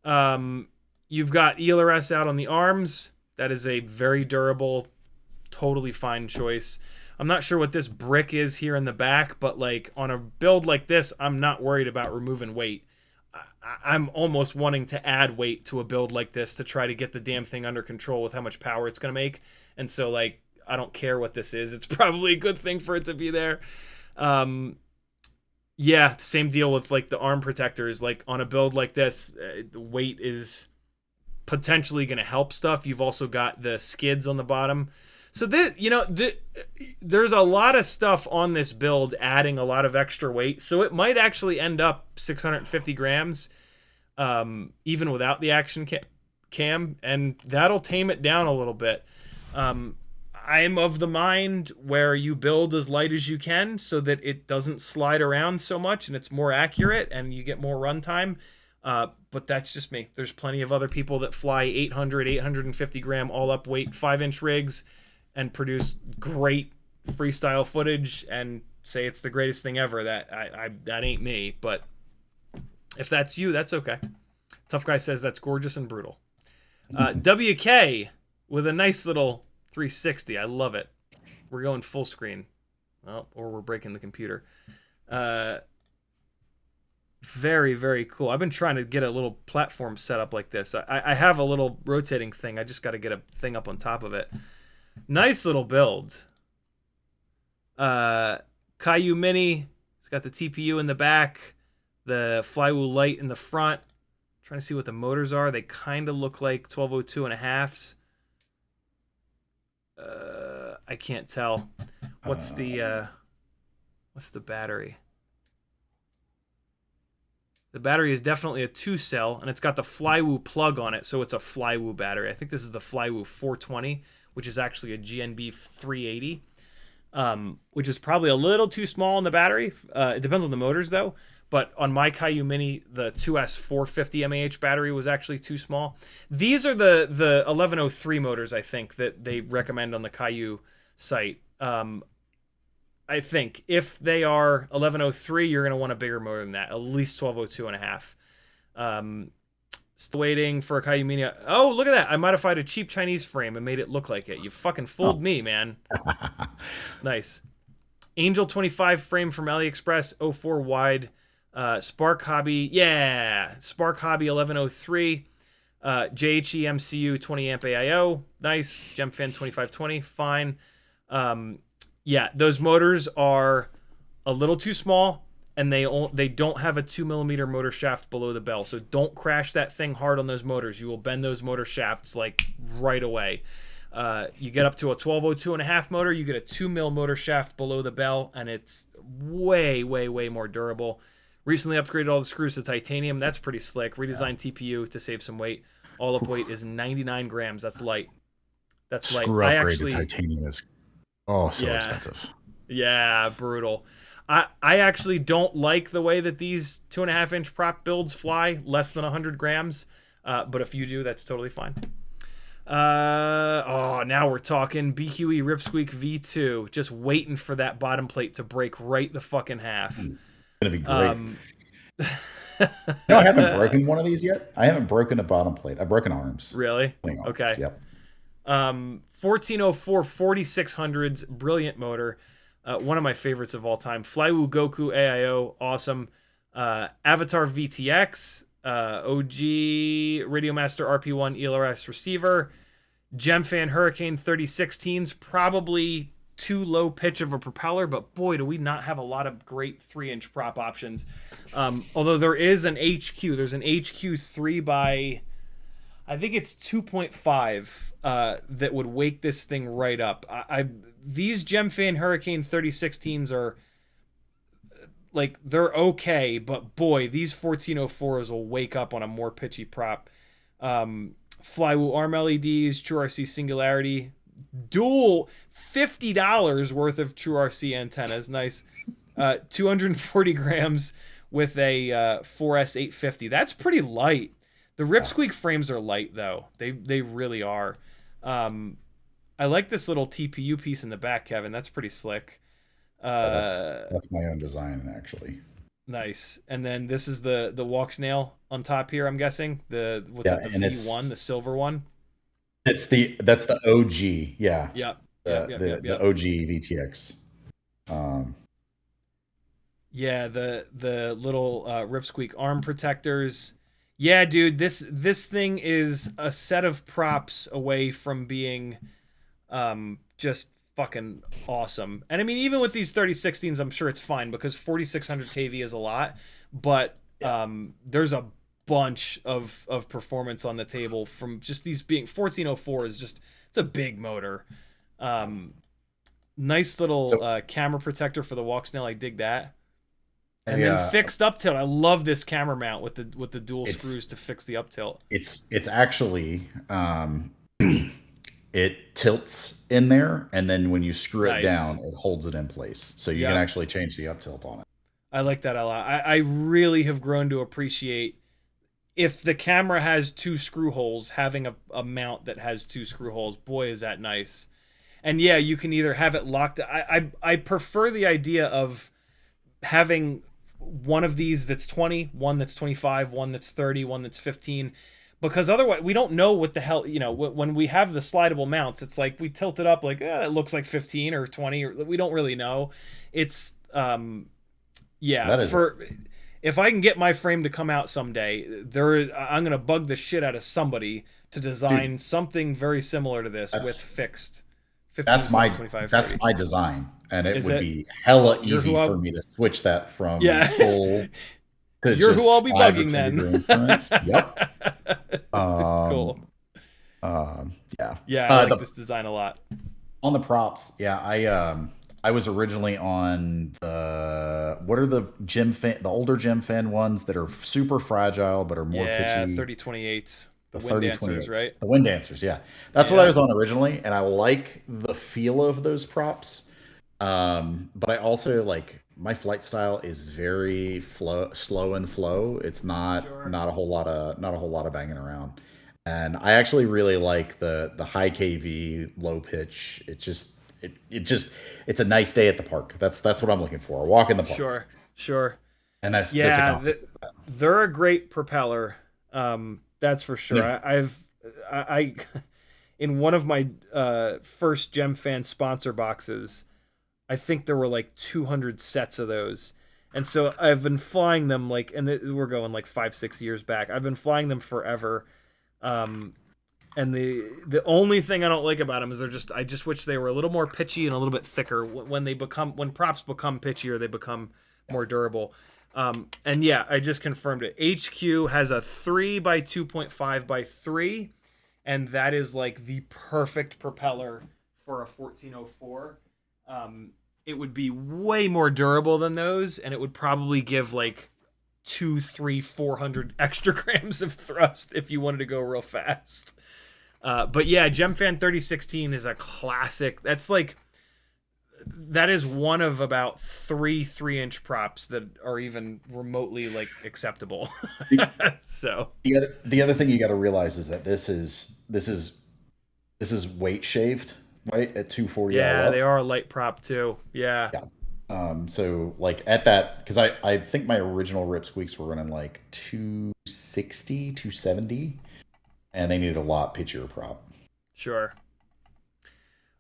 You've got ELRS out on the arms. That is a very durable, totally fine choice. I'm not sure what this brick is here in the back, but like on a build like this, I'm not worried about removing weight. I'm almost wanting to add weight to a build like this to try to get the damn thing under control with how much power it's going to make. And so, like, I don't care what this is. It's probably a good thing for it to be there. Yeah, same deal with like the arm protectors. Like on a build like this, the weight is potentially going to help stuff. You've also got the skids on the bottom. So this, there's a lot of stuff on this build adding a lot of extra weight. So it might actually end up 650 grams, even without the action cam, and that'll tame it down a little bit. I'm of the mind where you build as light as you can so that it doesn't slide around so much and it's more accurate and you get more runtime. But that's just me. There's plenty of other people that fly 800, 850 gram all up weight 5-inch rigs and produce great freestyle footage and say it's the greatest thing ever. That ain't me, but if that's you, that's okay. Tough Guy says that's gorgeous and brutal. WK with a nice little 360. I love it. We're going full screen. Oh, or we're breaking the computer. Very, very cool. I've been trying to get a little platform set up like this. I have a little rotating thing. I just got to get a thing up on top of it. Nice little build. Caillou Mini. It's got the TPU in the back. The Flywheel light in the front. Trying to see what the motors are. They kind of look like 1202 and a halves. I can't tell. What's the battery? The battery is definitely a 2-cell, and it's got the Flywheel plug on it, so it's a Flywheel battery. I think this is the Flywheel 420, which is actually a GNB 380, which is probably a little too small in the battery. It depends on the motors, though. But on my Caillou Mini, the 2S 450 mAh battery was actually too small. These are the 1103 motors, I think, that they recommend on the Caillou site. I think if they are 1103, you're going to want a bigger motor than that, at least 1202 and a half. Still waiting for a Caillou Mini. Oh, look at that. I modified a cheap Chinese frame and made it look like it. You fucking fooled me, man. Nice. Angel 25 frame from AliExpress, 04 wide. Spark Hobby, yeah. Spark Hobby 1103. JHE MCU 20 amp AIO. Nice. GemFan 2520. Fine. Yeah, those motors are a little too small, and they don't have a 2mm motor shaft below the bell. So don't crash that thing hard on those motors. You will bend those motor shafts like right away. You get up to a 1202 and a half motor, you get a 2mm motor shaft below the bell, and it's way, way, way more durable. Recently upgraded all the screws to titanium. That's pretty slick. Redesigned TPU to save some weight. All up weight is 99 grams. That's light. That's light. Screw upgrade to titanium is expensive. Yeah, brutal. I actually don't like the way that these 2.5-inch prop builds fly less than 100 grams. But if you do, that's totally fine. Now we're talking BQE Ripsqueak V2. Just waiting for that bottom plate to break right the fucking half. Gonna be great. No, I haven't broken one of these yet. I haven't broken a bottom plate. I've broken arms. Really? Swing arms. Okay. Yep. 1404 4600s, brilliant motor. One of my favorites of all time. Flywoo Goku AIO, awesome. Avatar VTX, OG Radiomaster RP1 ELRS receiver. Gemfan Hurricane 3016s, probably too low pitch of a propeller, but boy, do we not have a lot of great 3-inch prop options. Although there is an HQ. There's an HQ 3 by, I think it's 2.5, that would wake this thing right up. These Gemfan Hurricane 3016s are like, they're okay, but boy, these 1404s will wake up on a more pitchy prop. Flywoo arm LEDs, True RC Singularity, dual $50 worth of True RC antennas. Nice. 240 grams with a 4S 850. That's pretty light. The Ripsqueak frames are light though. They really are. I like this little TPU piece in the back, Kevin. That's pretty slick. That's my own design, actually. Nice. And then this is the walk snail on top here, I'm guessing. The V1, the silver one. That's the OG, yeah. Yep. The OG VTX. Yeah, the little Ripsqueak arm protectors. Yeah, dude, this thing is a set of props away from being just fucking awesome. And I mean, even with these 3016s, I'm sure it's fine because 4600 kV is a lot, but there's a bunch of performance on the table from just these being 1404 is just, it's a big motor. Nice little camera protector for the walk snail. I dig that. And then fixed up tilt. I love this camera mount with the dual screws to fix the up tilt. It's actually it tilts in there, and then when you screw it down, it holds it in place. So you can actually change the up tilt on it. I like that a lot. I really have grown to appreciate, if the camera has 2 screw holes, having a mount that has 2 screw holes. Boy, is that nice. And yeah, you can either have it locked. I prefer the idea of having one of these that's 20, one that's 25, one that's 30, one that's 15, because otherwise we don't know what the hell, when we have the slidable mounts, it's like we tilt it up like, it looks like 15 or 20, or we don't really know. It's if I can get my frame to come out someday, I'm going to bug the shit out of somebody to design something very similar to this with fixed 15, 25, that's my design. And it would be hella easy for me to switch that from full to You're who I'll be bugging then. Yep. Cool. Yeah. I like this design a lot. On the props, I was originally on what are the older Gemfan ones that are super fragile but are more pitchy? 3028s. The wind dancers, right? The wind dancers, yeah. That's what I was on originally, and I like the feel of those props. But I also like, my flight style is very slow and flow. It's not a whole lot of banging around. And I actually really like the high KV, low pitch. It's a nice day at the park. That's what I'm looking for. A walk in the park. Sure. And that's they're a great propeller. That's for sure. Yeah. I in one of my first Gemfan sponsor boxes, I think there were like 200 sets of those. And so I've been flying them we're going like 5-6 years back. I've been flying them forever. And the only thing I don't like about them is I just wish they were a little more pitchy and a little bit thicker. When props become pitchier, they become more durable. And yeah, I just confirmed it. HQ has a 3 by 2.5 by 3, and that is like the perfect propeller for a 1404. It would be way more durable than those, and it would probably give like 200, 300, 400 extra grams of thrust if you wanted to go real fast. But yeah, Gemfan 3016 is a classic. That is one of about 3-inch props that are even remotely like acceptable. So the other thing you got to realize is that this is weight shaved, right, at 240. Yeah, they are a light prop too. Yeah. So like at that, because I think my original Rip Squeaks were running like 260, 270, and they needed a lot pitchier prop. Sure.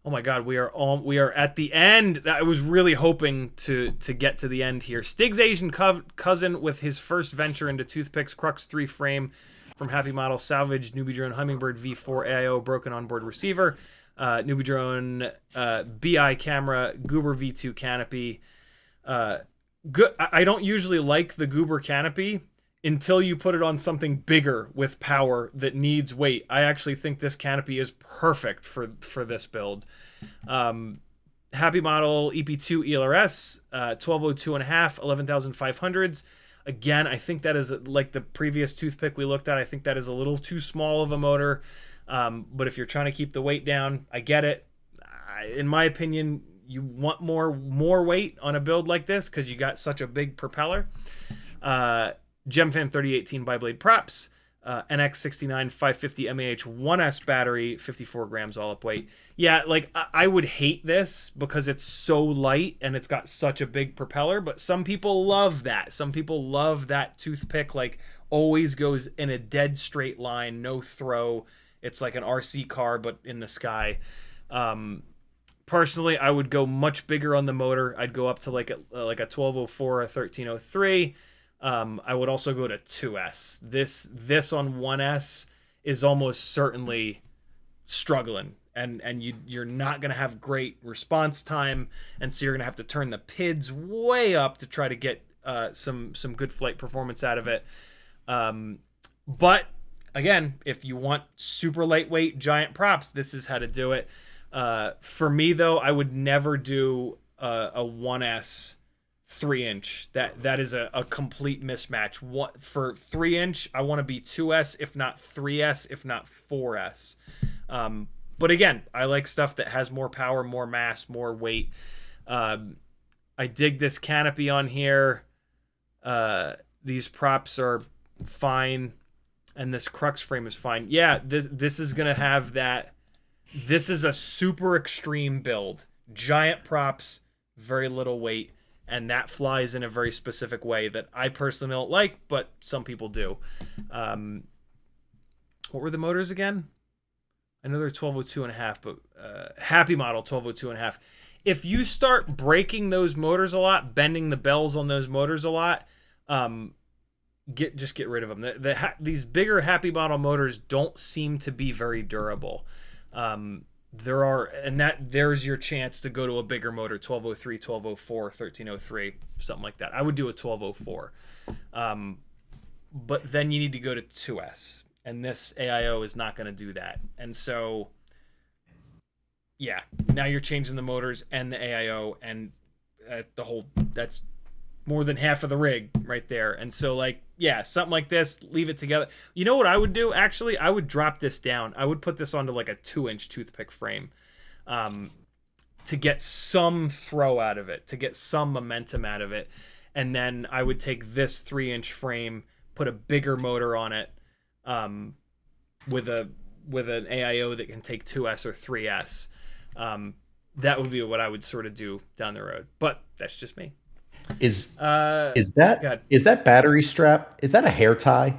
Oh my God, we are at the end. I was really hoping to get to the end here. Stig's Asian cousin with his first venture into toothpicks, Crux 3 frame from Happy Model, salvaged Newbie Drone Hummingbird V4 AIO, broken onboard receiver, Newbie Drone BI camera, Goober V2 canopy. Good. I don't usually like the Goober canopy until you put it on something bigger with power that needs weight. I actually think this canopy is perfect for this build. Happy Model EP2 ELRS, 1202.5, 11,500s. Again, I think that is like the previous toothpick we looked at. I think that is a little too small of a motor. But if you're trying to keep the weight down, I get it. In my opinion, you want more weight on a build like this because you got such a big propeller. GemFan 3018 Biblade props, NX69 550 mAh 1S battery, 54 grams all up weight. Yeah, like I would hate this because it's so light and it's got such a big propeller, but some people love that. Some people love that toothpick, like always goes in a dead straight line, no throw. It's like an RC car, but in the sky. Personally, I would go much bigger on the motor. I'd go up to like a 1204, a 1303. I would also go to 2S. This on 1S is almost certainly struggling, and you're not gonna have great response time, and so you're gonna have to turn the PIDs way up to try to get some good flight performance out of it. But again, if you want super lightweight giant props, this is how to do it. For me though, I would never do a 1S 3-inch. That is a complete mismatch. For 3-inch, I want to be 2S, if not 3S, if not 4S. But again, I like stuff that has more power, more mass, more weight. I dig this canopy on here. These props are fine, and this Crux frame is fine. Yeah, this is gonna have that. This is a super extreme build. Giant props, very little weight. And that flies in a very specific way that I personally don't like, but some people do. What were the motors again? I know they're 1202.5, but Happy Model 1202.5. If you start breaking those motors a lot, bending the bells on those motors a lot, just get rid of them. These bigger Happy Model motors don't seem to be very durable. There's your chance to go to a bigger motor, 1203, 1204, 1303, something like that. I would do a 1204. But then you need to go to 2S, and this AIO is not going to do that. And so, yeah, now you're changing the motors and the AIO, and that's more than half of the rig right there. And so, like, yeah, something like this, leave it together. You know what I would do? Actually, I would drop this down. I would put this onto like a 2-inch toothpick frame, to get some throw out of it, to get some momentum out of it. And then I would take this 3-inch frame, put a bigger motor on it, with an AIO that can take 2S or 3S. That would be what I would sort of do down the road. But that's just me. Is that battery strap? Is that a hair tie?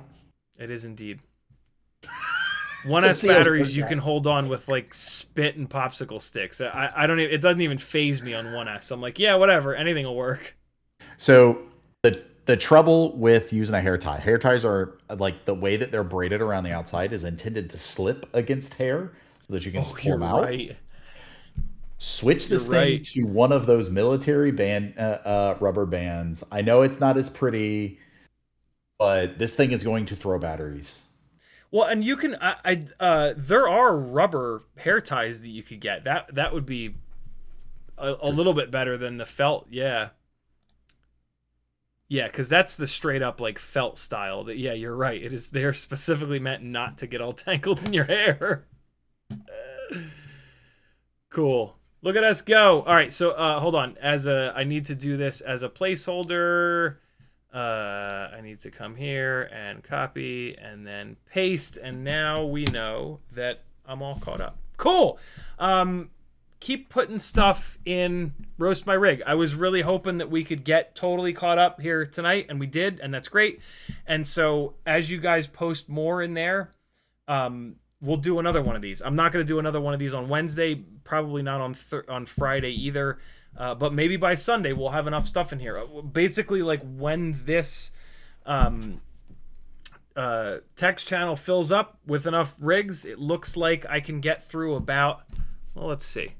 It is indeed. 1S batteries you can hold on with like spit and popsicle sticks. I don't even, it doesn't even phase me on 1S. I'm like, yeah, whatever, anything will work. So the trouble with using a hair ties are like the way that they're braided around the outside is intended to slip against hair so that you can just pull them out. Right. Switch this thing to one of those military band rubber bands. I know it's not as pretty, but this thing is going to throw batteries. Well, and you can there are rubber hair ties that you could get. That would be a little bit better than the felt. Yeah, because that's the straight up like felt style. That, yeah, you're right. It is. They're specifically meant not to get all tangled in your hair. Cool. Look at us go. All right, so hold on. I need to do this as a placeholder. I need to come here and copy and then paste, and now we know that I'm all caught up. Cool. keep putting stuff in Roast My Rig. I was really hoping that we could get totally caught up here tonight, and we did, and that's great. And so as you guys post more in there, we'll do another one of these. I'm not going to do another one of these on Wednesday, probably not on Friday either, but maybe by Sunday we'll have enough stuff in here. Basically, like when this text channel fills up with enough rigs, it looks like I can get through about, well, let's see.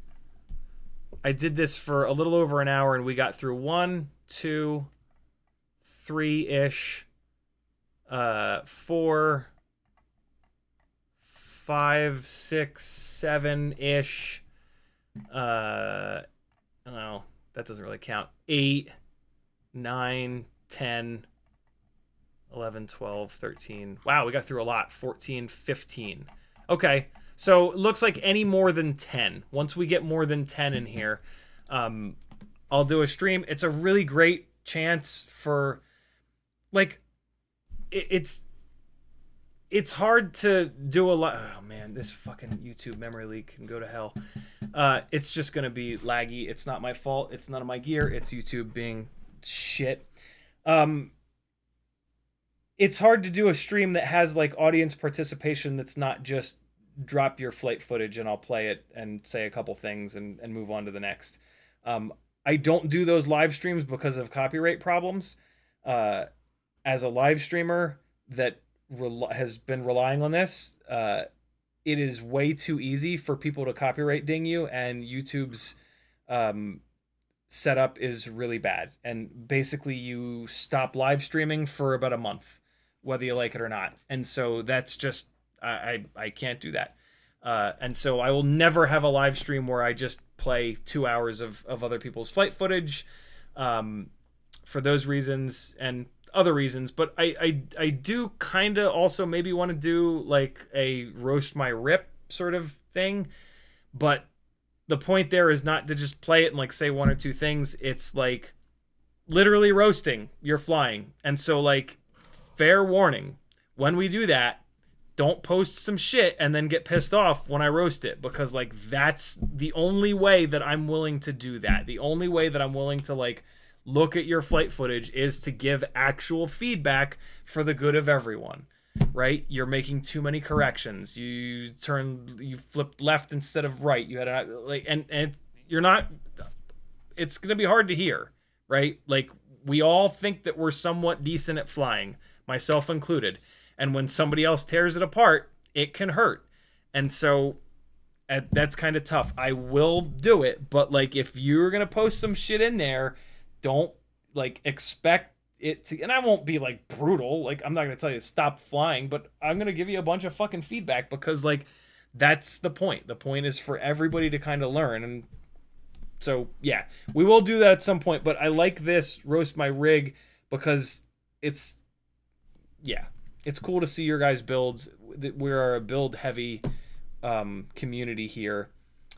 I did this for a little over an hour, and we got through 1, 2, 3-ish, 4, 5, 6, 7-ish. No, that doesn't really count. 8, 9, 10, 11, 12, 13. Wow, we got through a lot. 14, 15. Okay. So it looks like any more than 10. Once we get more than 10 in here, I'll do a stream. It's a really great chance for, like, it's hard to do a lot. Oh man, this fucking YouTube memory leak can go to hell. It's just gonna be laggy. It's not my fault. It's none of my gear. It's YouTube being shit. It's hard to do a stream that has like audience participation that's not just drop your flight footage and I'll play it and say a couple things and move on to the next. I don't do those live streams because of copyright problems. As a live streamer that has been relying on this, it is way too easy for people to copyright ding you, and YouTube's setup is really bad. And basically you stop live streaming for about a month, whether you like it or not. And so that's just, I can't do that. And so I will never have a live stream where I just play 2 hours of other people's flight footage, for those reasons and other reasons. But I do kind of also maybe want to do like a roast my rip sort of thing. But the point there is not to just play it and like say one or two things. It's like literally roasting your flying. And so like, fair warning, when we do that, don't post some shit and then get pissed off when I roast it, because like that's the only way that I'm willing to do that. The only way that I'm willing to like look at your flight footage is to give actual feedback for the good of everyone, right? You're making too many corrections. You flipped left instead of right. You had and you're not, it's going to be hard to hear, right? Like we all think that we're somewhat decent at flying, myself included. And when somebody else tears it apart, it can hurt. And so that's kind of tough. I will do it, but like if you're going to post some shit in there, don't like expect it to, and I won't be like brutal. Like I'm not going to tell you to stop flying, but I'm going to give you a bunch of fucking feedback, because like that's the point. The point is for everybody to kind of learn. And so, yeah, we will do that at some point, but I like this roast my rig because it's cool to see your guys' builds. We're a build heavy community here.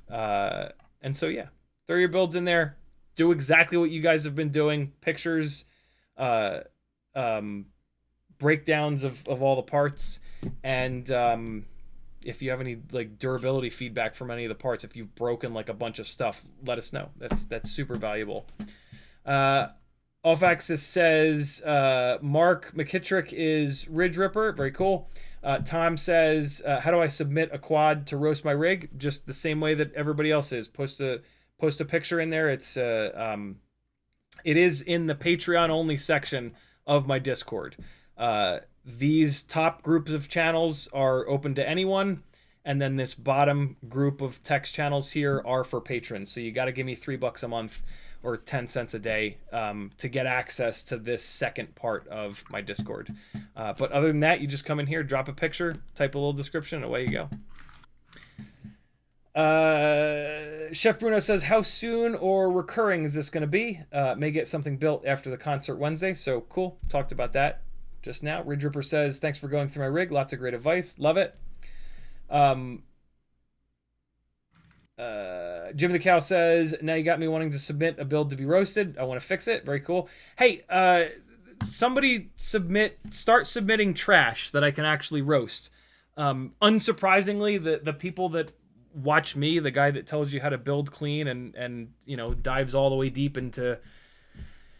And so, yeah, throw your builds in there. Do exactly what you guys have been doing. Pictures, breakdowns of all the parts. And if you have any like durability feedback from any of the parts, if you've broken like a bunch of stuff, let us know. That's super valuable. Alfaxis says Mark McKittrick is Ridge Ripper. Very cool. Tom says, how do I submit a quad to roast my rig? Just the same way that everybody else is. Post a picture in there. It is in the Patreon only section of my Discord. These top groups of channels are open to anyone, and then this bottom group of text channels here are for patrons. So you got to give me $3 a month or 10 cents a day to get access to this second part of my Discord. But other than that, you just come in here, drop a picture, type a little description, and away you go. Chef Bruno says, how soon or recurring is this going to be? May get something built after the concert Wednesday. So cool. Talked about that just now. Ridge Ripper says, thanks for going through my rig. Lots of great advice. Love it. Jimmy the Cow says, now you got me wanting to submit a build to be roasted. I want to fix it. Very cool. Hey, somebody start submitting trash that I can actually roast. Unsurprisingly, the people that watch me, the guy that tells you how to build clean and you know, dives all the way deep into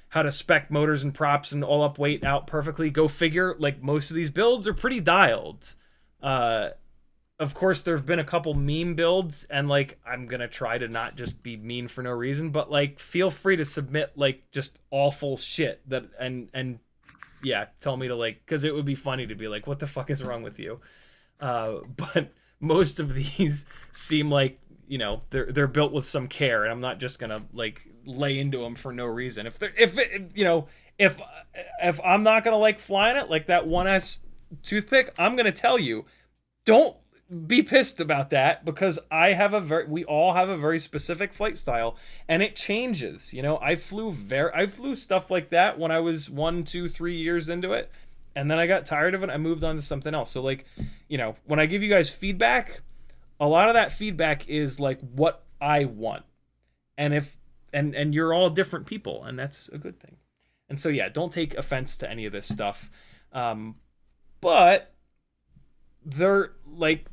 how to spec motors and props and all up weight out perfectly. Go figure. Like, most of these builds are pretty dialed. Of course, there have been a couple meme builds, and like, I'm gonna try to not just be mean for no reason, but like, feel free to submit like just awful shit that and yeah, tell me to like, because it would be funny to be like, what the fuck is wrong with you? But most of these seem like, you know, they're built with some care, and I'm not just gonna like lay into them for no reason. If I'm not gonna like flying it, like that 1S toothpick, I'm gonna tell you, don't be pissed about that, because we all have a very specific flight style, and it changes. You know, I flew stuff like that when I was 1, 2, 3 years into it, and then I got tired of it. I moved on to something else. So like, you know, when I give you guys feedback, a lot of that feedback is like what I want, and and you're all different people, and that's a good thing. And so yeah, don't take offense to any of this stuff. But they're like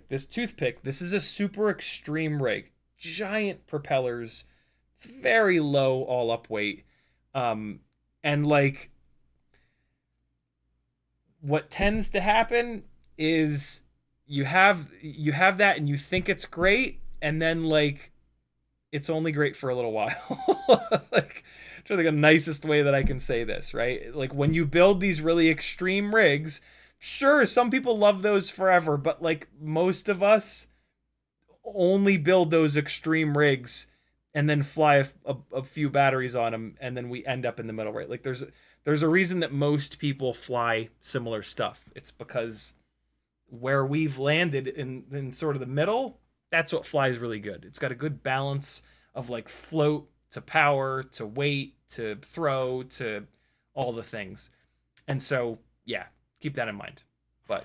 this toothpick, this is a super extreme rig, giant propellers, very low all up weight, and like, what tends to happen is you have that and you think it's great, and then like, it's only great for a little while. Like, I'm trying to think of the nicest way that I can say this, right? Like, when you build these really extreme rigs, sure, some people love those forever, but like, most of us only build those extreme rigs and then fly a few batteries on them, and then we end up in the middle, right? Like, there's a reason that most people fly similar stuff. It's because where we've landed in sort of the middle, that's what flies really good. It's got a good balance of like float to power to weight to throw to all the things. And so, yeah, keep that in mind. But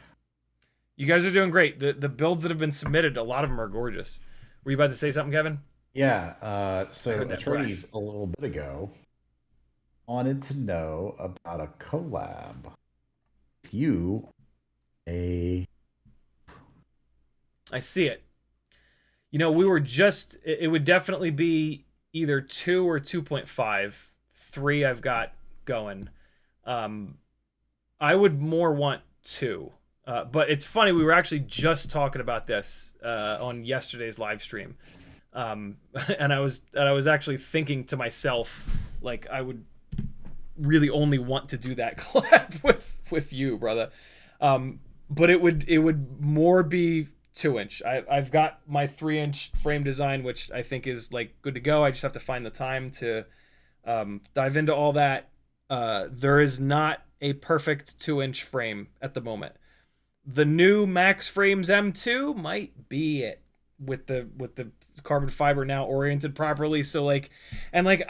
you guys are doing great. The builds that have been submitted, a lot of them are gorgeous. Were you about to say something, Kevin? Yeah. So heard that Atreides a little bit ago wanted to know about a collab with you. I see it. You know, we were just, it would definitely be either 2 or 2.5. 3 I've got going. I would more want 2. But it's funny, we were actually just talking about this on yesterday's live stream. And I was actually thinking to myself, like, I would really only want to do that collab with you, brother. But it would more be 2-inch. I've got my 3-inch frame design, which I think is like good to go. I just have to find the time to dive into all that. There is not a perfect 2-inch frame at the moment. The new Max Frames M2 might be it, with the carbon fiber now oriented properly. So like, and like,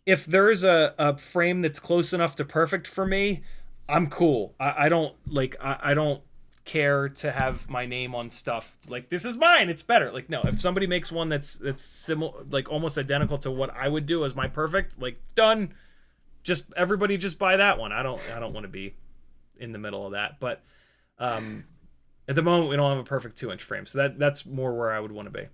if there's a frame that's close enough to perfect for me, I'm cool. I don't care to have my name on stuff like, this is mine, it's better. Like, no, if somebody makes one that's similar, like almost identical to what I would do as my perfect, like, done. Just everybody just buy that one. I don't want to be in the middle of that. But at the moment, we don't have a perfect 2-inch frame, so that's more where I would want to be.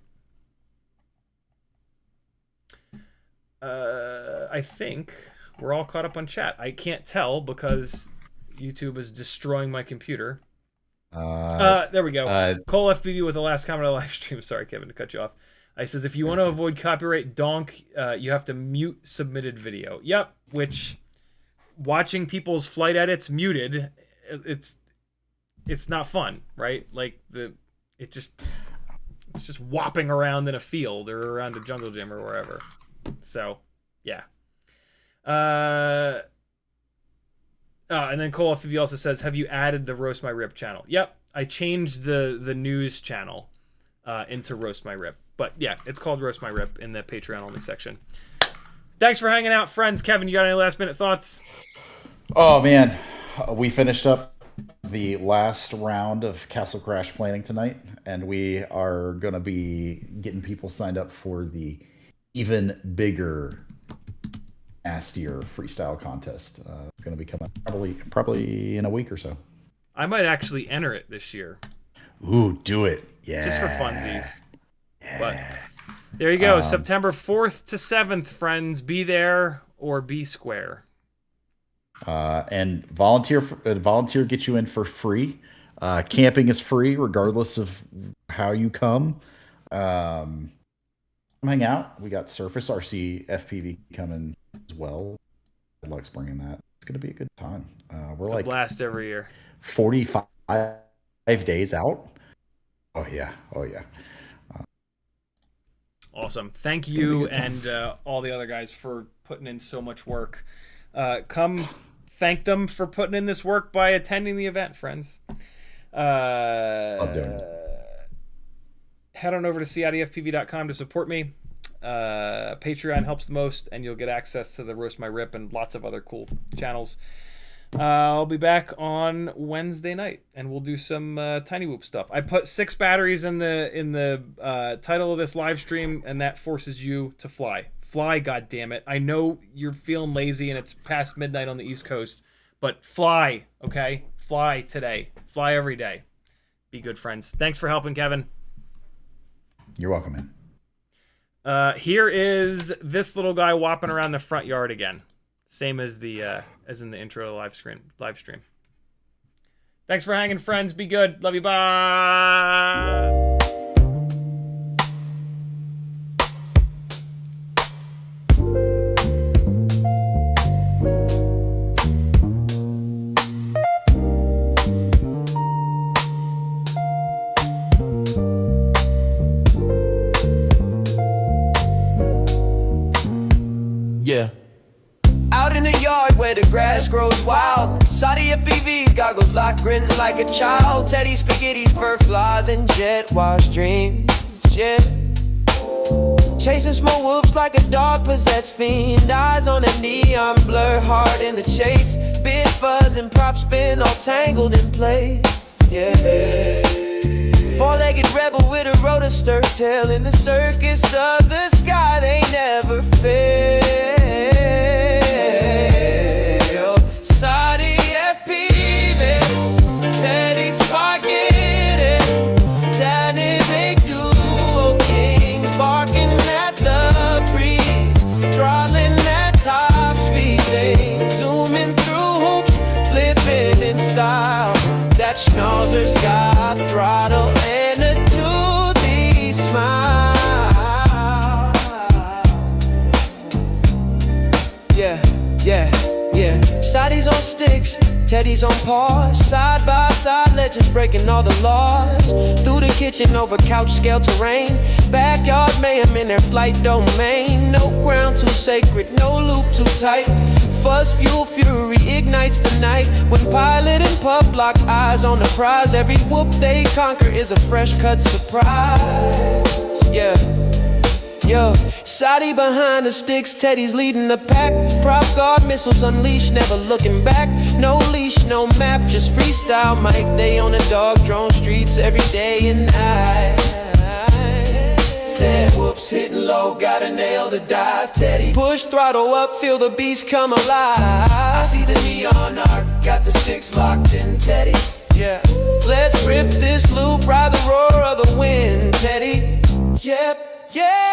I think we're all caught up on chat. I can't tell because YouTube is destroying my computer. There we go. Cole FPV with the last comment on the live stream. Sorry, Kevin, to cut you off. I says, if you want to avoid copyright donk, you have to mute submitted video. Yep, which, watching people's flight edits muted, it's not fun, right? Like, it's just whopping around in a field or around a jungle gym or wherever. So, yeah. And then Cole FPV also says, have you added the Roast My Rip channel? Yep, I changed the news channel into Roast My Rip. But yeah, it's called Roast My Rip in the Patreon only section. Thanks for hanging out, friends. Kevin, you got any last minute thoughts? Oh man, we finished up the last round of Castle Crash planning tonight, and we are gonna be getting people signed up for the even bigger, nastier freestyle contest. It's gonna be coming probably in a week or so. I might actually enter it this year. Ooh, do it. Yeah. Just for funsies. But there you go. September 4th to 7th, friends. Be there or be square. And volunteer gets you in for free. Camping is free regardless of how you come. Come hang out. We got Surface RC FPV coming as well. Good luck's bringing that. It's gonna be a good time. We're It's like a blast every year. 45 days out. Oh yeah. Awesome. Thank you and all the other guys for putting in so much work. Come thank them for putting in this work by attending the event, friends. Love doing it. Head on over to CiottiFPV.com to support me. Patreon helps the most, and you'll get access to the Roast My Rip and lots of other cool channels. I'll be back on Wednesday night, and we'll do some Tiny Whoop stuff. I put 6 batteries in the title of this live stream, and that forces you to fly. Fly, goddammit. I know you're feeling lazy, and it's past midnight on the East Coast, but fly, okay? Fly today. Fly every day. Be good, friends. Thanks for helping, Kevin. You're welcome, man. Here is this little guy whopping around the front yard again. Same as the as in the intro to the live stream. Thanks for hanging, friends. Be good. Love you. Bye. Yeah. Out in the yard where the grass grows wild, CiottiFPV's goggles locked, grinning like a child. Teddy spaghetti's, fur flies, and jet wash dreams. Yeah. Chasing small whoops like a dog possessed fiend. Eyes on a neon blur, hard in the chase. Big fuzz and prop spin, all tangled in place. Yeah. Four-legged rebel with a rotor stir tail in the circus of the sky. They never fail. CiottiFPV, Teddy spaghetti, dynamic duo kings barking at the breeze, throttling at top speed. They zooming through hoops, flipping in style. That schnauzer's got throttle and a toothy smile. Yeah. Shotty's on sticks, Teddy's on paws. Side by side, legends breaking all the laws. Through the kitchen, over couch scale terrain. Backyard mayhem in their flight domain. No ground too sacred, no loop too tight. Fuzz, fuel, fury ignites the night. When pilot and pup lock eyes on the prize, every whoop they conquer is a fresh cut surprise. Yeah. Yo, Shotty behind the sticks, Teddy's leading the pack. Prop guard missiles unleashed, never looking back. No leash, no map, just freestyle mic. They on the dog drone streets every day and night. Said whoops, hitting low, gotta nail the dive. Teddy push throttle up, feel the beast come alive. I see the neon arc, got the sticks locked in, Teddy. Yeah, let's rip this loop, ride the roar of the wind, Teddy. Yep. Yeah.